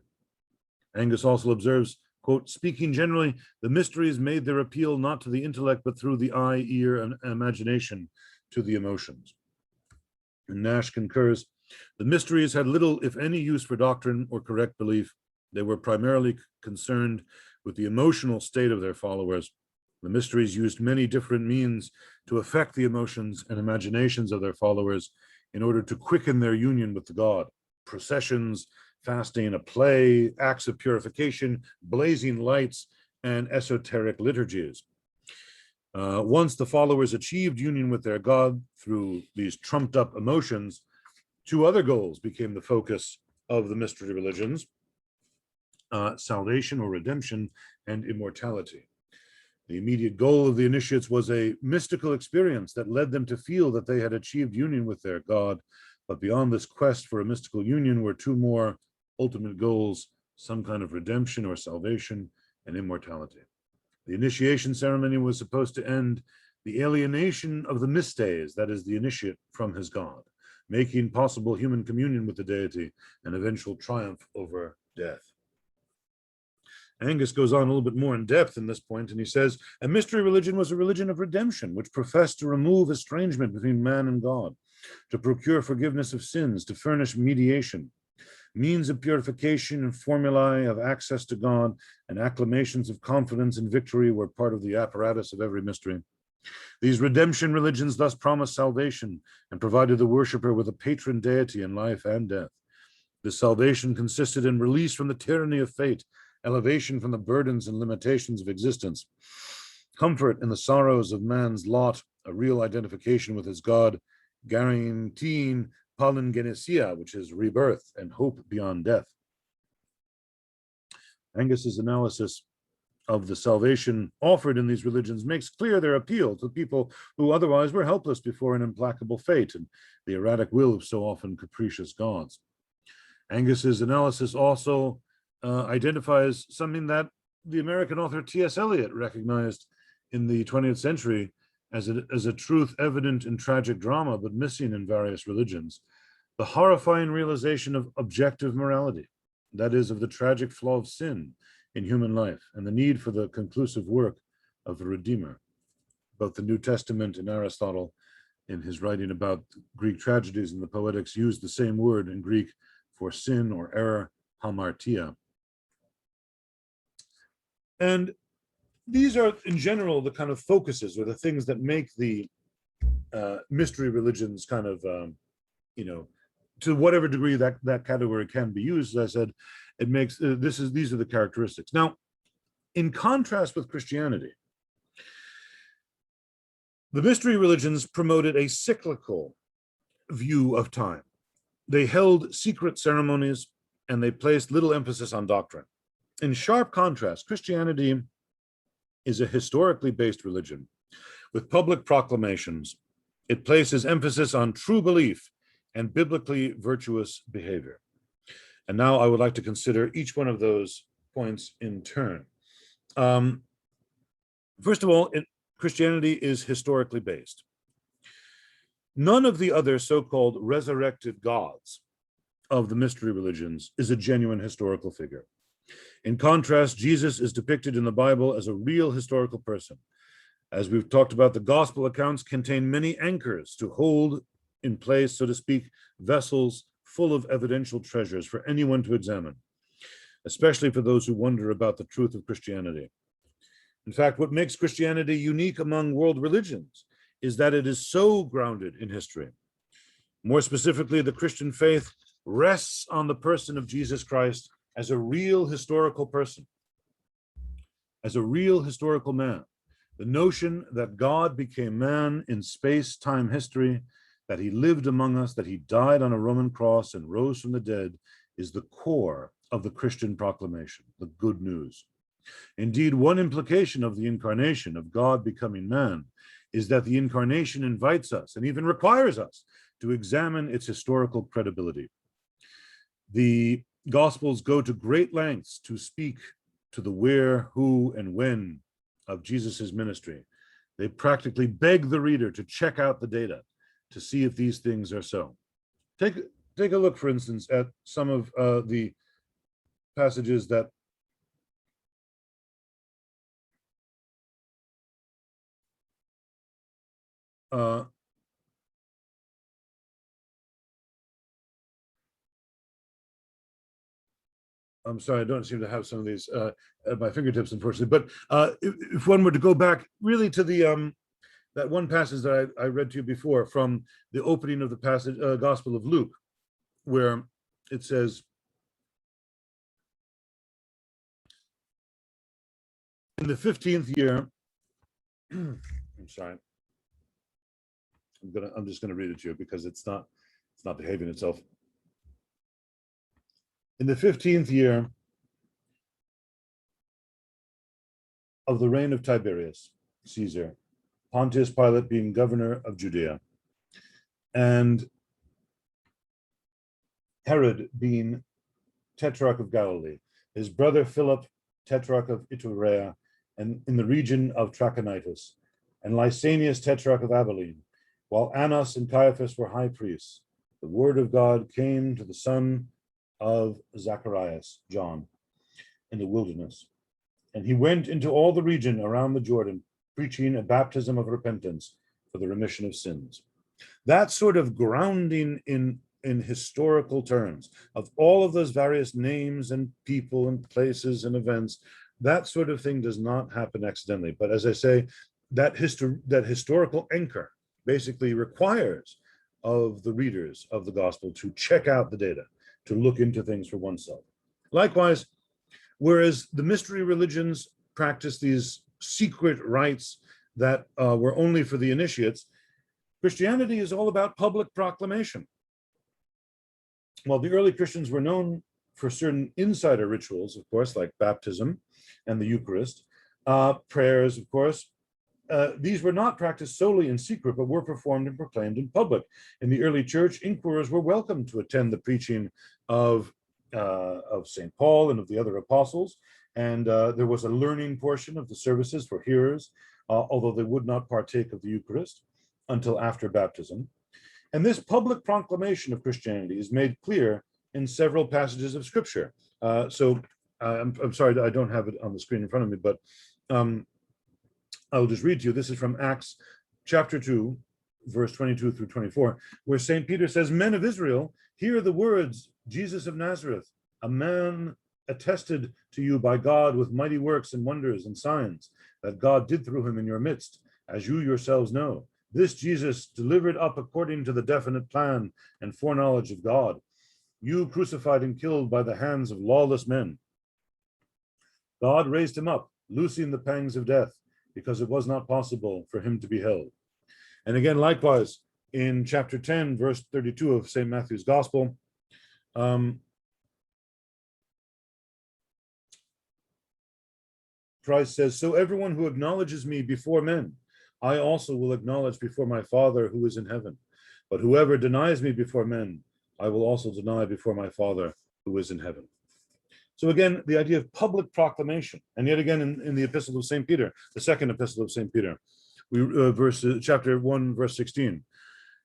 Angus also observes, quote, speaking generally, the mysteries made their appeal not to the intellect, but through the eye, ear, and imagination to the emotions. And Nash concurs, the mysteries had little, if any, use for doctrine or correct belief. They were primarily concerned with the emotional state of their followers. The mysteries used many different means to affect the emotions and imaginations of their followers in order to quicken their union with the god. Processions, fasting, a play, acts of purification, blazing lights, and esoteric liturgies. Once the followers achieved union with their god through these trumped up emotions, two other goals became the focus of the mystery religions, salvation or redemption and immortality. The immediate goal of the initiates was a mystical experience that led them to feel that they had achieved union with their god, but beyond this quest for a mystical union were two more ultimate goals, some kind of redemption or salvation and immortality. The initiation ceremony was supposed to end the alienation of the mystes, that is, the initiate, from his god, making possible human communion with the deity and eventual triumph over death. Angus goes on a little bit more in depth in this point, and he says, a mystery religion was a religion of redemption, which professed to remove estrangement between man and God, to procure forgiveness of sins, to furnish mediation, means of purification and formulae of access to God, and acclamations of confidence and victory were part of the apparatus of every mystery. These redemption religions thus promised salvation and provided the worshiper with a patron deity in life and death. This salvation consisted in release from the tyranny of fate, elevation from the burdens and limitations of existence, comfort in the sorrows of man's lot, a real identification with his God, guaranteeing palingenesia, which is rebirth and hope beyond death. Angus's analysis of the salvation offered in these religions makes clear their appeal to people who otherwise were helpless before an implacable fate and the erratic will of so often capricious gods. Angus's analysis also identifies something that the American author T.S. Eliot recognized in the 20th century as a truth evident in tragic drama, but missing in various religions, the horrifying realization of objective morality, that is, of the tragic flaw of sin in human life and the need for the conclusive work of the Redeemer. Both the New Testament and Aristotle, in his writing about Greek tragedies and the Poetics, used the same word in Greek for sin or error, hamartia. And these are, in general, the kind of focuses or the things that make the mystery religions kind of, to whatever degree that category can be used. As I said, it makes these are the characteristics. Now, in contrast with Christianity, the mystery religions promoted a cyclical view of time. They held secret ceremonies and they placed little emphasis on doctrine. In sharp contrast, Christianity is a historically based religion with public proclamations. It places emphasis on true belief and biblically virtuous behavior. And now I would like to consider each one of those points in turn. First of all, Christianity is historically based. None of the other so-called resurrected gods of the mystery religions is a genuine historical figure. In contrast, Jesus is depicted in the Bible as a real historical person. As we've talked about, the gospel accounts contain many anchors to hold in place, so to speak, vessels full of evidential treasures for anyone to examine, especially for those who wonder about the truth of Christianity. In fact, what makes Christianity unique among world religions is that it is so grounded in history. More specifically, the Christian faith rests on the person of Jesus Christ as a real historical person. as a real historical man. The notion that God became man in space-time history, that he lived among us, that he died on a Roman cross and rose from the dead, is the core of the Christian proclamation, the good news. Indeed, one implication of the incarnation, of God becoming man, is that the incarnation invites us and even requires us to examine its historical credibility. The Gospels go to great lengths to speak to the where, who, and when of Jesus's ministry. They practically beg the reader to check out the data to see if these things are so. Take a look, for instance, at some of the passages that I'm sorry, I don't seem to have some of these at my fingertips, unfortunately. But if one were to go back really to the that one passage that I read to you before from the opening of the passage, Gospel of Luke, where it says, in the 15th year, I'm sorry, I'm just gonna read it to you because it's not behaving itself. In the 15th year of the reign of Tiberius Caesar, Pontius Pilate being governor of Judea, and Herod being tetrarch of Galilee, his brother Philip, tetrarch of Iturea, and in the region of Trachonitis, and Lysanias, tetrarch of Abilene, while Annas and Caiaphas were high priests, the word of God came to the son of Zacharias, John, in the wilderness. And he went into all the region around the Jordan, preaching a baptism of repentance for the remission of sins. That sort of grounding in historical terms of all of those various names and people and places and events, that sort of thing does not happen accidentally. But as I say, that historical anchor basically requires of the readers of the gospel to check out the data, to look into things for oneself. Likewise, whereas the mystery religions practice these secret rites that were only for the initiates, Christianity is all about public proclamation. While the early Christians were known for certain insider rituals, of course, like baptism and the Eucharist, prayers, of course, these were not practiced solely in secret, but were performed and proclaimed in public. In the early church, inquirers were welcome to attend the preaching of St. Paul and of the other apostles, and there was a learning portion of the services for hearers, although they would not partake of the Eucharist until after baptism. And this public proclamation of Christianity is made clear in several passages of Scripture. I'm sorry, I don't have it on the screen in front of me, but I'll just read to you. This is from Acts chapter 2, verse 22 through 24, where St. Peter says, "Men of Israel, hear the words, Jesus of Nazareth, a man attested to you by God with mighty works and wonders and signs that God did through him in your midst, as you yourselves know. This Jesus delivered up according to the definite plan and foreknowledge of God, you crucified and killed by the hands of lawless men. God raised him up, loosing the pangs of death, because it was not possible for him to be held." And again, likewise, in chapter 10, verse 32 of St. Matthew's Gospel, Christ says, "So everyone who acknowledges me before men, I also will acknowledge before my Father who is in heaven. But whoever denies me before men, I will also deny before my Father who is in heaven." So again, the idea of public proclamation, and yet again in the epistle of St. Peter, the second epistle of St. Peter, chapter 1, verse 16,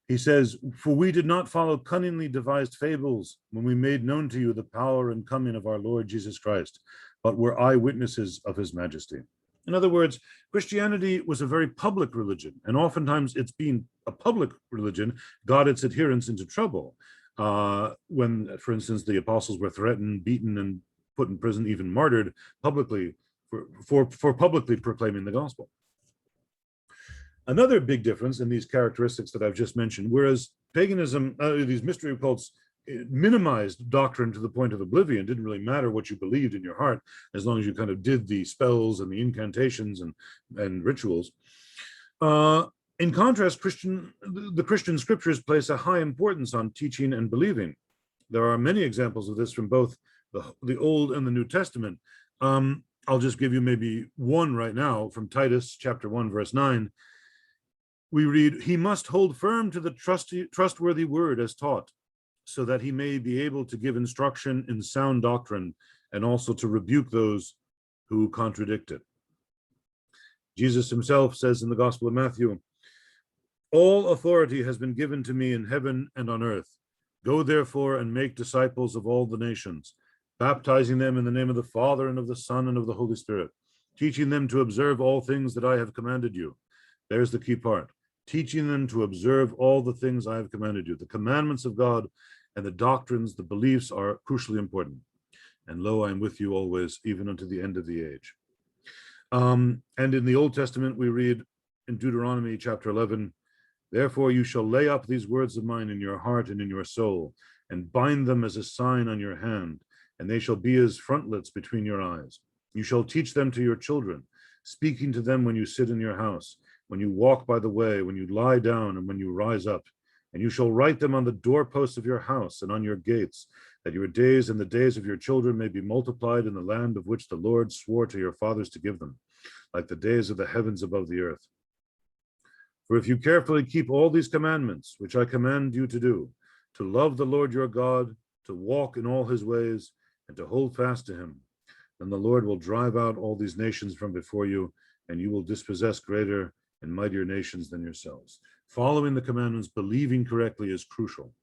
he says, "For we did not follow cunningly devised fables when we made known to you the power and coming of our Lord Jesus Christ, but were eyewitnesses of his majesty." In other words, Christianity was a very public religion, and oftentimes it's being a public religion got its adherents into trouble. When, for instance, the apostles were threatened, beaten, and put in prison, even martyred publicly for publicly proclaiming the gospel. Another big difference in these characteristics that I've just mentioned, whereas paganism, these mystery cults it minimized doctrine to the point of oblivion. It didn't really matter what you believed in your heart, as long as you kind of did the spells and the incantations and rituals. In contrast, the Christian scriptures place a high importance on teaching and believing. There are many examples of this from both the Old and the New Testament. I'll just give you maybe one right now from Titus chapter 1, verse 9. We read, "He must hold firm to the trustworthy word as taught, so that he may be able to give instruction in sound doctrine and also to rebuke those who contradict it." Jesus himself says in the Gospel of Matthew, "All authority has been given to me in heaven and on earth. Go therefore and make disciples of all the nations, baptizing them in the name of the Father and of the Son and of the Holy Spirit, teaching them to observe all things that I have commanded you." There's the key part. Teaching them to observe all the things I have commanded you. The commandments of God and the doctrines, the beliefs are crucially important. And lo, I am with you always, even unto the end of the age. And in the Old Testament, we read in Deuteronomy chapter 11, "Therefore you shall lay up these words of mine in your heart and in your soul, and bind them as a sign on your hand, and they shall be as frontlets between your eyes. You shall teach them to your children, speaking to them when you sit in your house, when you walk by the way, when you lie down, and when you rise up. And you shall write them on the doorposts of your house and on your gates, that your days and the days of your children may be multiplied in the land of which the Lord swore to your fathers to give them, like the days of the heavens above the earth. For if you carefully keep all these commandments, which I command you to do, to love the Lord your God, to walk in all his ways, and to hold fast to him, then the Lord will drive out all these nations from before you, and you will dispossess greater and mightier nations than yourselves." Following the commandments, believing correctly is crucial.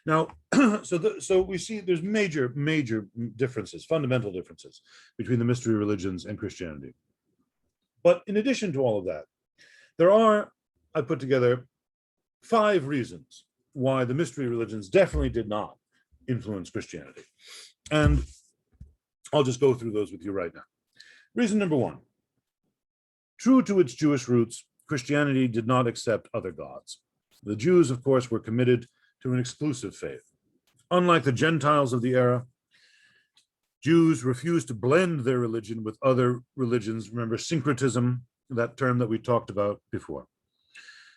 Now, so we see there's major differences, fundamental differences between the mystery religions and Christianity. But in addition to all of that, I put together 5 reasons why the mystery religions definitely did not influence Christianity. And I'll just go through those with you right now. Reason number 1, true to its Jewish roots, Christianity did not accept other gods. The Jews, of course, were committed to an exclusive faith. Unlike the Gentiles of the era, Jews refused to blend their religion with other religions. Remember syncretism, that term that we talked about before.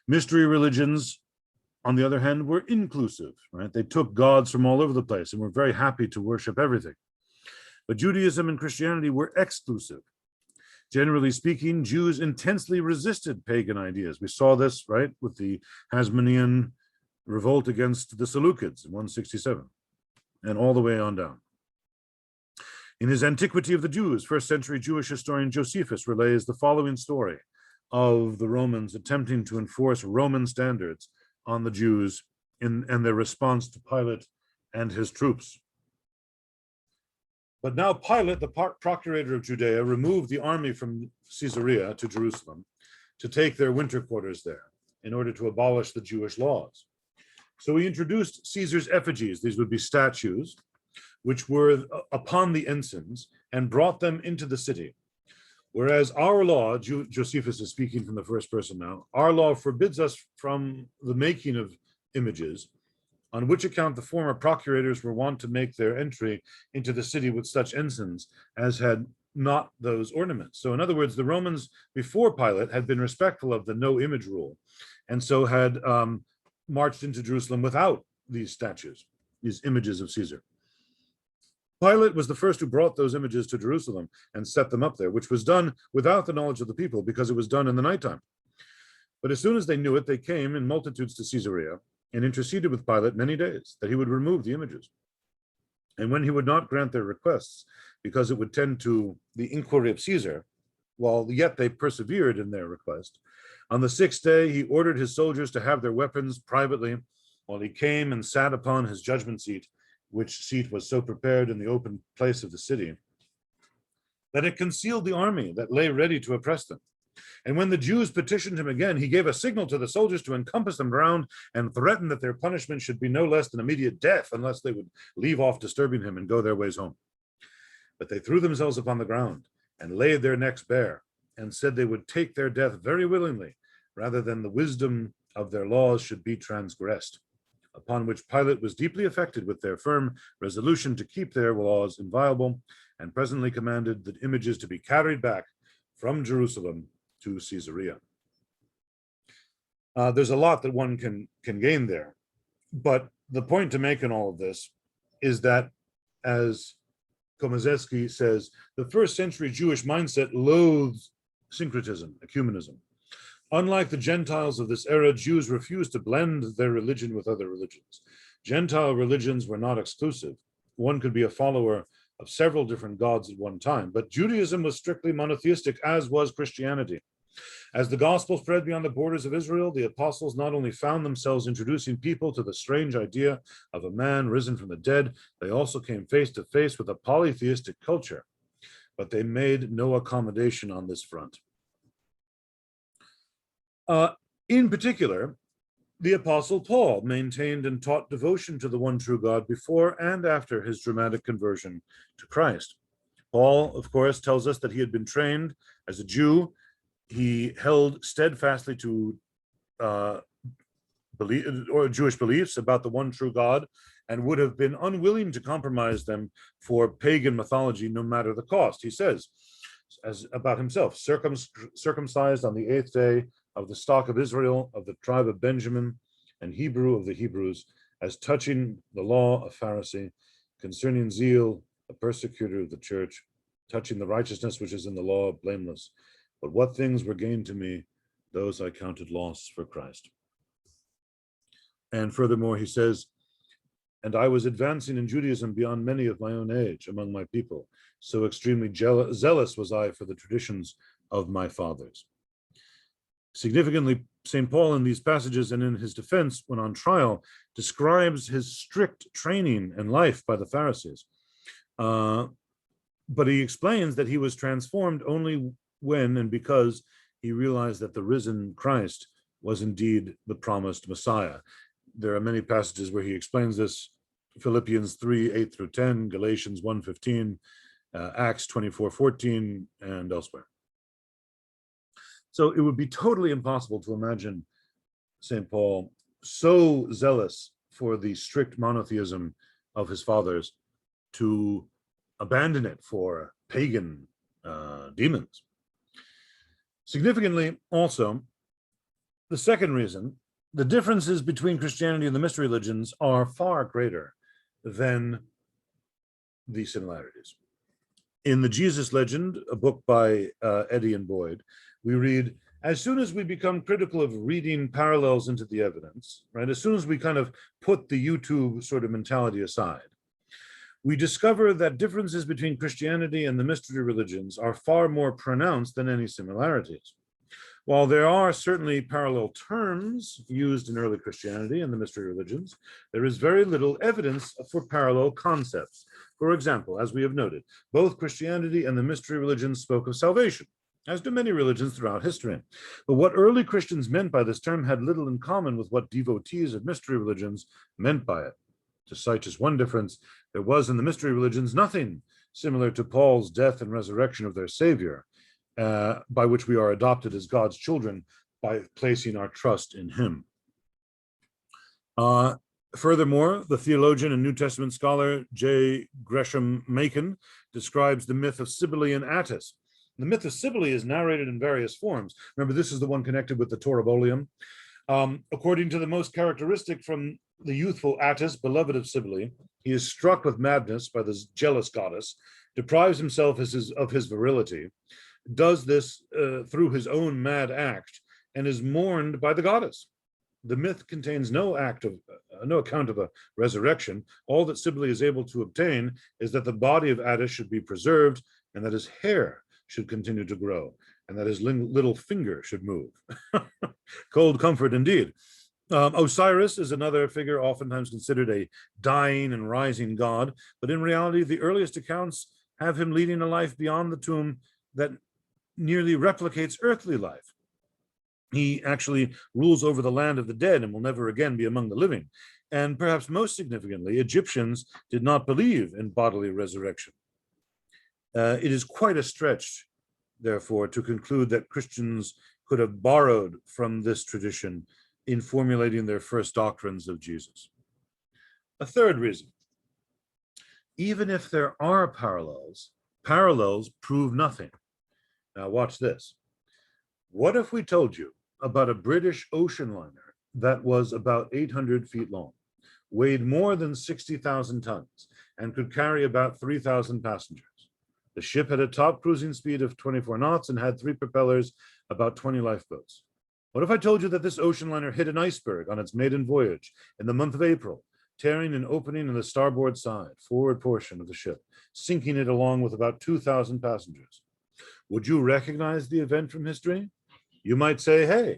Mystery religions, on the other hand, were inclusive, right? They took gods from all over the place and were very happy to worship everything. But Judaism and Christianity were exclusive. Generally speaking, Jews intensely resisted pagan ideas. We saw this, right, with the Hasmonean revolt against the Seleucids in 167, and all the way on down. In his Antiquity of the Jews, first century Jewish historian Josephus relays the following story of the Romans attempting to enforce Roman standards on the Jews and their response to Pilate and his troops. But now Pilate, the procurator of Judea, removed the army from Caesarea to Jerusalem to take their winter quarters there in order to abolish the Jewish laws. So he introduced Caesar's effigies, these would be statues, which were upon the ensigns, and brought them into the city. Whereas our law, Josephus is speaking from the first person now, our law forbids us from the making of images, on which account the former procurators were wont to make their entry into the city with such ensigns as had not those ornaments. So in other words, the Romans before Pilate had been respectful of the no image rule, and so had marched into Jerusalem without these statues, these images of Caesar. Pilate was the first who brought those images to Jerusalem and set them up there, which was done without the knowledge of the people because it was done in the nighttime. But as soon as they knew it, they came in multitudes to Caesarea and interceded with Pilate many days that he would remove the images. And when he would not grant their requests, because it would tend to the inquiry of Caesar, while yet they persevered in their request, on the 6th day he ordered his soldiers to have their weapons privately, while he came and sat upon his judgment seat, which seat was so prepared in the open place of the city, that it concealed the army that lay ready to oppress them. And when the Jews petitioned him again, he gave a signal to the soldiers to encompass them round and threatened that their punishment should be no less than immediate death unless they would leave off disturbing him and go their ways home. But they threw themselves upon the ground and laid their necks bare and said they would take their death very willingly, rather than the wisdom of their laws should be transgressed. upon which Pilate was deeply affected with their firm resolution to keep their laws inviolable, and presently commanded the images to be carried back from Jerusalem to Caesarea. There's a lot that one can gain there, but the point to make in all of this is that, as Komazeski says, the first century Jewish mindset loathes syncretism, ecumenism. Unlike the Gentiles of this era, Jews refused to blend their religion with other religions. Gentile religions were not exclusive. One could be a follower of several different gods at one time, but Judaism was strictly monotheistic, as was Christianity. As the gospel spread beyond the borders of Israel, the apostles not only found themselves introducing people to the strange idea of a man risen from the dead, they also came face to face with a polytheistic culture, but they made no accommodation on this front. In particular, the Apostle Paul maintained and taught devotion to the one true God before and after his dramatic conversion to Christ. Paul, of course, tells us that he had been trained as a Jew. He held steadfastly to Jewish beliefs about the one true God, and would have been unwilling to compromise them for pagan mythology, no matter the cost. He says, as about himself, circumcised on the 8th day, of the stock of Israel, of the tribe of Benjamin, and Hebrew of the Hebrews, as touching the law, a Pharisee, concerning zeal, a persecutor of the church, touching the righteousness which is in the law, blameless. But what things were gained to me, those I counted loss for Christ. And furthermore, he says, and I was advancing in Judaism beyond many of my own age among my people. So extremely zealous was I for the traditions of my fathers. Significantly, St. Paul in these passages and in his defense when on trial describes his strict training and life by the Pharisees. But he explains that he was transformed only when and because he realized that the risen Christ was indeed the promised Messiah. There are many passages where he explains this: Philippians 3:8 through 10, Galatians 1:15, Acts 24:14, and elsewhere. So it would be totally impossible to imagine St. Paul so zealous for the strict monotheism of his fathers to abandon it for pagan demons. Significantly, also, the second reason, the differences between Christianity and the mystery religions are far greater than the similarities. In the Jesus Legend, a book by Eddy and Boyd, we read, as soon as we become critical of reading parallels into the evidence, right, as soon as we kind of put the YouTube sort of mentality aside, we discover that differences between Christianity and the mystery religions are far more pronounced than any similarities. While there are certainly parallel terms used in early Christianity and the mystery religions, there is very little evidence for parallel concepts. For example, as we have noted, both Christianity and the mystery religions spoke of salvation, as do many religions throughout history. But what early Christians meant by this term had little in common with what devotees of mystery religions meant by it. To cite just one difference, there was in the mystery religions nothing similar to Paul's death and resurrection of their Savior, by which we are adopted as God's children by placing our trust in him. Furthermore, the theologian and New Testament scholar J. Gresham Machen describes the myth of Cybele and Attis. The myth of Cybele is narrated in various forms. Remember, this is the one connected with the Torabolium. According to the most characteristic from the youthful Attis, beloved of Cybele, he is struck with madness by this jealous goddess, deprives himself of his virility, does this through his own mad act, and is mourned by the goddess. The myth contains no account of a resurrection. All that Cybele is able to obtain is that the body of Attis should be preserved, and that his hair should continue to grow, and that his little finger should move. Cold comfort indeed. Osiris is another figure oftentimes considered a dying and rising god, but in reality, the earliest accounts have him leading a life beyond the tomb that nearly replicates earthly life. He actually rules over the land of the dead and will never again be among the living. And perhaps most significantly, Egyptians did not believe in bodily resurrection. It is quite a stretch, therefore, to conclude that Christians could have borrowed from this tradition in formulating their first doctrines of Jesus. A third reason, even if there are parallels, parallels prove nothing. Now watch this. What if we told you about a British ocean liner that was about 800 feet long, weighed more than 60,000 tons, and could carry about 3,000 passengers? The ship had a top cruising speed of 24 knots and had 3 propellers, about 20 lifeboats. What if I told you that this ocean liner hit an iceberg on its maiden voyage in the month of April, tearing an opening in the starboard side, forward portion of the ship, sinking it along with about 2,000 passengers? Would you recognize the event from history? You might say, hey,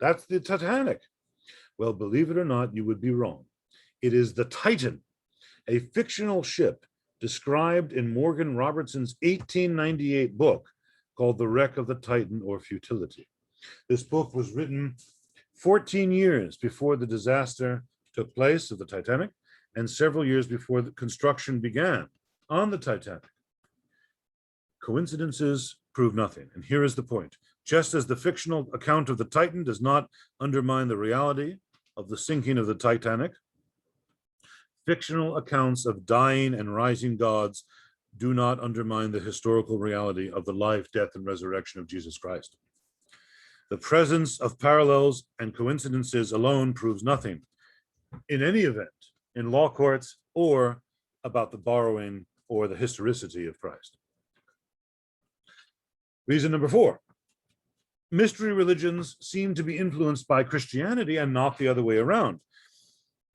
that's the Titanic. Well, believe it or not, you would be wrong. It is the Titan, a fictional ship described in Morgan Robertson's 1898 book called The Wreck of the Titan or Futility. This book was written 14 years before the disaster took place of the Titanic and several years before the construction began on the Titanic. Coincidences prove nothing. And here is the point. Just as the fictional account of the Titan does not undermine the reality of the sinking of the Titanic, fictional accounts of dying and rising gods do not undermine the historical reality of the life, death, and resurrection of Jesus Christ. The presence of parallels and coincidences alone proves nothing, in any event, in law courts or about the borrowing or the historicity of Christ. Reason number 4. Mystery religions seem to be influenced by Christianity and not the other way around.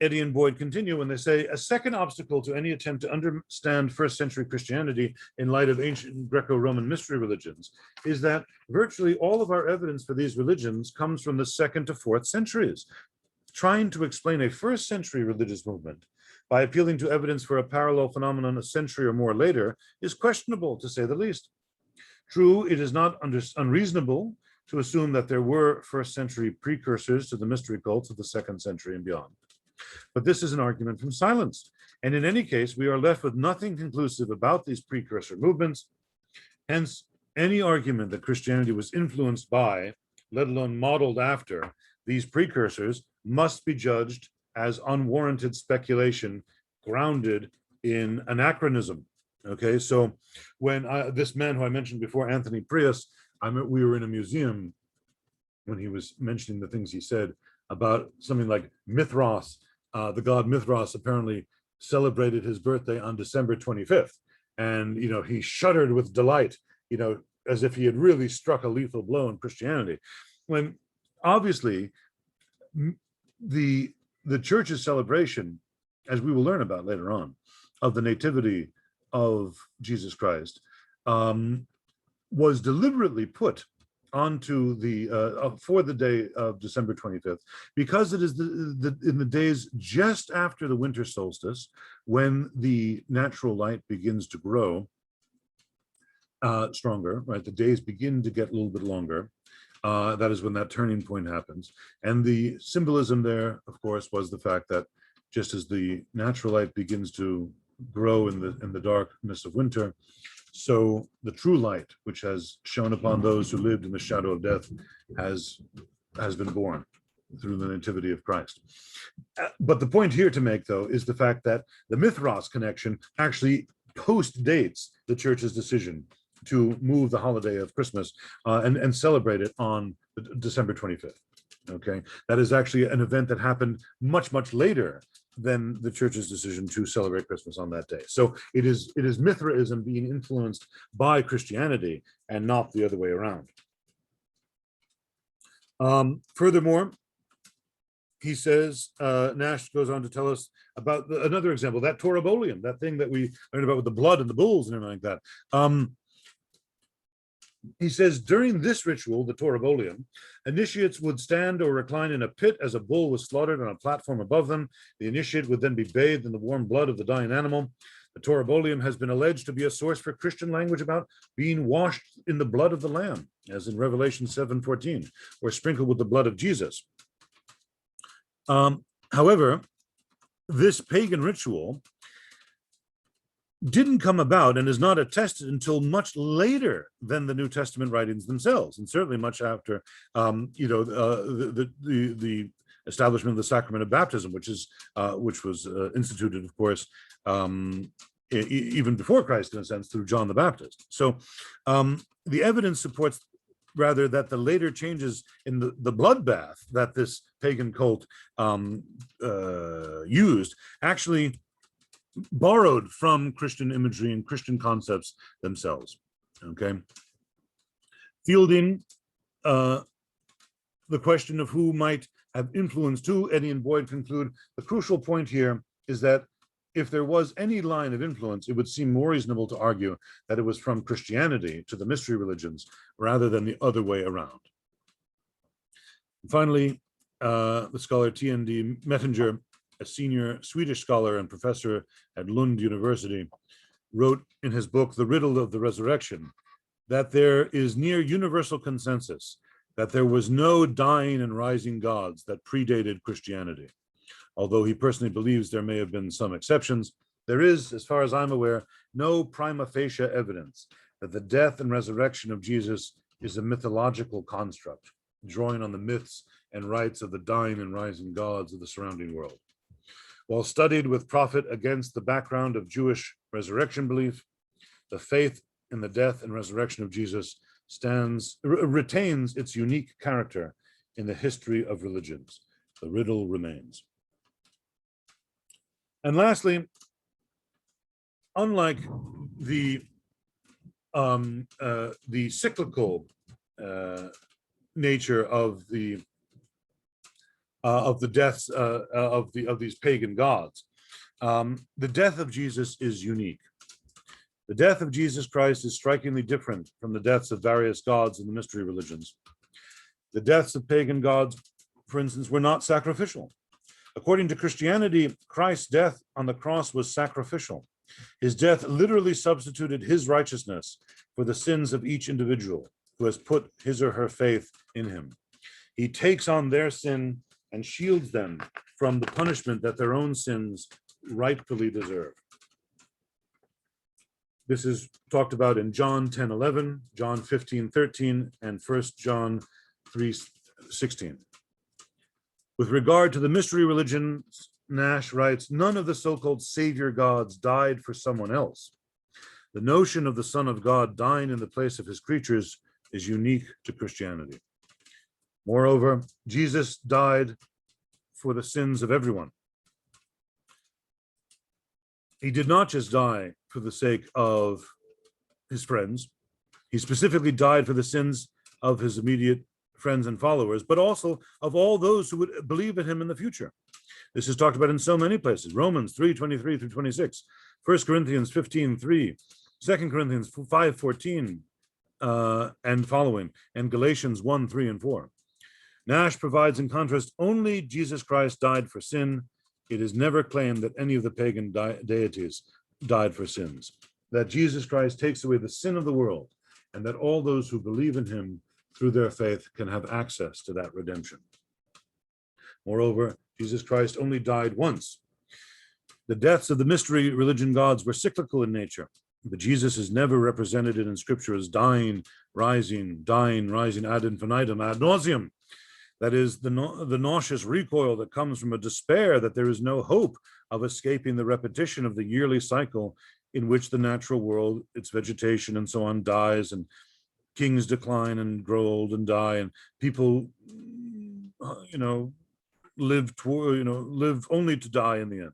Eddy and Boyd continue when they say, a second obstacle to any attempt to understand first century Christianity in light of ancient Greco-Roman mystery religions is that virtually all of our evidence for these religions comes from the 2nd to 4th centuries. Trying to explain a first century religious movement by appealing to evidence for a parallel phenomenon a century or more later is questionable, to say the least. True, it is not unreasonable to assume that there were first century precursors to the mystery cults of the 2nd century and beyond. But this is an argument from silence. And in any case, we are left with nothing conclusive about these precursor movements. Hence, any argument that Christianity was influenced by, let alone modeled after, these precursors must be judged as unwarranted speculation grounded in anachronism. Okay, so when this man who I mentioned before, Anthony Prius, we were in a museum when he was mentioning the things he said about something like Mithras. The god Mithras apparently celebrated his birthday on December 25th. And, he shuddered with delight, as if he had really struck a lethal blow in Christianity. When obviously the church's celebration, as we will learn about later on, of the nativity of Jesus Christ, was deliberately put onto for the day of December 25th, because it is in the days just after the winter solstice, when the natural light begins to grow stronger, right? The days begin to get a little bit longer. That is when that turning point happens. And the symbolism there, of course, was the fact that just as the natural light begins to grow in the darkness of winter, so the true light, which has shone upon those who lived in the shadow of death, has been born through the nativity of Christ. But the point here to make, though, is the fact that the Mithras connection actually post-dates the church's decision to move the holiday of Christmas and celebrate it on December 25th. Okay, that is actually an event that happened much, much later than the church's decision to celebrate Christmas on that day. So it is Mithraism being influenced by Christianity and not the other way around. Furthermore, he says, Nash goes on to tell us about another example, that Torabolium, that thing that we learned about with the blood and the bulls and everything like that. He says, during this ritual, the Torabolium, initiates would stand or recline in a pit as a bull was slaughtered on a platform above them. The initiate would then be bathed in the warm blood of the dying animal. The Torabolium has been alleged to be a source for Christian language about being washed in the blood of the Lamb, as in Revelation 7:14, or sprinkled with the blood of Jesus. However, this pagan ritual didn't come about and is not attested until much later than the New Testament writings themselves, and certainly much after the establishment of the sacrament of baptism, which was instituted, of course, even before Christ, in a sense, through John the Baptist. So the evidence supports rather that the later changes in the bloodbath that this pagan cult used actually borrowed from Christian imagery and Christian concepts themselves. Okay, fielding the question of who might have influenced who, Eddy and Boyd conclude the crucial point here is that if there was any line of influence, it would seem more reasonable to argue that it was from Christianity to the mystery religions rather than the other way around. And finally, the scholar T.N.D. Mettinger, a senior Swedish scholar and professor at Lund University, wrote in his book, The Riddle of the Resurrection, that there is near universal consensus that there was no dying and rising gods that predated Christianity. Although he personally believes there may have been some exceptions, there is, as far as I'm aware, no prima facie evidence that the death and resurrection of Jesus is a mythological construct, drawing on the myths and rites of the dying and rising gods of the surrounding world. While studied with profit against the background of Jewish resurrection belief, the faith in the death and resurrection of Jesus retains its unique character in the history of religions. The riddle remains. And lastly, unlike the cyclical nature of the deaths of these pagan gods, the death of Jesus is unique. The death of Jesus Christ is strikingly different from the deaths of various gods in the mystery religions. The deaths of pagan gods, for instance, were not sacrificial. According to Christianity, Christ's death on the cross was sacrificial. His death literally substituted his righteousness for the sins of each individual who has put his or her faith in him. He takes on their sin and shields them from the punishment that their own sins rightfully deserve. This is talked about in John 10:11, John 15:13, and 1 John 3:16. With regard to the mystery religions, Nash writes, none of the so-called savior gods died for someone else. The notion of the Son of God dying in the place of his creatures is unique to Christianity. Moreover, Jesus died for the sins of everyone. He did not just die for the sake of his friends. He specifically died for the sins of his immediate friends and followers, but also of all those who would believe in him in the future. This is talked about in so many places. Romans 3:23 through 26, 1 Corinthians 15:3, 2 Corinthians 5:14 and following, and Galatians 1:3 and 4. Nash provides in contrast, only Jesus Christ died for sin. It is never claimed that any of the pagan deities died for sins, that Jesus Christ takes away the sin of the world, and that all those who believe in him through their faith can have access to that redemption. Moreover, Jesus Christ only died once. The deaths of the mystery religion gods were cyclical in nature, but Jesus is never represented in Scripture as dying, rising ad infinitum, ad nauseum. That is the nauseous recoil that comes from a despair that there is no hope of escaping the repetition of the yearly cycle in which the natural world, its vegetation and so on, dies, and kings decline and grow old and die, and people, live only to die in the end.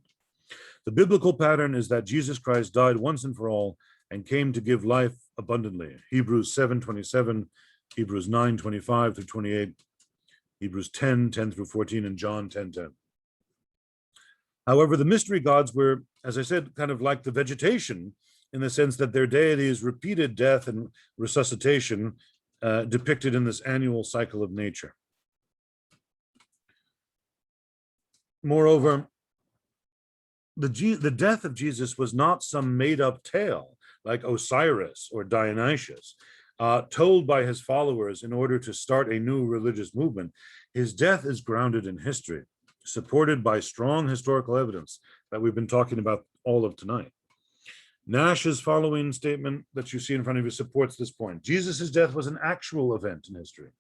The biblical pattern is that Jesus Christ died once and for all and came to give life abundantly. Hebrews 7:27, Hebrews 9:25 through 28, Hebrews 10:10 through 14, and John 10:10. However, the mystery gods were, as I said, kind of like the vegetation, in the sense that their deities repeated death and resuscitation depicted in this annual cycle of nature. Moreover, the death of Jesus was not some made-up tale like Osiris or Dionysius, told by his followers in order to start a new religious movement. His death is grounded in history, supported by strong historical evidence that we've been talking about all of tonight. Nash's following statement that you see in front of you supports this point. Jesus' death was an actual event in history.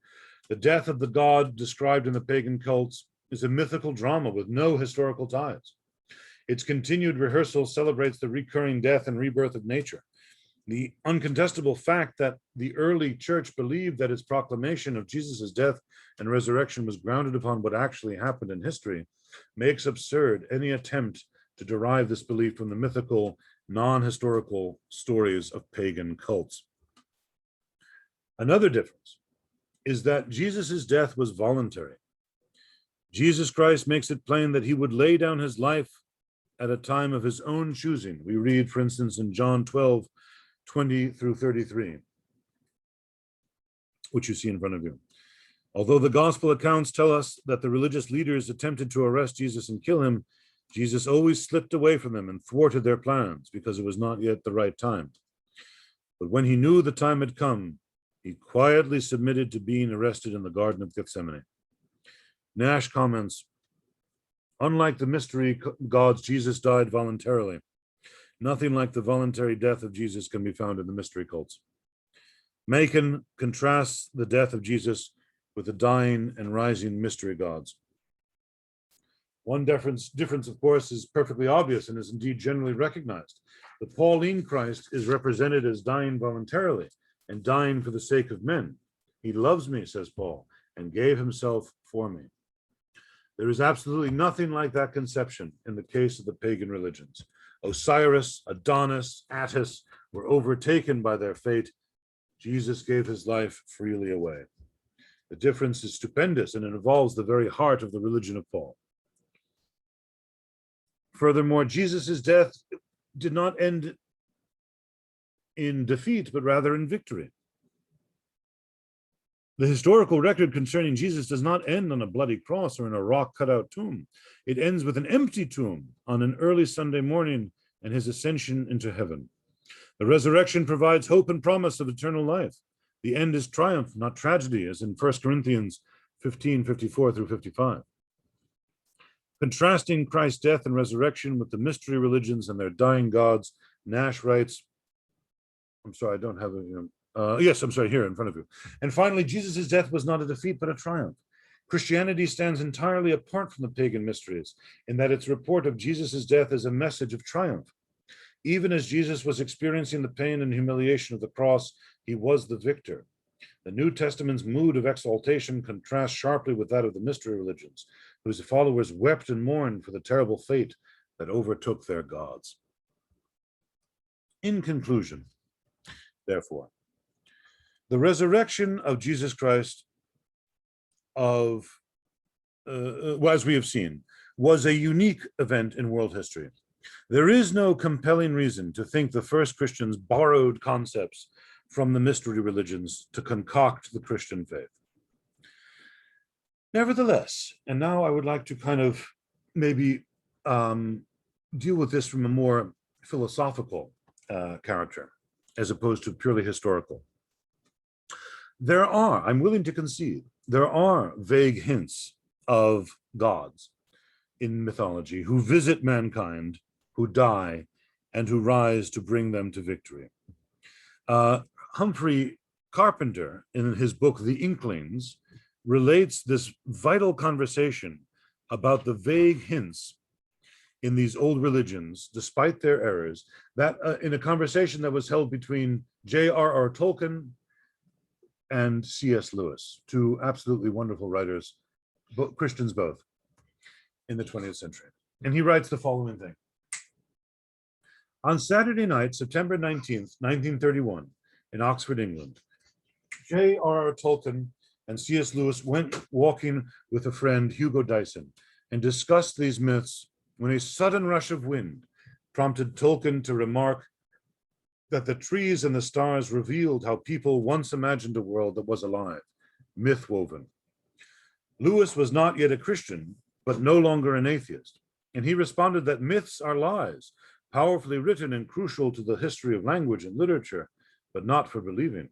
The death of the god described in the pagan cults is a mythical drama with no historical ties. Its continued rehearsal celebrates the recurring death and rebirth of nature. The uncontestable fact that the early church believed that its proclamation of Jesus' death and resurrection was grounded upon what actually happened in history makes absurd any attempt to derive this belief from the mythical, non-historical stories of pagan cults. Another difference is that Jesus' death was voluntary. Jesus Christ makes it plain that he would lay down his life at a time of his own choosing. We read, for instance, in John 12, 20 through 33, which you see in front of you. Although the gospel accounts tell us that the religious leaders attempted to arrest Jesus and kill him, Jesus always slipped away from them and thwarted their plans because it was not yet the right time. But when he knew the time had come, he quietly submitted to being arrested in the Garden of Gethsemane. Nash comments, unlike the mystery gods, Jesus died voluntarily. Nothing like the voluntary death of Jesus can be found in the mystery cults. Macon contrasts the death of Jesus with the dying and rising mystery gods. One difference, of course, is perfectly obvious and is indeed generally recognized. The Pauline Christ is represented as dying voluntarily and dying for the sake of men. He loves me, says Paul, and gave himself for me. There is absolutely nothing like that conception in the case of the pagan religions. Osiris, Adonis, Attis were overtaken by their fate. Jesus gave his life freely away. The difference is stupendous, and it involves the very heart of the religion of Paul. Furthermore, Jesus' death did not end in defeat, but rather in victory. The historical record concerning Jesus does not end on a bloody cross or in a rock cut-out tomb. It ends with an empty tomb on an early Sunday morning and his ascension into heaven. The resurrection provides hope and promise of eternal life. The end is triumph, not tragedy, as in 1 Corinthians 15, 54 through 55. Contrasting Christ's death and resurrection with the mystery religions and their dying gods, Nash writes, I'm sorry, I don't have it. Yes, I'm sorry, here in front of you. And finally, Jesus' death was not a defeat, but a triumph. Christianity stands entirely apart from the pagan mysteries in that its report of Jesus' death is a message of triumph. Even as Jesus was experiencing the pain and humiliation of the cross, he was the victor. The New Testament's mood of exaltation contrasts sharply with that of the mystery religions, whose followers wept and mourned for the terrible fate that overtook their gods. In conclusion, therefore, the resurrection of Jesus Christ, as we have seen, was a unique event in world history. There is no compelling reason to think the first Christians borrowed concepts from the mystery religions to concoct the Christian faith. Nevertheless, and now I would like to kind of maybe deal with this from a more philosophical character, as opposed to purely historical. There are, I'm willing to concede, there are vague hints of gods in mythology who visit mankind, who die, and who rise to bring them to victory. Humphrey Carpenter, in his book, The Inklings, relates this vital conversation about the vague hints in these old religions, despite their errors, that in a conversation that was held between J.R.R. Tolkien and C.S. Lewis, two absolutely wonderful writers, Christians both, in the 20th century. And he writes the following thing. On Saturday night, September 19th, 1931, in Oxford, England, J.R.R. Tolkien and C.S. Lewis went walking with a friend, Hugo Dyson, and discussed these myths when a sudden rush of wind prompted Tolkien to remark that the trees and the stars revealed how people once imagined a world that was alive, myth-woven. Lewis was not yet a Christian, but no longer an atheist, and he responded that myths are lies, powerfully written and crucial to the history of language and literature, but not for believing.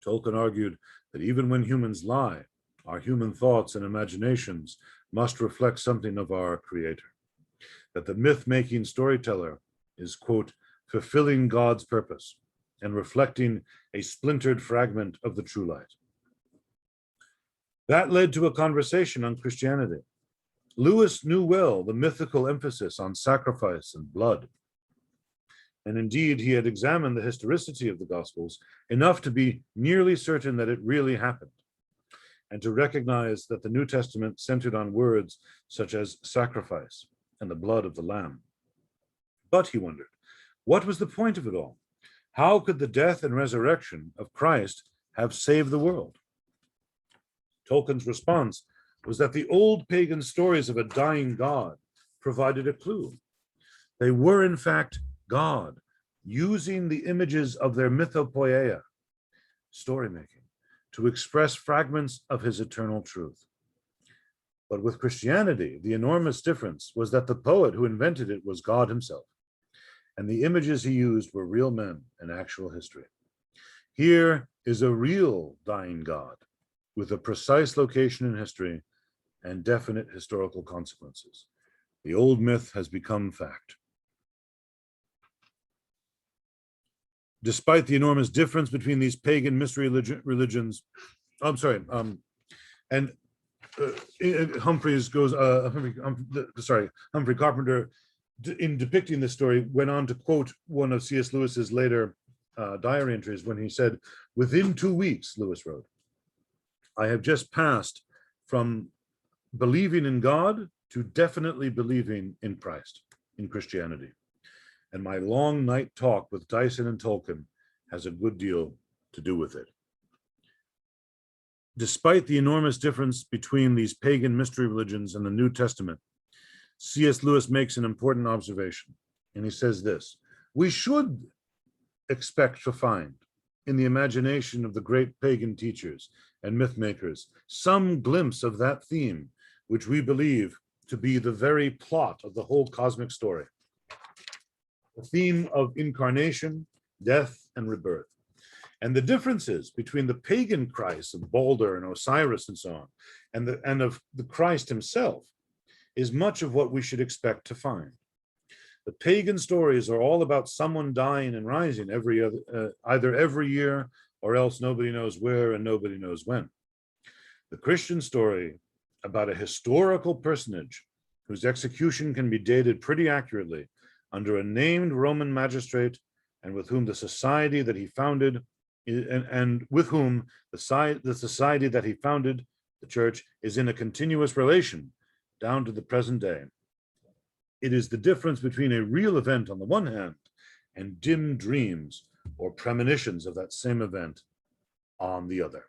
Tolkien argued that even when humans lie, our human thoughts and imaginations must reflect something of our creator, that the myth-making storyteller is, quote, fulfilling God's purpose and reflecting a splintered fragment of the true light. That led to a conversation on Christianity. Lewis knew well the mythical emphasis on sacrifice and blood. And indeed, he had examined the historicity of the Gospels enough to be nearly certain that it really happened, and to recognize that the New Testament centered on words such as sacrifice and the blood of the Lamb. But he wondered, what was the point of it all? How could the death and resurrection of Christ have saved the world? Tolkien's response was that the old pagan stories of a dying God provided a clue. They were, in fact, God using the images of their mythopoeia, story-making, to express fragments of his eternal truth. But with Christianity, the enormous difference was that the poet who invented it was God himself, and the images he used were real men and actual history. Here is a real dying God with a precise location in history and definite historical consequences. The old myth has become fact. Despite the enormous difference between these pagan mystery religions, Humphrey Carpenter, in depicting this story, went on to quote one of C.S. Lewis's later diary entries when he said, "Within 2 weeks," Lewis wrote, "I have just passed from believing in God to definitely believing in Christ, in Christianity. And my long night talk with Dyson and Tolkien has a good deal to do with it." Despite the enormous difference between these pagan mystery religions and the New Testament, C.S. Lewis makes an important observation, and he says this: we should expect to find in the imagination of the great pagan teachers and myth makers some glimpse of that theme which we believe to be the very plot of the whole cosmic story. The theme of incarnation, death, and rebirth. And the differences between the pagan Christ of Balder and Osiris and so on, and of the Christ himself, is much of what we should expect to find. The pagan stories are all about someone dying and rising either every year or else nobody knows where and nobody knows when. The Christian story about a historical personage whose execution can be dated pretty accurately under a named Roman magistrate, and with whom the society that he founded, and with whom the society that he founded, the church, is in a continuous relation down to the present day. It is the difference between a real event on the one hand and dim dreams or premonitions of that same event on the other.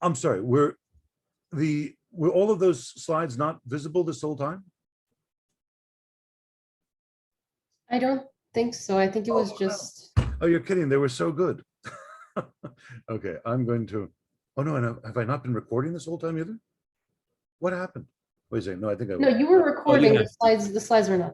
I'm sorry, were all of those slides not visible this whole time? I don't think so. I think it was just. Oh, you're kidding. They were so good. Okay, I'm going to. Oh, no, and have I not been recording this whole time either? What happened? Wait a second. No, I think I was. No, you were recording. yeah. The slides were not.